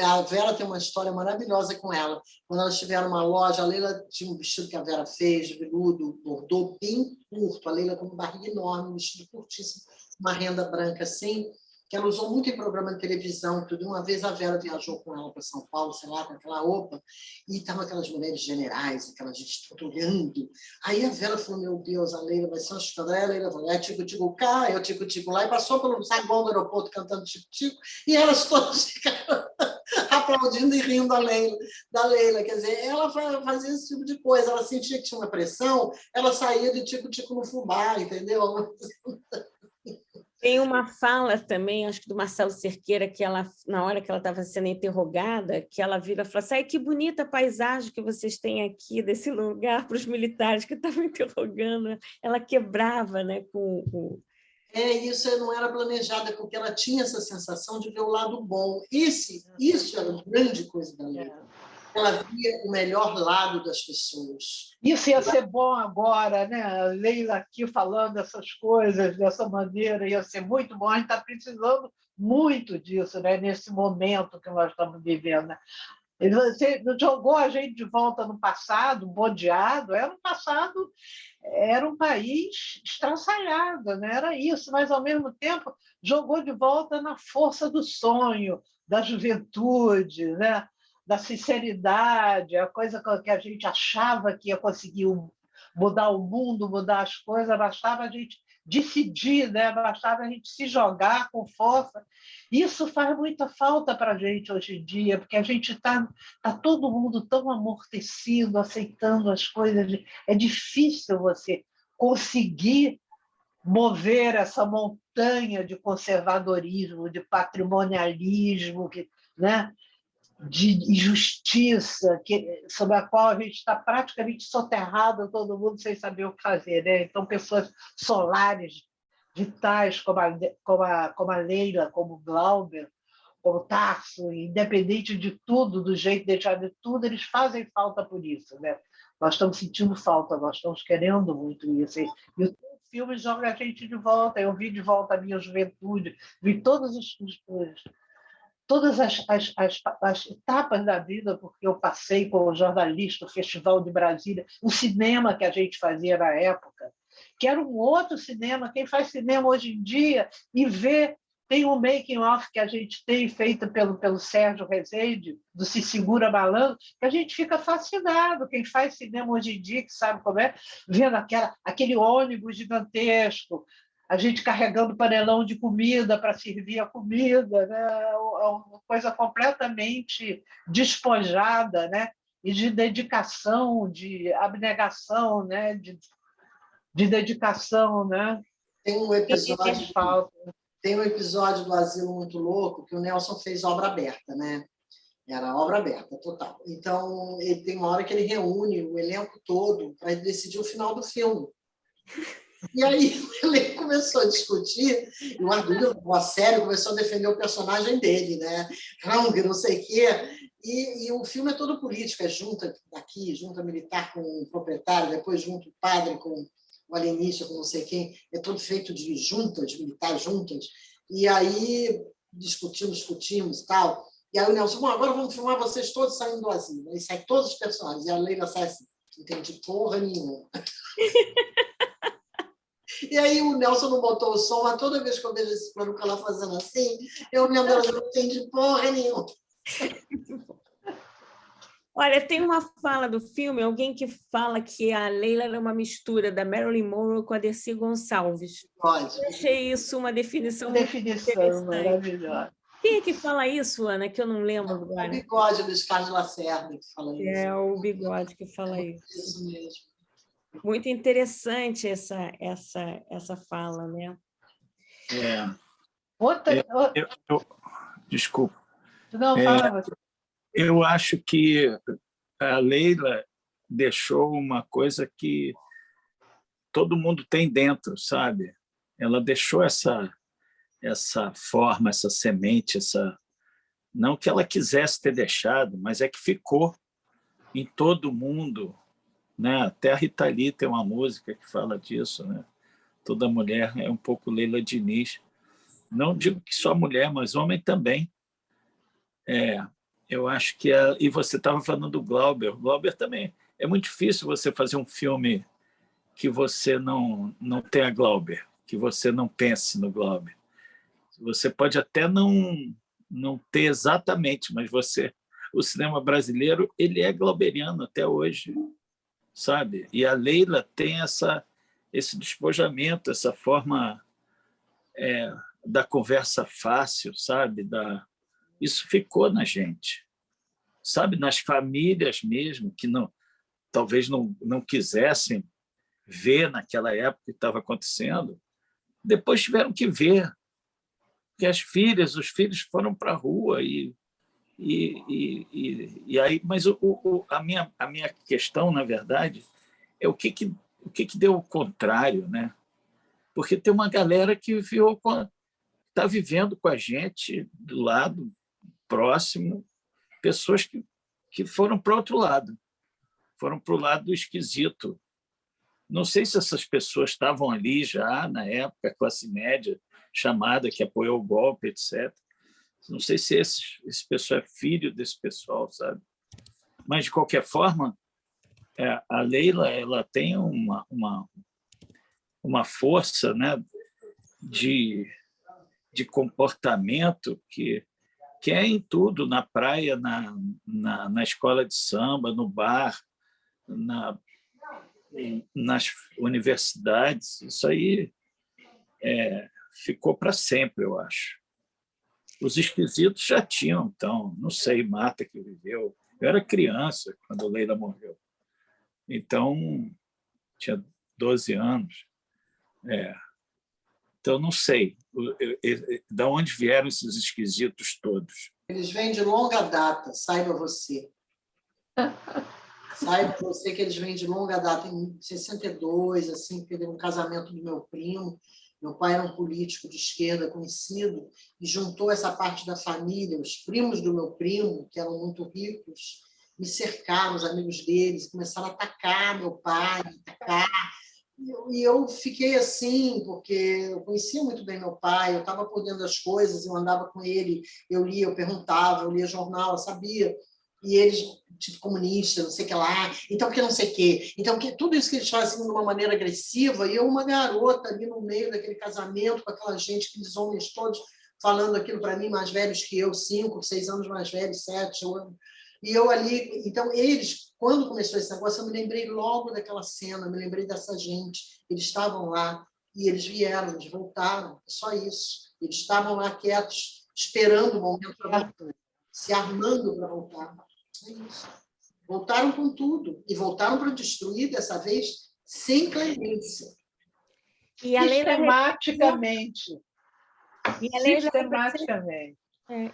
A Vera tem uma história maravilhosa com ela. Quando elas estiveram numa loja, a Leila tinha um vestido que a Vera fez, de veludo, bordô, bem curto. A Leila com uma barriga enorme, um vestido curtíssimo, uma renda branca assim, que ela usou muito em programa de televisão. Tudo. Uma vez a Vera viajou com ela para São Paulo, sei lá, com aquela roupa, e estavam aquelas mulheres generais, aquela gente toda olhando. Aí a Vera falou, meu Deus, a Leila vai ser uma escândalo. Aí a Leila falou, tico-tico cá, eu tico-tico lá, e passou pelo saguão do aeroporto cantando tico-tico, e elas todas ficaram aplaudindo e rindo da Leila. Quer dizer, ela fazia esse tipo de coisa. Ela sentia que tinha uma pressão, ela saía de tico-tico no fubá, entendeu? Tem uma fala também, acho que do Marcelo Cerqueira, que ela, na hora que ela estava sendo interrogada, que ela vira e fala assim, que bonita paisagem que vocês têm aqui desse lugar para os militares que estavam interrogando. Ela quebrava, né, com... Isso não era planejada, porque ela tinha essa sensação de ver o lado bom. Isso era a grande coisa da Leila. Ela via o melhor lado das pessoas. Isso ia ser bom agora, né? A Leila aqui falando essas coisas dessa maneira, ia ser muito bom. A gente está precisando muito disso, né? Nesse momento que nós estamos vivendo. Né? Você jogou a gente de volta no passado, bodeado. No passado era um país estraçalhado, né? Era isso, mas, ao mesmo tempo, jogou de volta na força do sonho, da juventude, né? Da sinceridade, a coisa que a gente achava que ia conseguir mudar o mundo, mudar as coisas, bastava a gente decidir, né? Bastava a gente se jogar com força. Isso faz muita falta para a gente hoje em dia, porque a gente está todo mundo tão amortecido, aceitando as coisas. É difícil você conseguir mover essa montanha de conservadorismo, de patrimonialismo, né? De injustiça, sobre a qual a gente está praticamente soterrado, todo mundo sem saber o que fazer. Né? Então, pessoas solares, vitais, como a Leila, como o Glauber, como o Tarso, independente de tudo, do jeito de deixar de tudo, eles fazem falta por isso. Né? Nós estamos sentindo falta, nós estamos querendo muito isso. E o filme joga a gente de volta. Eu vi de volta a minha juventude, vi todas as etapas da vida, porque eu passei como jornalista, o Festival de Brasília, o cinema que a gente fazia na época, que era um outro cinema. Quem faz cinema hoje em dia e vê, tem um making-off que a gente tem feito pelo Sérgio Rezende, do Se Segura Malandro, que a gente fica fascinado. Quem faz cinema hoje em dia, que sabe como é, vendo aquele ônibus gigantesco, a gente carregando panelão de comida para servir a comida, né? É uma coisa completamente despojada, né? E de dedicação, de abnegação, né? de dedicação. Né? Tem um episódio do Asilo muito louco que o Nelson fez obra aberta, né? Era obra aberta, total. Então, ele tem uma hora que ele reúne o elenco todo para decidir o final do filme. E aí ele começou a discutir, e o Arduino, a sério, começou a defender o personagem dele, né? Não sei o quê. E o filme é todo político, é junta daqui, junta militar com o proprietário, depois junta o padre com o alienígena, com não sei quem. É todo feito de juntas, militares juntas. E aí discutimos e tal. E aí o Nelson, bom, agora vamos filmar vocês todos saindo do asilo. Aí sai todos os personagens. E a Leila sai assim, não entendi porra nenhuma. E aí o Nelson não botou o som, mas toda vez que eu vejo esse plano com ela fazendo assim, eu me lembro, não entendi porra nenhuma. Olha, tem uma fala do filme, alguém que fala que a Leila era uma mistura da Marilyn Monroe com a Dercy Gonçalves. Pode. Eu achei isso uma definição maravilhosa. Quem é que fala isso, Ana? Que eu não lembro agora. É o Bigode, do Carlos Lacerda, que fala isso. É o Bigode que fala isso. Isso mesmo. Muito interessante essa fala, né? Desculpa. Não, fala você. Eu acho que a Leila deixou uma coisa que todo mundo tem dentro, sabe? Ela deixou essa forma, essa semente, Não que ela quisesse ter deixado, mas é que ficou em todo mundo, né? Até a Rita Lee tem uma música que fala disso, né? Toda mulher é um pouco Leila Diniz. Não digo que só mulher, mas homem também. Eu acho que... E você estava falando do Glauber. O Glauber também. É muito difícil você fazer um filme que você não tenha Glauber, que você não pense no Glauber. Você pode até não ter exatamente, mas o cinema brasileiro ele é glauberiano até hoje, sabe? E a Leila tem esse despojamento, essa forma da conversa fácil, sabe? Isso ficou na gente, sabe? Nas famílias mesmo, que talvez não quisessem ver naquela época o que estava acontecendo, depois tiveram que ver, que os filhos foram para a rua e aí, mas a minha questão, na verdade, é o que deu o contrário, né? Porque tem uma galera que está vivendo com a gente do lado próximo, pessoas que foram para o outro lado, foram para o lado esquisito. Não sei se essas pessoas estavam ali já na época, a classe média chamada que apoiou o golpe, etc. Não sei se esse pessoal é filho desse pessoal, sabe? Mas, de qualquer forma, a Leila ela tem uma força, né, de comportamento que é em tudo, na praia, na escola de samba, no bar, nas universidades. Isso aí ficou para sempre, eu acho. Os esquisitos já tinham, então, não sei, Marta que viveu. Eu era criança quando a Leila morreu. Então, tinha 12 anos. Então, não sei de onde vieram esses esquisitos todos. Eles vêm de longa data, saiba você. Saiba você que eles vêm de longa data. Em 62, assim, teve um casamento do meu primo. Meu pai era um político de esquerda conhecido e juntou essa parte da família, os primos do meu primo, que eram muito ricos, me cercaram, os amigos deles, começaram a atacar meu pai, E eu fiquei assim, porque eu conhecia muito bem meu pai, eu estava por dentro das coisas, eu andava com ele, eu lia, eu perguntava, eu lia jornal, eu sabia. E eles, tipo, comunista, não sei o que lá, então porque não sei o quê. Então, tudo isso que eles faziam de uma maneira agressiva, e eu, uma garota ali no meio daquele casamento, com aquela gente, aqueles homens todos falando aquilo para mim, mais velhos que eu, 5, 6 anos mais velhos, 7 anos. E eu ali... Então, eles, quando começou esse negócio, eu me lembrei logo daquela cena, me lembrei dessa gente. Eles estavam lá, e eles vieram, eles voltaram, só isso. Eles estavam lá quietos, esperando o momento para voltar, se armando para voltar. É isso. Voltaram com tudo, e voltaram para destruir, dessa vez, sem clemência. E a Sistematicamente. Sistematicamente.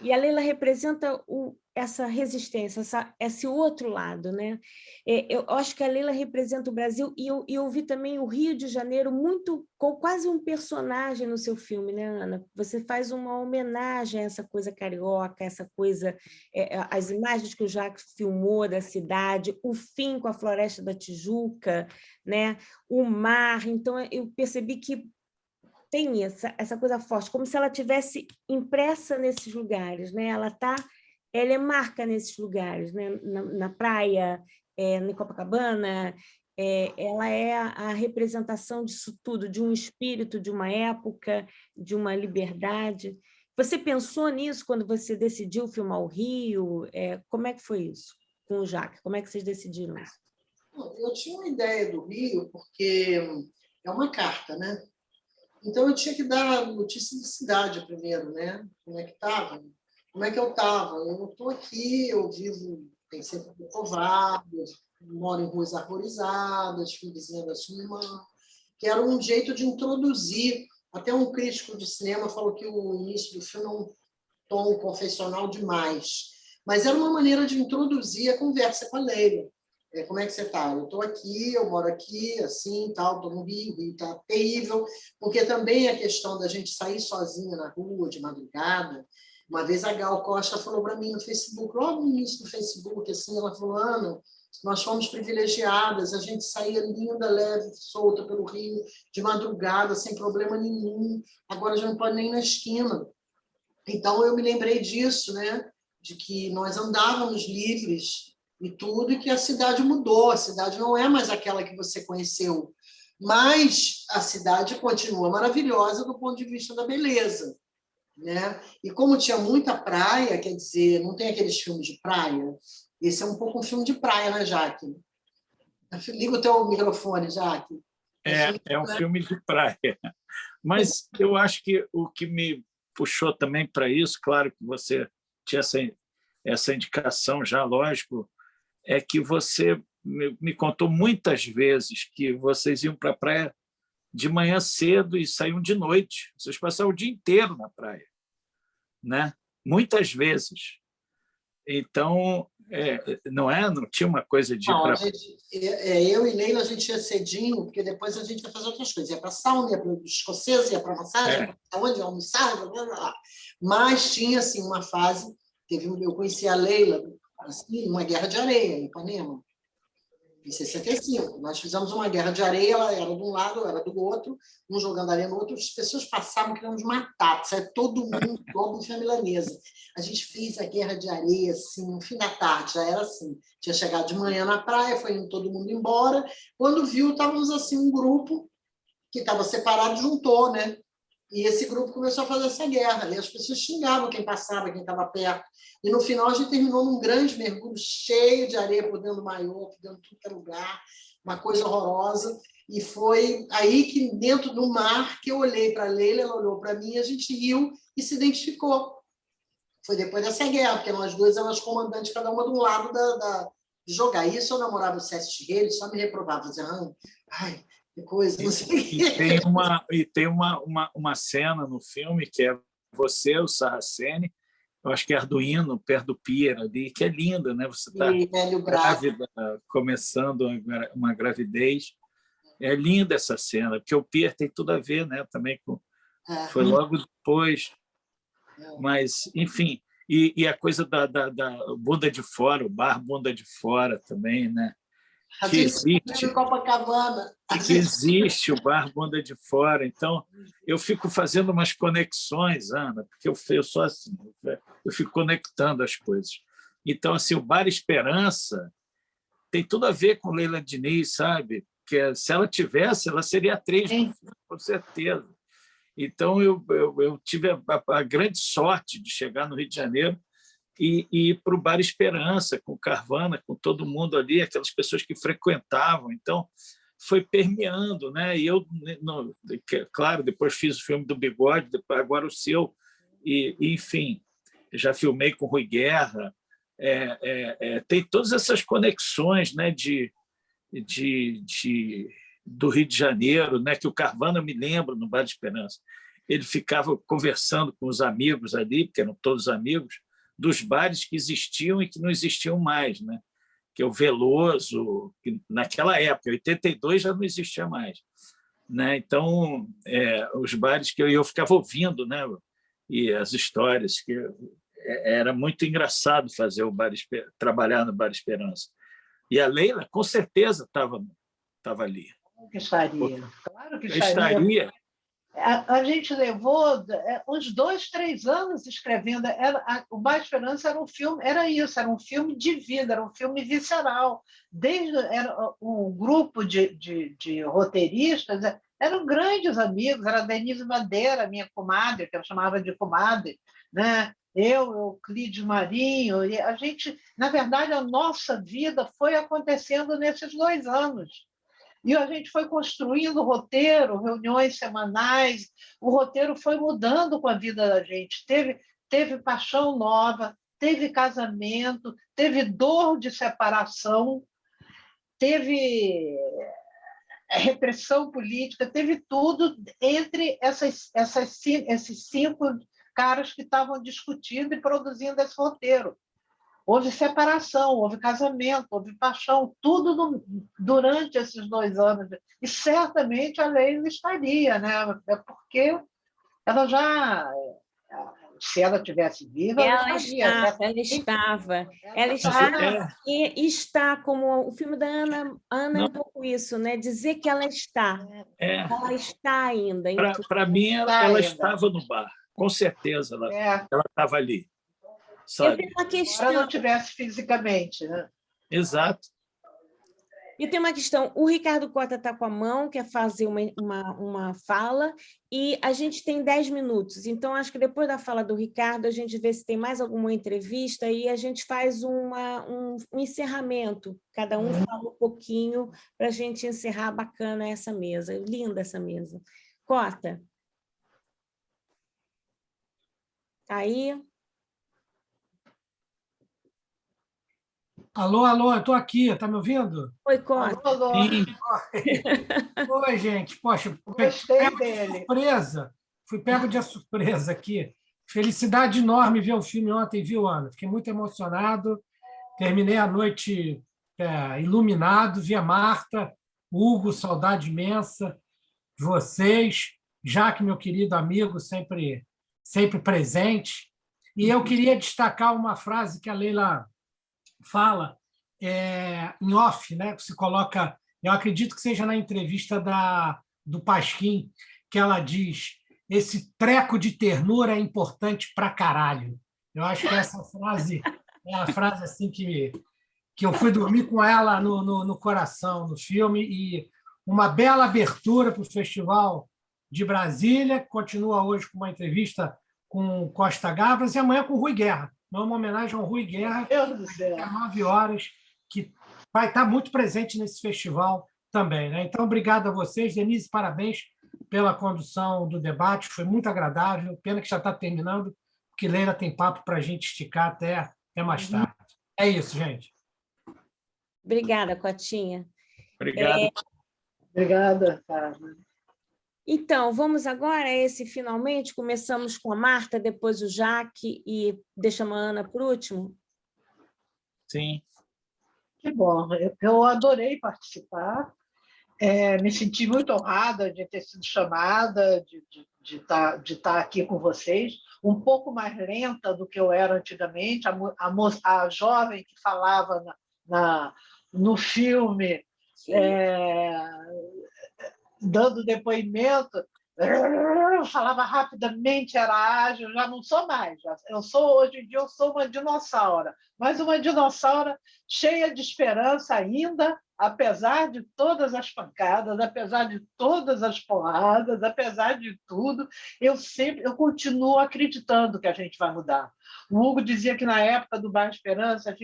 E a Leila representa essa resistência, esse outro lado, né? Eu acho que a Leila representa o Brasil, e eu vi também o Rio de Janeiro muito, com quase um personagem no seu filme, né, Ana? Você faz uma homenagem a essa coisa carioca, essa coisa, as imagens que o Jacques filmou da cidade, o fim com a Floresta da Tijuca, né? O mar. Então, eu percebi que tem essa coisa forte, como se ela tivesse impressa nesses lugares, né? Ela é marca nesses lugares, né? Na praia, em Copacabana, ela é a representação disso tudo, de um espírito, de uma época, de uma liberdade. Você pensou nisso quando você decidiu filmar o Rio? Como é que foi isso com o Jacques? Como é que vocês decidiram isso? Eu tinha uma ideia do Rio, porque é uma carta, né? Então, eu tinha que dar notícia de cidade primeiro, né? Como é que estava? Como é que eu estava? Eu estou aqui, eu vivo, tem sempre Corcovado, moro em ruas arborizadas, fui vizinha da sua irmã, que era um jeito de introduzir. Até um crítico de cinema falou que o início do filme é um tom confessional demais. Mas era uma maneira de introduzir a conversa com a Leila. Como é que você está? Eu estou aqui, eu moro aqui, assim, tal, estou no Rio, o Rio está terrível, porque também a questão da gente sair sozinha na rua de madrugada Uma vez a Gal Costa falou para mim no Facebook, logo no início do Facebook, assim, ela falou, Ana, nós fomos privilegiadas, a gente saía linda, leve, solta pelo Rio, de madrugada, sem problema nenhum, agora já não pode nem ir na esquina. Então, eu me lembrei disso, né? De que nós andávamos livres e tudo, e que a cidade mudou, a cidade não é mais aquela que você conheceu, mas a cidade continua maravilhosa do ponto de vista da beleza, né? E como tinha muita praia, quer dizer, não tem aqueles filmes de praia? Esse é um pouco um filme de praia, né, Jaque? Liga o teu microfone, Jaque. É um filme de praia. Mas eu acho que o que me puxou também para isso, claro que você tinha essa indicação já, lógico, é que você me contou muitas vezes que vocês iam para a praia de manhã cedo e saíam de noite. Vocês passavam o dia inteiro na praia, né? Muitas vezes. Então, não tinha uma coisa de... Não, eu e Leila, a gente ia cedinho, porque depois a gente ia fazer outras coisas. Ia para a sauna, ia para o escocês, ia para a massagem, ia para onde, ia almoçar, blá, blá, blá. Mas tinha assim, uma fase, eu conheci a Leila assim, numa guerra de areia, em Ipanema, em 65. Nós fizemos uma guerra de areia, ela era de um lado, ela era do outro, um jogando areia no outro, as pessoas passavam querendo nos matar, sabe? Todo mundo, logo em milanesa. A gente fez a guerra de areia, assim, no fim da tarde, já era assim. Tinha chegado de manhã na praia, foi indo todo mundo embora. Quando viu, estávamos assim, um grupo que estava separado, juntou, né? E esse grupo começou a fazer essa guerra. E as pessoas xingavam quem passava, quem estava perto. E no final a gente terminou num grande mergulho cheio de areia por dentro do maiô, por dentro de tudo que é lugar, uma coisa horrorosa. E foi aí que, dentro do mar, que eu olhei para a Leila, ela olhou para mim, a gente riu e se identificou. Foi depois dessa guerra, porque nós duas éramos comandantes, cada uma de um lado de jogar. Isso eu namorava o César Chigueiro, ele só me reprovava, dizia, ai, que coisa, não sei o quê. E tem uma cena no filme que é você, o Saraceni, eu acho que é Arduino, perto do pier ali, que é linda, né? Você está grávida, começando uma gravidez. É linda essa cena, porque o pier tem tudo a ver, né? Também foi logo depois. Mas, enfim, e a coisa da bunda de fora, o bar bunda de fora também, né? Que existe, Copacabana. que existe o bar bunda de fora. Então, eu fico fazendo umas conexões, Ana, porque eu sou assim, eu fico conectando as coisas. Então, assim, o Bar Esperança tem tudo a ver com Leila Diniz, sabe? Porque se ela tivesse, ela seria atriz, com certeza. Então, eu tive a grande sorte de chegar no Rio de Janeiro e ir para o Bar Esperança, com Carvana, com todo mundo ali, aquelas pessoas que frequentavam. Então, foi permeando, né? E eu, claro, depois fiz o filme do Bigode, agora o seu, e enfim, já filmei com Rui Guerra. Tem todas essas conexões, né? Do Rio de Janeiro, né? Que o Carvana, eu me lembro, no Bar Esperança, ele ficava conversando com os amigos ali, porque eram todos amigos, dos bares que existiam e que não existiam mais, né? Que é o Veloso, que naquela época, em 82, já não existia mais, né? Então, os bares que eu ficava ouvindo, né? E as histórias, que era muito engraçado fazer trabalhar no Bar Esperança. E a Leila, com certeza, estava ali. Que estaria. Claro que estaria. A gente levou uns 2, 3 anos escrevendo. O Bar Esperança era um filme, era isso, era um filme de vida, era um filme visceral. Era um grupo de roteiristas, eram grandes amigos, era a Denise Madeira, minha comadre, que eu chamava de comadre, né? Eu, Euclides Marinho, e a gente, na verdade, a nossa vida foi acontecendo nesses 2 anos. E a gente foi construindo o roteiro, reuniões semanais, o roteiro foi mudando com a vida da gente. Teve paixão nova, teve casamento, teve dor de separação, teve repressão política, teve tudo entre esses 5 caras que estavam discutindo e produzindo esse roteiro. Houve separação, houve casamento, houve paixão, tudo durante esses 2 anos. E certamente a Leila estaria, né? Porque ela já se ela tivesse viva, Ela estaria. ela estava. Ela estava. e está, como o filme da Ana é Não. um pouco isso, né? Dizer que ela está. Ela está ainda. Para mim, ela estava no bar, com certeza ela estava ali. Eu Sabe? tenho uma questão. Embora não tivesse fisicamente, né? Exato. E tem uma questão, o Ricardo Cota está com a mão, quer fazer uma fala, e a gente tem 10 minutos, então acho que depois da fala do Ricardo, a gente vê se tem mais alguma entrevista e a gente faz um encerramento, cada um fala um pouquinho para a gente encerrar bacana essa mesa, linda essa mesa. Cota. Aí... Alô, alô, eu estou aqui, está me ouvindo? Oi, Cota. Alô. Oi, gente. Poxa, Gostei dele. Fui pego de surpresa aqui. Felicidade enorme ver o filme ontem, viu, Ana? Fiquei muito emocionado. Terminei a noite iluminado, vi a Marta, Hugo, saudade imensa, vocês, Jaque, meu querido amigo, sempre presente. E eu queria destacar uma frase que a Leila fala em off, né? Que se coloca, eu acredito que seja na entrevista do Pasquim, que ela diz: esse treco de ternura é importante pra caralho. Eu acho que essa frase é a frase assim que eu fui dormir com ela no coração, no filme, e uma bela abertura para o Festival de Brasília, que continua hoje com uma entrevista com Costa Gavras, e amanhã com Rui Guerra. Uma homenagem ao Rui Guerra, às 9 horas, que vai estar muito presente nesse festival também, né? Então, obrigado a vocês. Denise, parabéns pela condução do debate, foi muito agradável. Pena que já está terminando, porque Leila tem papo para a gente esticar até mais tarde. É isso, gente. Obrigada, Cotinha. Obrigado. Obrigada, Carmen. Então, vamos agora a esse finalmente. Começamos com a Marta, depois o Jaque e deixamos a Ana por último. Sim. Que bom, eu adorei participar, me senti muito honrada de ter sido chamada, de estar aqui com vocês, um pouco mais lenta do que eu era antigamente, a jovem que falava no filme, dando depoimento, falava rapidamente, era ágil, já não sou mais. Hoje em dia eu sou uma dinossauro, mas uma dinossauro cheia de esperança ainda, apesar de todas as pancadas, apesar de todas as porradas, apesar de tudo, eu continuo acreditando que a gente vai mudar. O Hugo dizia que na época do Bar Esperança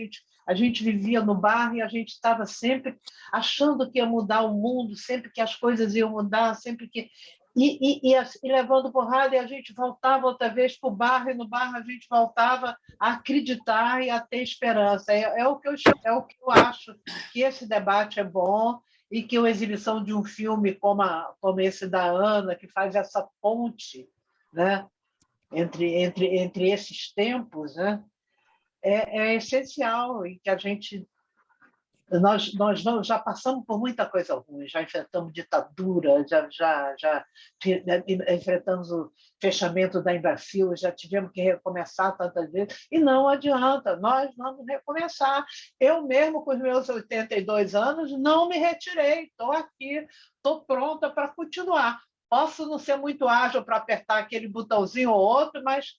a gente vivia no bar e a gente estava sempre achando que ia mudar o mundo, sempre que as coisas iam mudar, sempre que... E levando porrada, e a gente voltava outra vez para o bar, e no bar a gente voltava a acreditar e a ter esperança. É o que eu acho, que esse debate é bom, e que a exibição de um filme como esse da Ana, que faz essa ponte, né, entre esses tempos, né, é essencial, e que a gente... Nós já passamos por muita coisa ruim, já enfrentamos ditadura, já enfrentamos o fechamento da Embrafil, já tivemos que recomeçar tantas vezes, e não adianta, nós vamos recomeçar. Eu mesmo, com os meus 82 anos, não me retirei, estou aqui, estou pronta para continuar. Posso não ser muito ágil para apertar aquele botãozinho ou outro, mas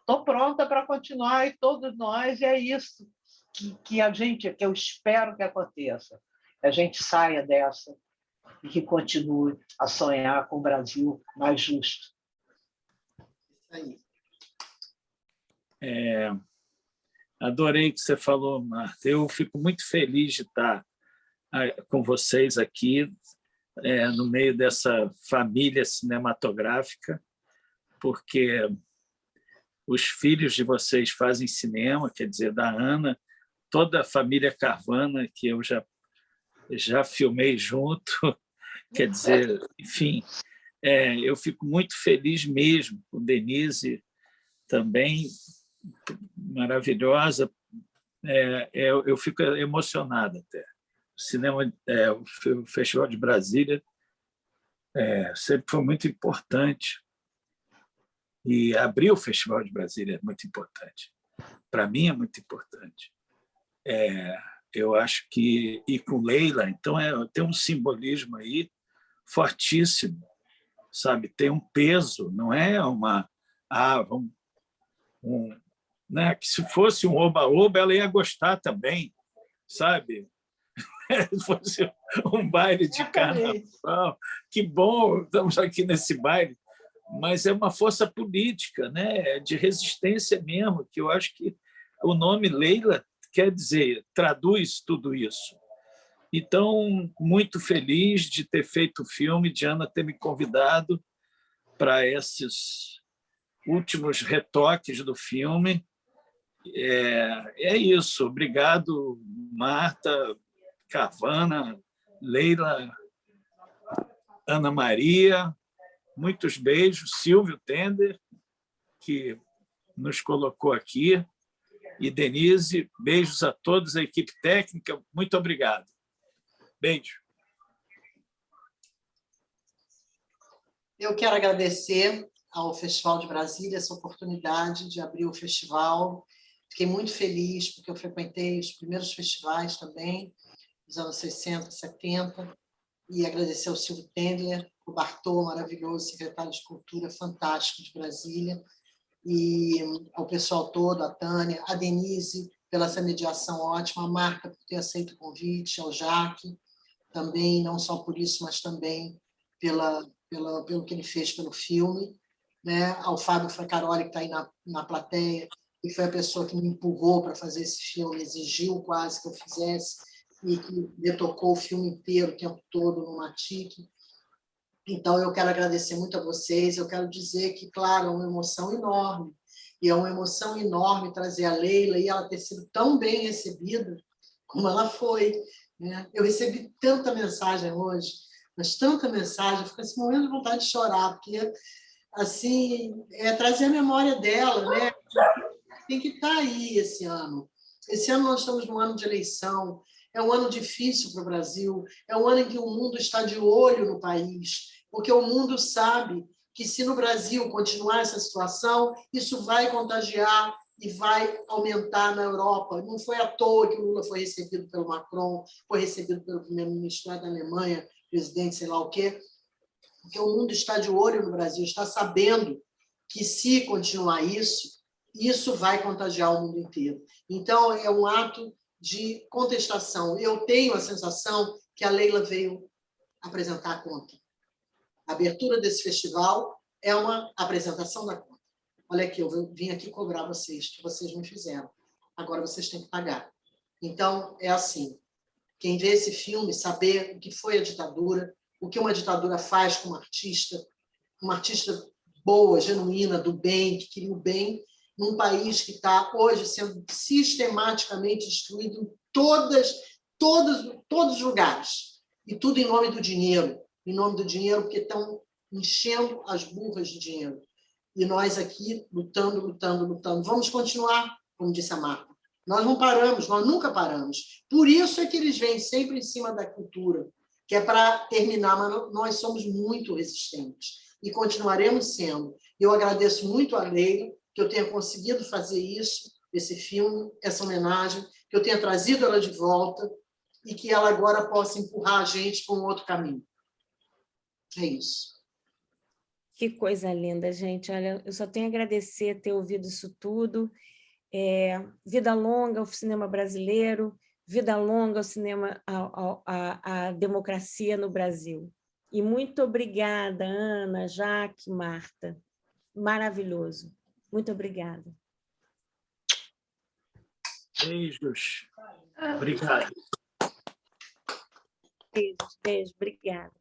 estou pronta para continuar, e todos nós, e é isso que eu espero que aconteça, que a gente saia dessa e que continue a sonhar com o Brasil mais justo. Isso Adorei o que você falou, Marta. Eu fico muito feliz de estar com vocês aqui, no meio dessa família cinematográfica, porque os filhos de vocês fazem cinema, quer dizer, da Ana, toda a família Carvana, que eu já filmei junto, quer dizer, enfim, eu fico muito feliz mesmo, com Denise também, maravilhosa, eu fico emocionado até. O cinema, o Festival de Brasília sempre foi muito importante, E abrir o Festival de Brasília é muito importante. Para mim, é muito importante. Eu acho que, e com Leila, então, tem um simbolismo aí fortíssimo, sabe? Tem um peso, não é uma... né? Que se fosse um oba-oba, ela ia gostar também, sabe? Se fosse um baile de carnaval, que bom, estamos aqui nesse baile, mas é uma força política, né? De resistência mesmo, que eu acho que o nome Leila quer dizer, traduz tudo isso. Então, muito feliz de ter feito o filme, de Ana ter me convidado para esses últimos retoques do filme. É isso. Obrigado, Marta, Carvana, Leila, Ana Maria. Muitos beijos. Silvio Tender, que nos colocou aqui. E Denise, beijos a todos, a equipe técnica. Muito obrigado. Beijo. Eu quero agradecer ao Festival de Brasília essa oportunidade de abrir o festival. Fiquei muito feliz, porque eu frequentei os primeiros festivais também, nos anos 60, 70, e agradecer ao Silvio Tendler, o Bartô, maravilhoso, secretário de Cultura, fantástico de Brasília, e ao pessoal todo, a Tânia, a Denise, pela essa mediação ótima, a Marta, por ter aceito o convite, ao Jaque, também, não só por isso, mas também pelo que ele fez pelo filme, né? Ao Fábio Fracaroli, que está aí na plateia, que foi a pessoa que me empurrou para fazer esse filme, exigiu quase que eu fizesse, e que retocou o filme inteiro, o tempo todo, no Matic. Então, eu quero agradecer muito a vocês, eu quero dizer que, claro, é uma emoção enorme, e é uma emoção enorme trazer a Leila e ela ter sido tão bem recebida como ela foi, né? Eu recebi tanta mensagem hoje, mas tanta mensagem, eu fico assim, morrendo de vontade de chorar, porque assim, trazer a memória dela, né? Tem que estar aí esse ano. Esse ano nós estamos num ano de eleição, é um ano difícil para o Brasil, é um ano em que o mundo está de olho no país, porque o mundo sabe que se no Brasil continuar essa situação, isso vai contagiar e vai aumentar na Europa. Não foi à toa que o Lula foi recebido pelo Macron, foi recebido pelo primeiro-ministro da Alemanha, presidente sei lá o quê, porque o mundo está de olho no Brasil, está sabendo que se continuar isso vai contagiar o mundo inteiro. Então, é um ato de contestação. Eu tenho a sensação que a Leila veio apresentar a conta. A abertura desse festival é uma apresentação da conta. Olha aqui, eu vim aqui cobrar vocês, que vocês me fizeram. Agora vocês têm que pagar. Então, é assim. Quem vê esse filme, saber o que foi a ditadura, o que uma ditadura faz com uma artista boa, genuína, do bem, que queria o bem, num país que está hoje sendo sistematicamente destruído em todos os lugares. E tudo em nome do dinheiro. Em nome do dinheiro, porque estão enchendo as burras de dinheiro. E nós aqui lutando. Vamos continuar, como disse a Marta. Nós não paramos, nós nunca paramos. Por isso é que eles vêm sempre em cima da cultura, que é para terminar, mas nós somos muito resistentes e continuaremos sendo. Eu agradeço muito a Leila, que eu tenha conseguido fazer isso, esse filme, essa homenagem, que eu tenha trazido ela de volta e que ela agora possa empurrar a gente para um outro caminho. É isso. Que coisa linda, gente. Olha, eu só tenho a agradecer ter ouvido isso tudo. Vida longa ao cinema brasileiro, vida longa ao cinema, à democracia no Brasil. E muito obrigada, Ana, Jaque, Marta. Maravilhoso. Muito obrigada. Beijos. Obrigado. Beijo, obrigada.